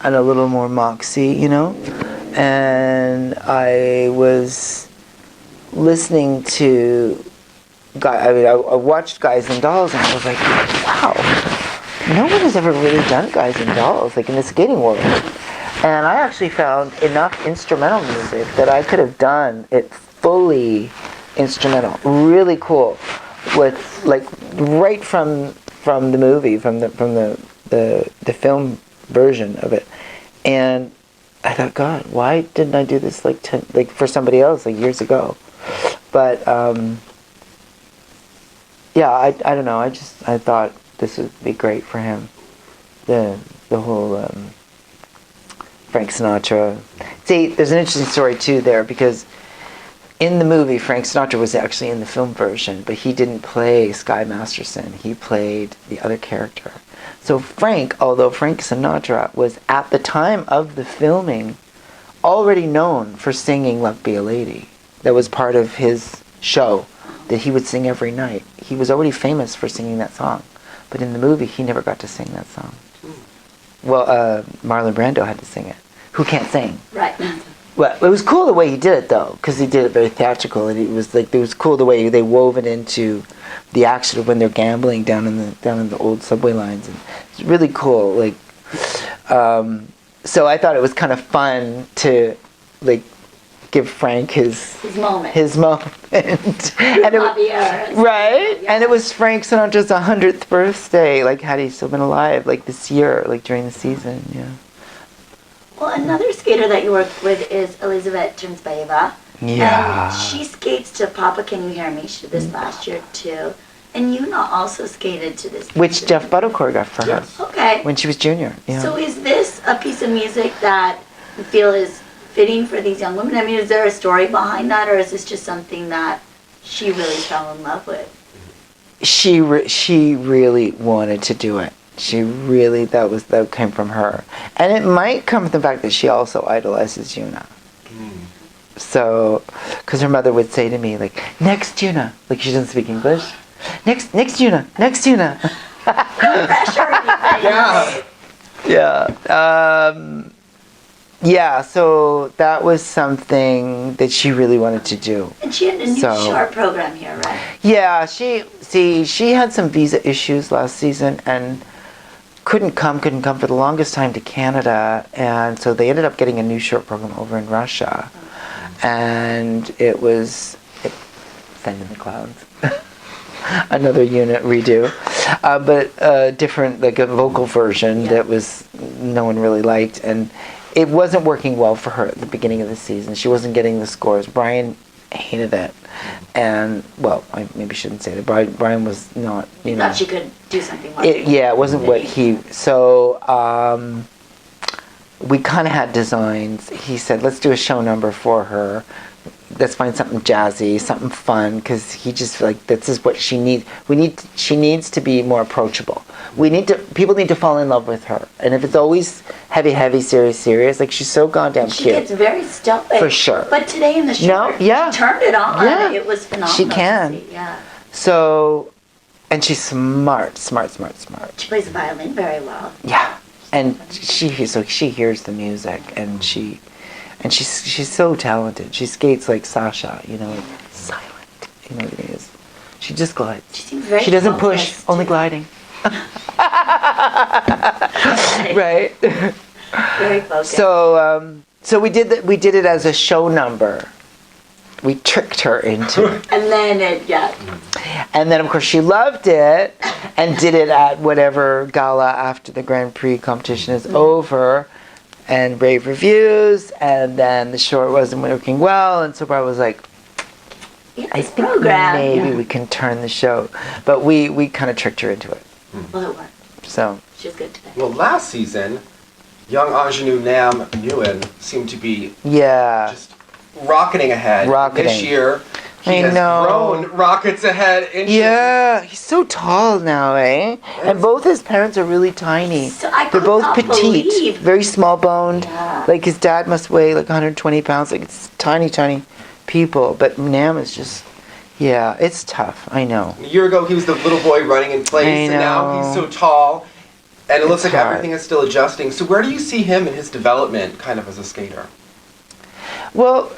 and a little more moxie, you know. And I was listening to I watched Guys and Dolls, and I was like, wow, no one has ever really done Guys and Dolls, like in the skating world. And I actually found enough instrumental music that I could have done it fully instrumental, really cool, with like right from the movie, from the film version of it. And I thought, God, why didn't I do this like for somebody else like years ago? But yeah, I don't know. I thought this would be great for him. The whole Frank Sinatra. See, there's an interesting story too there, because in the movie Frank Sinatra was actually in the film version, but he didn't play Sky Masterson. He played the other character. So Frank, although Frank Sinatra was at the time of the filming already known for singing Love Be a Lady, that was part of his show that he would sing every night. He was already famous for singing that song, but in the movie he never got to sing that song. Well, Marlon Brando had to sing it, who can't sing. Right. Well, it was cool the way he did it though, because he did it very theatrical, and it was cool the way they wove it into the action of when they're gambling down in the old subway lines, and it's really cool. Like, so I thought it was kind of fun to like give Frank his moment. And right? Yeah. And it was Frank Sinatra's 100th birthday. Like, had he still been alive, like this year, like during the season, yeah. Well, another skater that you worked with is Elizabeth Trinsbaeva. Yeah. And she skates to Papa Can You Hear Me? She did this last year too. And Yuna also skated to this. Which Jeff Buttle choreographed for her. Okay. When she was junior. Yeah. So is this a piece of music that you feel is fitting for these young women? I mean, is there a story behind that, or is this just something that she really fell in love with? She really wanted to do it. She really, that came from her. And it might come from the fact that she also idolizes Yuna. So, because her mother would say to me, like, next Yuna, like she doesn't speak English. Next Yuna. Pressure. Yeah, so that was something that she really wanted to do. And she had a new short program here, right? Yeah, she had some visa issues last season and couldn't come for the longest time to Canada, and so they ended up getting a new short program over in Russia. And it was Send in the Clouds. Another unit redo, but different, like a vocal version that was no one really liked, and it wasn't working well for her at the beginning of the season. She wasn't getting the scores. Brian hated it, and well, I maybe shouldn't say that. Brian was not, you know. Thought she could do something like it. Yeah, it wasn't what he. So we kind of had designs. He said, let's do a show number for her. Let's find something jazzy, something fun, because he just like, this is what she needs. She needs to be more approachable. People need to fall in love with her. And if it's always heavy, serious, like she's so goddamn cute. She gets very stoic. For sure. But today in the show, she turned it on. Yeah. It was phenomenal. She can. To see, yeah. So, and she's smart. She plays the violin very well. Yeah. And she hears the music, and she's so talented. She skates like Sasha, silent. You know what it is. She just glides. She seems very She doesn't push, focused. only gliding. Right. Very focused. So we did it as a show number. We tricked her into it. And then And then, of course, she loved it and did it at whatever gala after the Grand Prix competition is over, and rave reviews. And then the short wasn't working well, and so Barbara was like, I think maybe we can turn the show. But we kind of tricked her into it. Well, it worked. So She was good today. Well, last season, young ingenue Nam Nguyen seemed to be just rocketing ahead. This year, he has grown rockets ahead. Yeah, he's so tall now, eh? And both his parents are really tiny. So I They're could both not petite, believe- very small boned. Yeah. Like his dad must weigh like 120 pounds. Like it's tiny people. But Nam is just, it's tough. I know. A year ago, he was the little boy running in place, and now he's so tall. And it looks like everything is still adjusting. So where do you see him in his development, kind of as a skater? Well,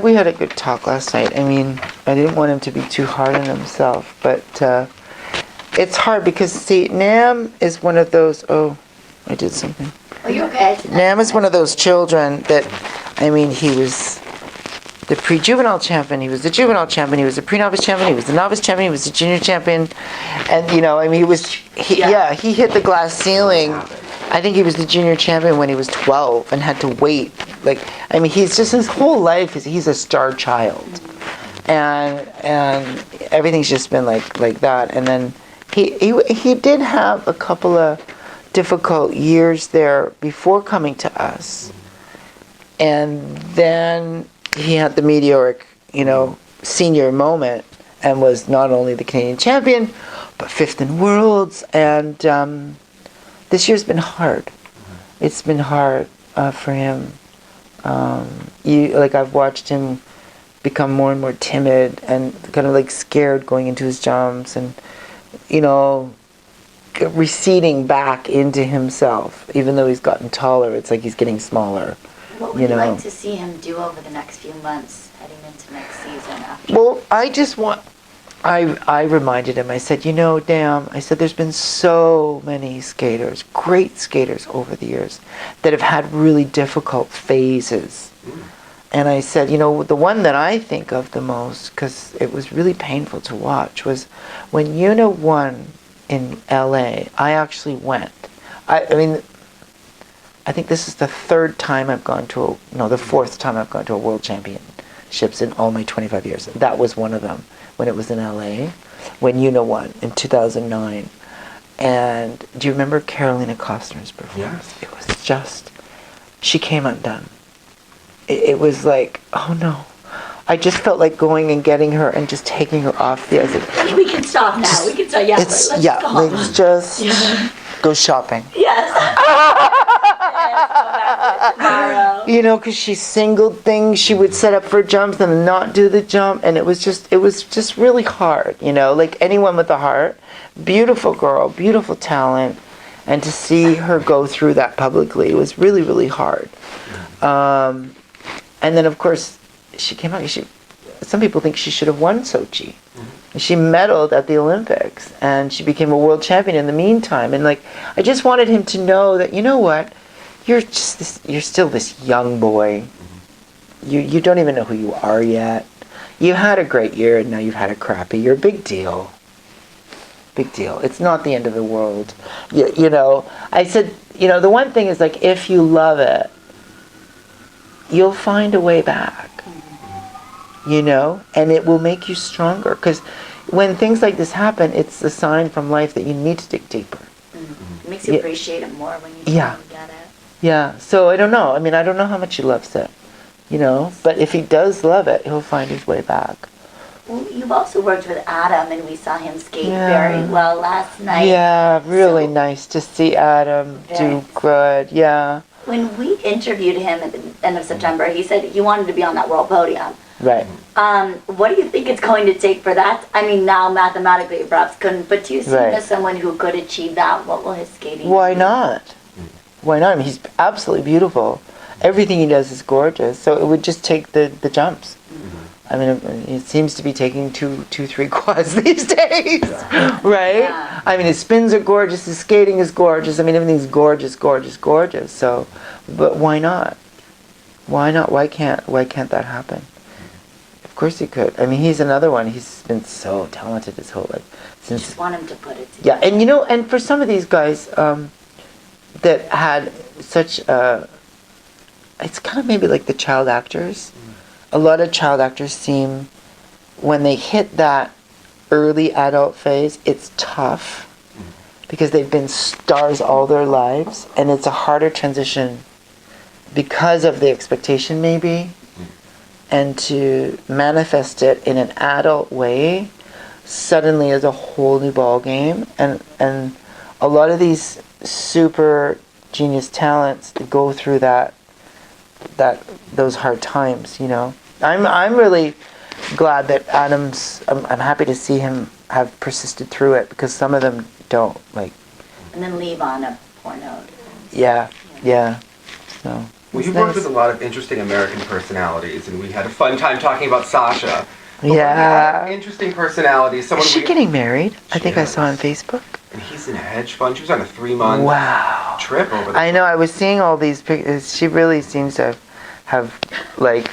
we had a good talk last night. I mean, I didn't want him to be too hard on himself, but it's hard because, see, Nam is one of those, I did something. Oh, you're okay. Nam is one of those children that, I mean, he was the pre-juvenile champion, he was the juvenile champion, he was the pre-novice champion, he was the novice champion, he was the junior champion, and, he hit the glass ceiling. I think he was the junior champion when he was 12 and had to wait. He's just, his whole life, he's a star child. And everything's just been like that. And then he did have a couple of difficult years there before coming to us. And then he had the meteoric, senior moment and was not only the Canadian champion, but 5th in Worlds. And this year's been hard. It's been hard for him. I've watched him become more and more timid and kind of like scared going into his jumps, and receding back into himself. Even though he's gotten taller, it's like he's getting smaller. What would you like to see him do over the next few months heading into next season? Well, I reminded him, I said, Nam, I said, there's been so many skaters, great skaters over the years that have had really difficult phases. And I said, the one that I think of the most, because it was really painful to watch, was when Yuna won in LA. I actually went. I think this is the fourth time I've gone to a World Championships in all my 25 years. That was one of them. When it was in LA, when Yuna won in 2009. And do you remember Carolina Costner's performance? Yes. It was just, she came undone. It was like, oh no. I just felt like going and getting her and just taking her off the ice. We can stop now. We can stop. Let's go. Let's just go shopping. Yes. Tomorrow. Because she singled things. She would set up for jumps and not do the jump, and it was just really hard. Like anyone with a heart, beautiful girl, beautiful talent, and to see her go through that publicly was really, really hard. And then of course she came out. Some people think she should have won Sochi. She medaled at the Olympics, and she became a world champion in the meantime. And I just wanted him to know that, what, you're still this young boy. You don't even know who you are yet. You had a great year, and now you've had a crappy year. Big deal. Big deal. It's not the end of the world. I said, the one thing is if you love it, you'll find a way back. And it will make you stronger. Because when things like this happen, it's a sign from life that you need to dig deeper. It makes you appreciate it more when you get it. Yeah, so I don't know. I mean, I don't know how much he loves it, you know, but if he does love it, he'll find his way back. Well, you've also worked with Adam, and we saw him skate Yeah. very well last night. Yeah, really So- nice to see Adam do Very. good. Yeah, When we interviewed him at the end of September, he said he wanted to be on that world podium. right. What do you think it's going to take for that? I mean, now mathematically you perhaps couldn't, but do you see him Right. as someone who could achieve that? What will his skating Why be? not? Why not? I mean, he's absolutely beautiful. Everything he does is gorgeous. So it would just take the jumps. I mean, it seems to be taking two, 3 quads these days, right? Yeah. I mean, his spins are gorgeous. His skating is gorgeous. I mean, everything's gorgeous, gorgeous, gorgeous. So, but why not? Why not? Why can't that happen? Of course he could. I mean, he's another one. He's been so talented his whole life. I just want him to put it Yeah, together. and you know, and for some of these guys that had such it's kind of maybe like the child actors. A lot of child actors seem, when they hit that early adult phase, it's tough because they've been stars all their lives, and it's a harder transition because of the expectation maybe, and to manifest it in an adult way suddenly is a whole new ball game, and a lot of these super genius talents that go through those hard times, you know. I'm really glad that Adam's. I'm happy to see him have persisted through it, because some of them don't, like. And then leave on a poor note. Yeah. So. Well, it's you've worked nice. with a lot of interesting American personalities, and we had a fun time talking about Sasha. But one of the Yeah. other interesting personalities. Someone Is she we- getting married? I She think I is. saw on Facebook. And he's in a hedge fund. She was on a 3-month Wow. trip over there. I know. I was seeing all these pictures. She really seems to have like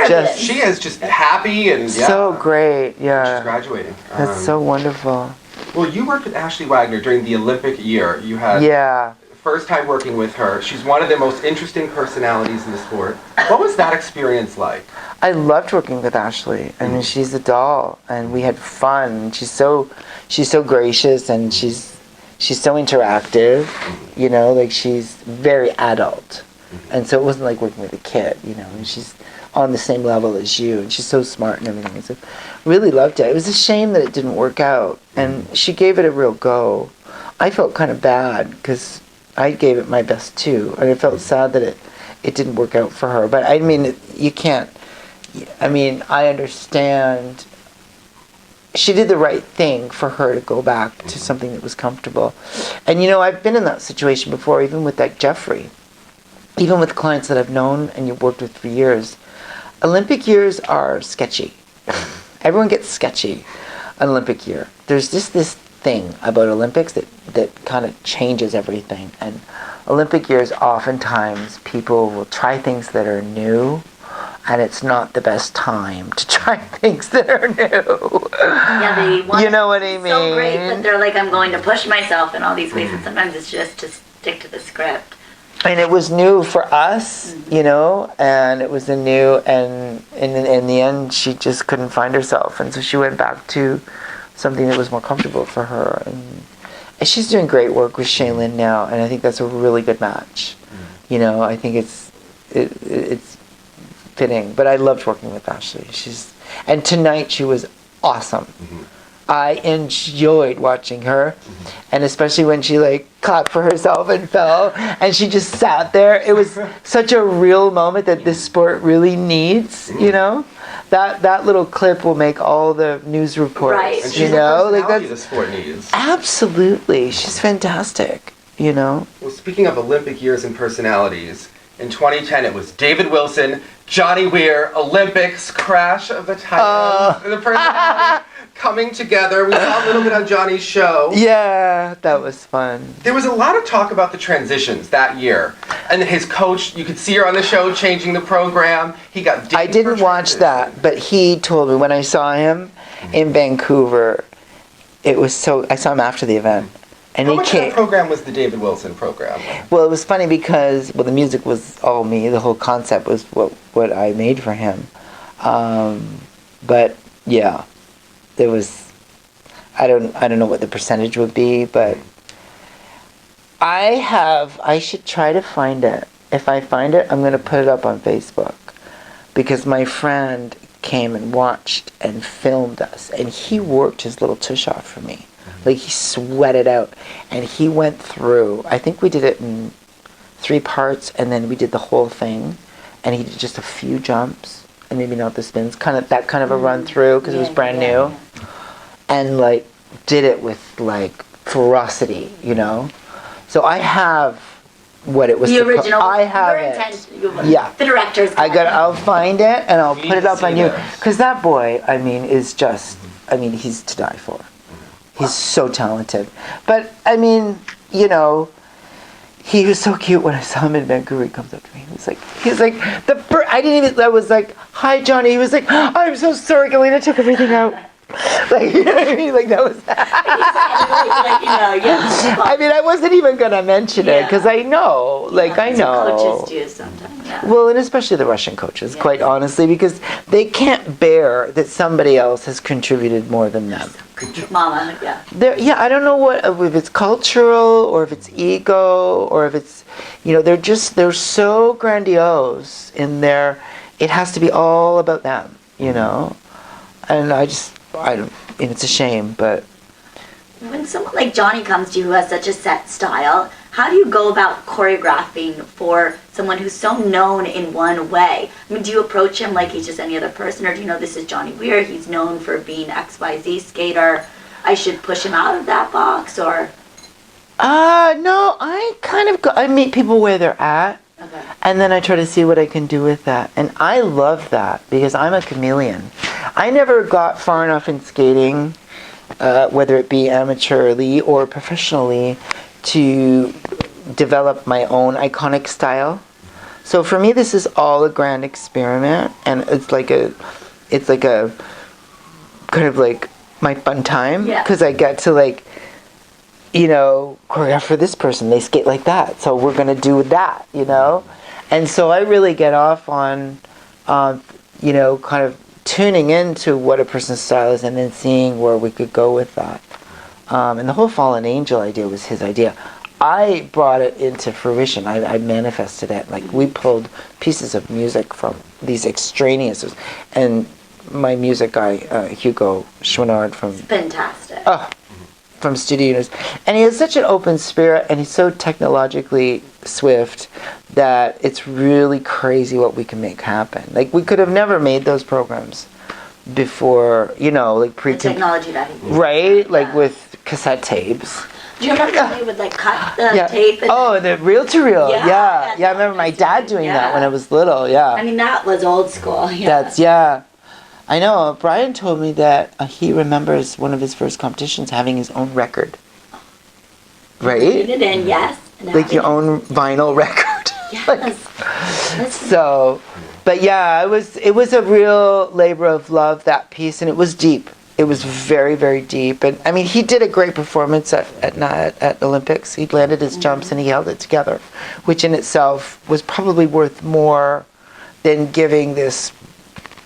just She is just happy and yeah. so great. She's Yeah. graduating. That's so wonderful. Well, you worked with Ashley Wagner during the Olympic year. You had Yeah. first time working with her. She's one of the most interesting personalities in the sport. What was that experience like? I loved working with Ashley. I mean, she's a doll, and we had fun. She's so gracious, and she's so interactive. You know, like she's very adult, and so it wasn't like working with a kid. You know, and she's on the same level as you, and she's so smart and everything. And so, really loved it. It was a shame that it didn't work out, and she gave it a real go. I felt kind of bad because I gave it my best too, and I felt sad that it didn't work out for her. But I mean, you can't. I mean, I understand. She did the right thing for her to go back to something that was comfortable. And you know, I've been in that situation before, even with like Jeffrey. Even with clients that I've known and you've worked with for years. Olympic years are sketchy. Everyone gets sketchy on Olympic year. There's just this thing about Olympics that kind of changes everything. And Olympic years, oftentimes people will try things that are new, and it's not the best time to try things that are new. Yeah, they want You know what I to be so great, mean? but they're like, I'm going to push myself in all these ways, and sometimes it's just to stick to the script. And it was new for us, you know, and it was a new, and in the end, she just couldn't find herself, and so she went back to something that was more comfortable for her. And she's doing great work with Shaylin now, and I think that's a really good match. You know, I think it's fitting. But I loved working with Ashley. And tonight she was awesome. I enjoyed watching her, and especially when she like clapped for herself and fell, and she just sat there. It was such a real moment that this sport really needs, you know. That little clip will make all the news reports, Right. And she's you know. the Like personality that's the sport needs. absolutely, she's fantastic, you know. Well, speaking of Olympic years and personalities, in 2010 it was David Wilson, Johnny Weir, Olympics, crash of the Titans, the personality coming together. We saw a little bit on Johnny's show. Yeah, that was fun. There was a lot of talk about the transitions that year. And his coach, you could see her on the show changing the program. He got dinged I didn't for watch transition. that, but he told me when I saw him in Vancouver, it was so. I saw him after the event, and How he much of that came. program was the David Wilson program? Well, it was funny because the music was all me. The whole concept was what I made for him. But yeah, there was. I don't know what the percentage would be, but I should try to find it. If I find it, I'm going to put it up on Facebook. Because my friend came and watched and filmed us. And he worked his little tush off for me. Like, he sweated out. And he went through, I think we did it in 3 parts, and then we did the whole thing. And he did just a few jumps, and maybe not the spins. That kind of a run through, because it was brand new. And, like, did it with, like, ferocity, you know? So I have what it was. The original. I have it. Yeah. The director's. I'll find it and I'll We put need it to up see on you. this. Because that boy, I mean, is just, I mean, he's to die for. He's so talented. But, I mean, you know, he was so cute when I saw him in Vancouver. He comes up to me. I was like, hi, Johnny. He was like, I'm so sorry, Galena took everything out. Like, you know what I mean? Like, that was... I mean, I wasn't even going to mention it, because I know. Like, I know. Coaches do sometimes, yeah. Well, and especially the Russian coaches, quite honestly, because they can't bear that somebody else has contributed more than them. Mama, yeah. I don't know if it's cultural, or if it's ego, or if it's, you know, they're so grandiose in their, it has to be all about them, you know? And it's a shame, but... When someone like Johnny comes to you who has such a set style, how do you go about choreographing for someone who's so known in one way? I mean, do you approach him like he's just any other person, or do you know this is Johnny Weir, he's known for being XYZ skater, I should push him out of that box, or? No, I meet people where they're at. Okay. And then I try to see what I can do with that. And I love that, because I'm a chameleon. I never got far enough in skating, whether it be amateurly or professionally, to develop my own iconic style. So for me, this is all a grand experiment, and it's like a kind of like my fun time, because I get to, like, you know, choreograph for this person. They skate like that, so we're gonna do that, you know. And so I really get off on, you know, kind of tuning into what a person's style is, and then seeing where we could go with that. And the whole Fallen Angel idea was his idea. I brought it into fruition. I manifested it. Like, we pulled pieces of music from these extraneous, and my music guy, Hugo Chouinard from... Fantastic. From Studio Units. And he has such an open spirit, and he's so technologically swift that it's really crazy what we can make happen. Like, we could have never made those programs before, you know, like The technology that he uses. right? Like with cassette tapes. Do you remember when they would like cut the tape? And The reel to reel. Yeah. I remember my dad doing that when I was little. I mean, that was old school. Yeah. I know. Brian told me that he remembers one of his first competitions having his own record. Right? Put it in, yes. Like your own vinyl record. Yes. So, but yeah, it was a real labor of love, that piece, and it was deep. It was very, very deep. And I mean, he did a great performance at Olympics. He landed his jumps and he held it together, which in itself was probably worth more than giving this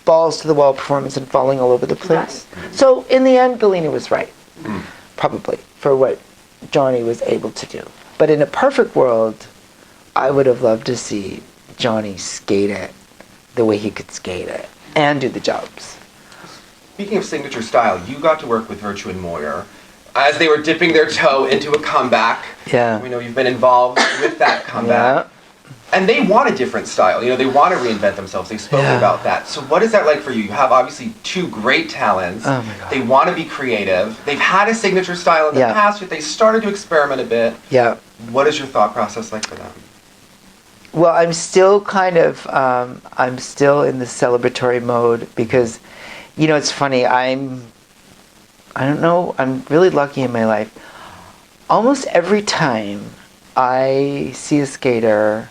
balls to the wall performance and falling all over the place. Right. So in the end, Galena was right, probably, for what Johnny was able to do. But in a perfect world, I would have loved to see Johnny skate it the way he could skate it and do the jumps. Speaking of signature style, you got to work with Virtue and Moyer as they were dipping their toe into a comeback. Yeah. We know you've been involved with that comeback. And they want a different style. You know, they want to reinvent themselves. They've spoken about that. So what is that like for you? You have obviously 2 great talents. Oh my God. They want to be creative. They've had a signature style in the past, but they started to experiment a bit. Yeah. What is your thought process like for them? Well, I'm still kind of, I'm still in the celebratory mode because, you know, it's funny. I don't know, I'm really lucky in my life. Almost every time I see a skater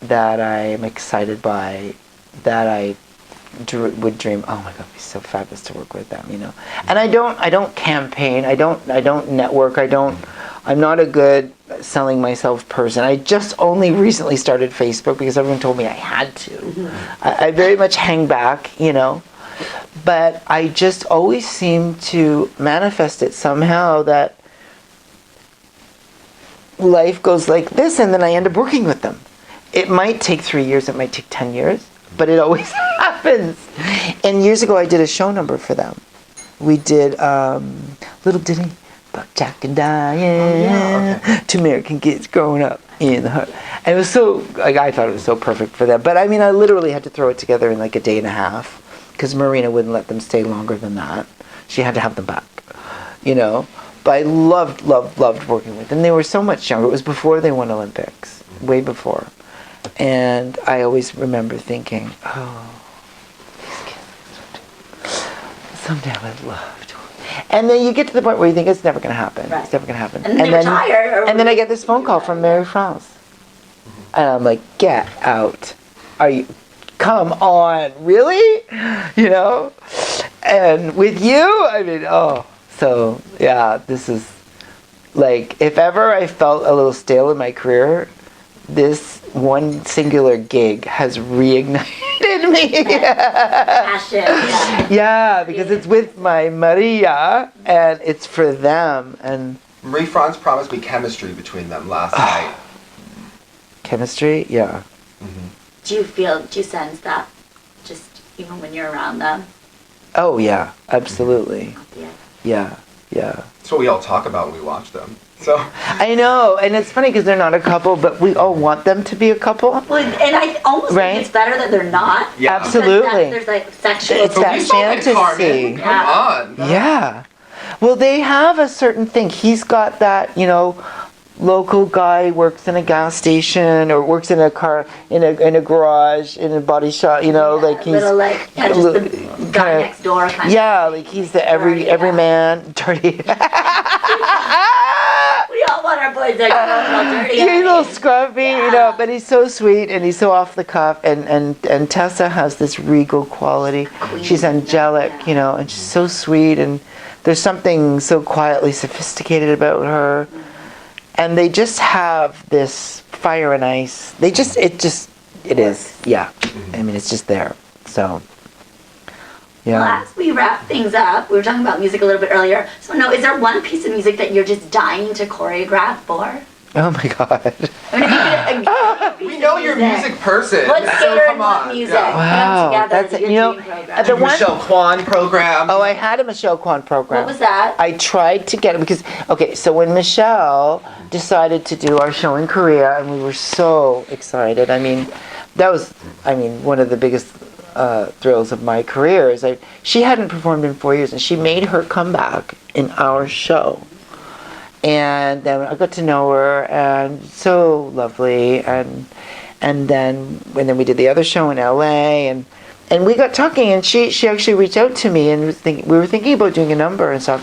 that I'm excited by, that I would dream, oh my God, it'd be so fabulous to work with them, you know. And I don't campaign, I don't network, I'm not a good selling myself person. I just only recently started Facebook because everyone told me I had to. I very much hang back, you know. But I just always seem to manifest it somehow that life goes like this, and then I end up working with them. It might take 3 years, it might take 10 years, but it always happens. And years ago, I did a show number for them. We did Little Ditty about Jack and Diane, two American kids growing up in the heart. And it was so, like, I thought it was so perfect for them. But I mean, I literally had to throw it together in like a day and a half because Marina wouldn't let them stay longer than that. She had to have them back, you know. But I loved working with them. They were so much younger. It was before they won Olympics, way before. And I always remember thinking, oh, these kids, someday I would love to. And then you get to the point where you think it's never going to happen. Right. It's never going to happen. And then they retire. And then I get this phone call from Mary France. And I'm like, get out. Are you, come on, really? You know? And with you, I mean, oh. So, yeah, this is, like, if ever I felt a little stale in my career, this one singular gig has reignited me. Passion, yeah. Yeah, because it's with my Maria, and it's for them. And Marie France promised me chemistry between them last night. Chemistry, yeah. Do you sense that just even when you're around them? Oh, yeah, absolutely. Yeah. Yeah, yeah. That's what we all talk about when we watch them. So I know, and it's funny because they're not a couple, but we all want them to be a couple. Well, and I almost think it's better that they're not. Yeah. Absolutely. There's like sexual. It's that fantasy. Come on. Yeah. Well, they have a certain thing. He's got that, you know, local guy works in a gas station or works in a car, in a garage, in a body shop, you know, like he's little like just the guy next door kind of. Yeah, like he's the every man dirty. We all want our boys that are dirty. He's a little scruffy, you know, but he's so sweet and he's so off the cuff. And Tessa has this regal quality. She's angelic, you know, and she's so sweet. And there's something so quietly sophisticated about her. And they just have this fire and ice. It is, yeah. I mean, it's just there. So, yeah. Well, as we wrap things up, we were talking about music a little bit earlier. So, no, is there one piece of music that you're just dying to choreograph for? Oh my God. I mean, if you We know you're a music person. What so skater come and what on. music? Yeah. Wow, Come together that's as it. your You know, dream program. the one- Michelle Kwan program. Oh, I had a Michelle Kwan program. What was that? I tried to get it because, okay, so when Michelle decided to do our show in Korea, and we were so excited. I mean, that was, one of the biggest thrills of my career. Is she hadn't performed in 4 years, and she made her comeback in our show. And then I got to know her, and so lovely. And then we did the other show in LA, and we got talking, and she actually reached out to me, and we were thinking about doing a number and stuff.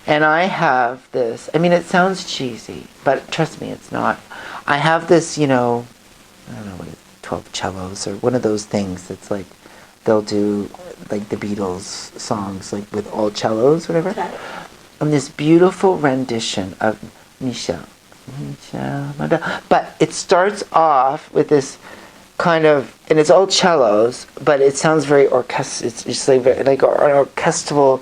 And I have this. I mean, it sounds cheesy, but trust me, it's not. I have this, you know, I don't know what it is, 12 cellos or one of those things that's like they'll do like the Beatles songs, like with all cellos, whatever. Okay. And this beautiful rendition of Michelle, but it starts off with this kind of, and it's all cellos, but it sounds very orchestral. It's just like an orchestral,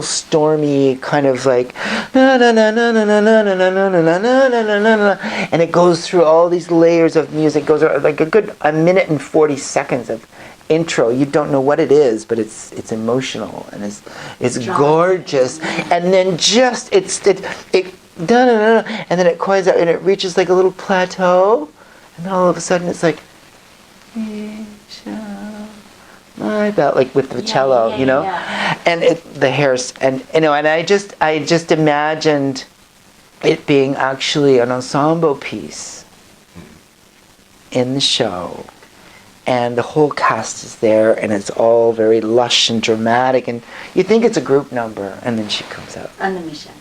stormy kind of like, na na na na na na na na na na na na na na, and it goes through all these layers of music. It goes like a minute and 40 seconds of intro. You don't know what it is, but it's emotional and it's gorgeous. And then just it and then it quiets out and it reaches like a little plateau, and then all of a sudden it's like, my belt, like with the cello, you know, and the hairs, and you know, and I just imagined it being actually an ensemble piece in the show. And the whole cast is there, and it's all very lush and dramatic, and you think it's a group number, and then she comes out. And then Michelle,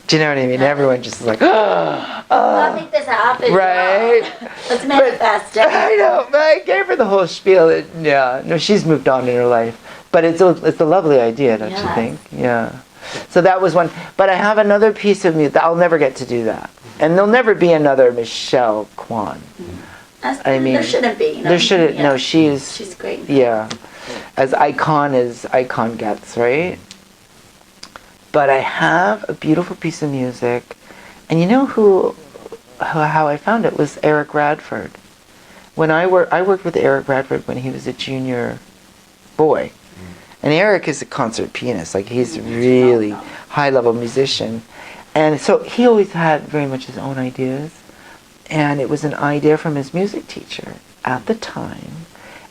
Do you know what I mean? Yeah. Everyone just is like, I'll make this happen. right? Let's manifest it. I know, but I gave her the whole spiel. No, she's moved on in her life, but it's a lovely idea, don't you think? Yeah. So that was one, but I have another piece of music. I'll never get to do that, and there'll never be another Michelle Kwan. There shouldn't be. You know? There shouldn't. No, she's great. Yeah, as icon gets, right? But I have a beautiful piece of music, and you know who how I found it was Eric Radford. When I worked with Eric Radford when he was a junior boy. And Eric is a concert pianist, like he's a really high-level musician. And so he always had very much his own ideas. And it was an idea from his music teacher at the time.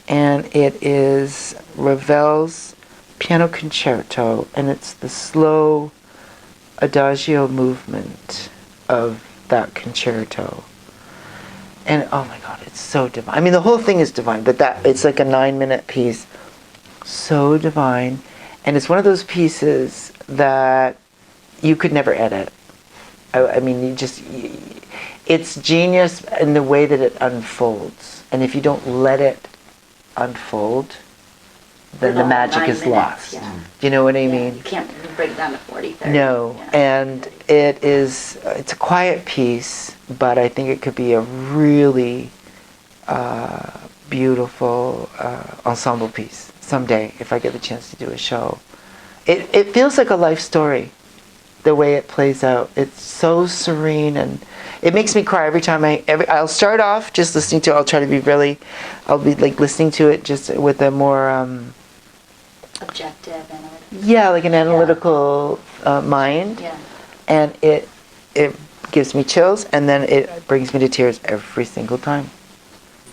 And it is Ravel's Piano Concerto, and it's the slow adagio movement of that concerto. And oh my God, it's so divine. I mean, the whole thing is divine, but it's like a 9-minute piece. So divine. And it's one of those pieces that you could never edit. I mean, it's genius in the way that it unfolds. And if you don't let it unfold, then the magic is lost. Yeah. Do you know what I mean? You can't break it down to 40, 30. No, Yeah. and it's a quiet piece, but I think it could be a really beautiful ensemble piece someday if I get the chance to do a show. It feels like a life story, the way it plays out. It's so serene, and it makes me cry every time I'll start off just listening to it. I'll be like listening to it just with a more Objective, analytical. yeah, like an analytical mind. Yeah. And it gives me chills, and then it brings me to tears every single time.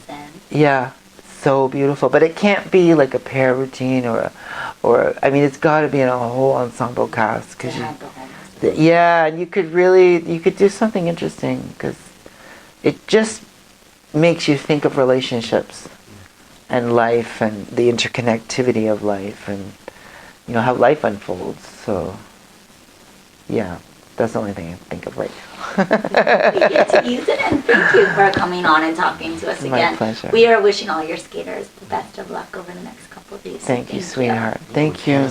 Zen. Yeah, so beautiful. But it can't be like a pair routine or I mean, it's got to be in a whole ensemble cast because yeah, and you could do something interesting because it just makes you think of relationships and life and the interconnectivity of life and how life unfolds. So yeah, that's the only thing I think of right now. We get to use it, and thank you for coming on and talking to us again. My pleasure. We are wishing all your skaters the best of luck over the next couple of days. Thank you, sweetheart. Thank you.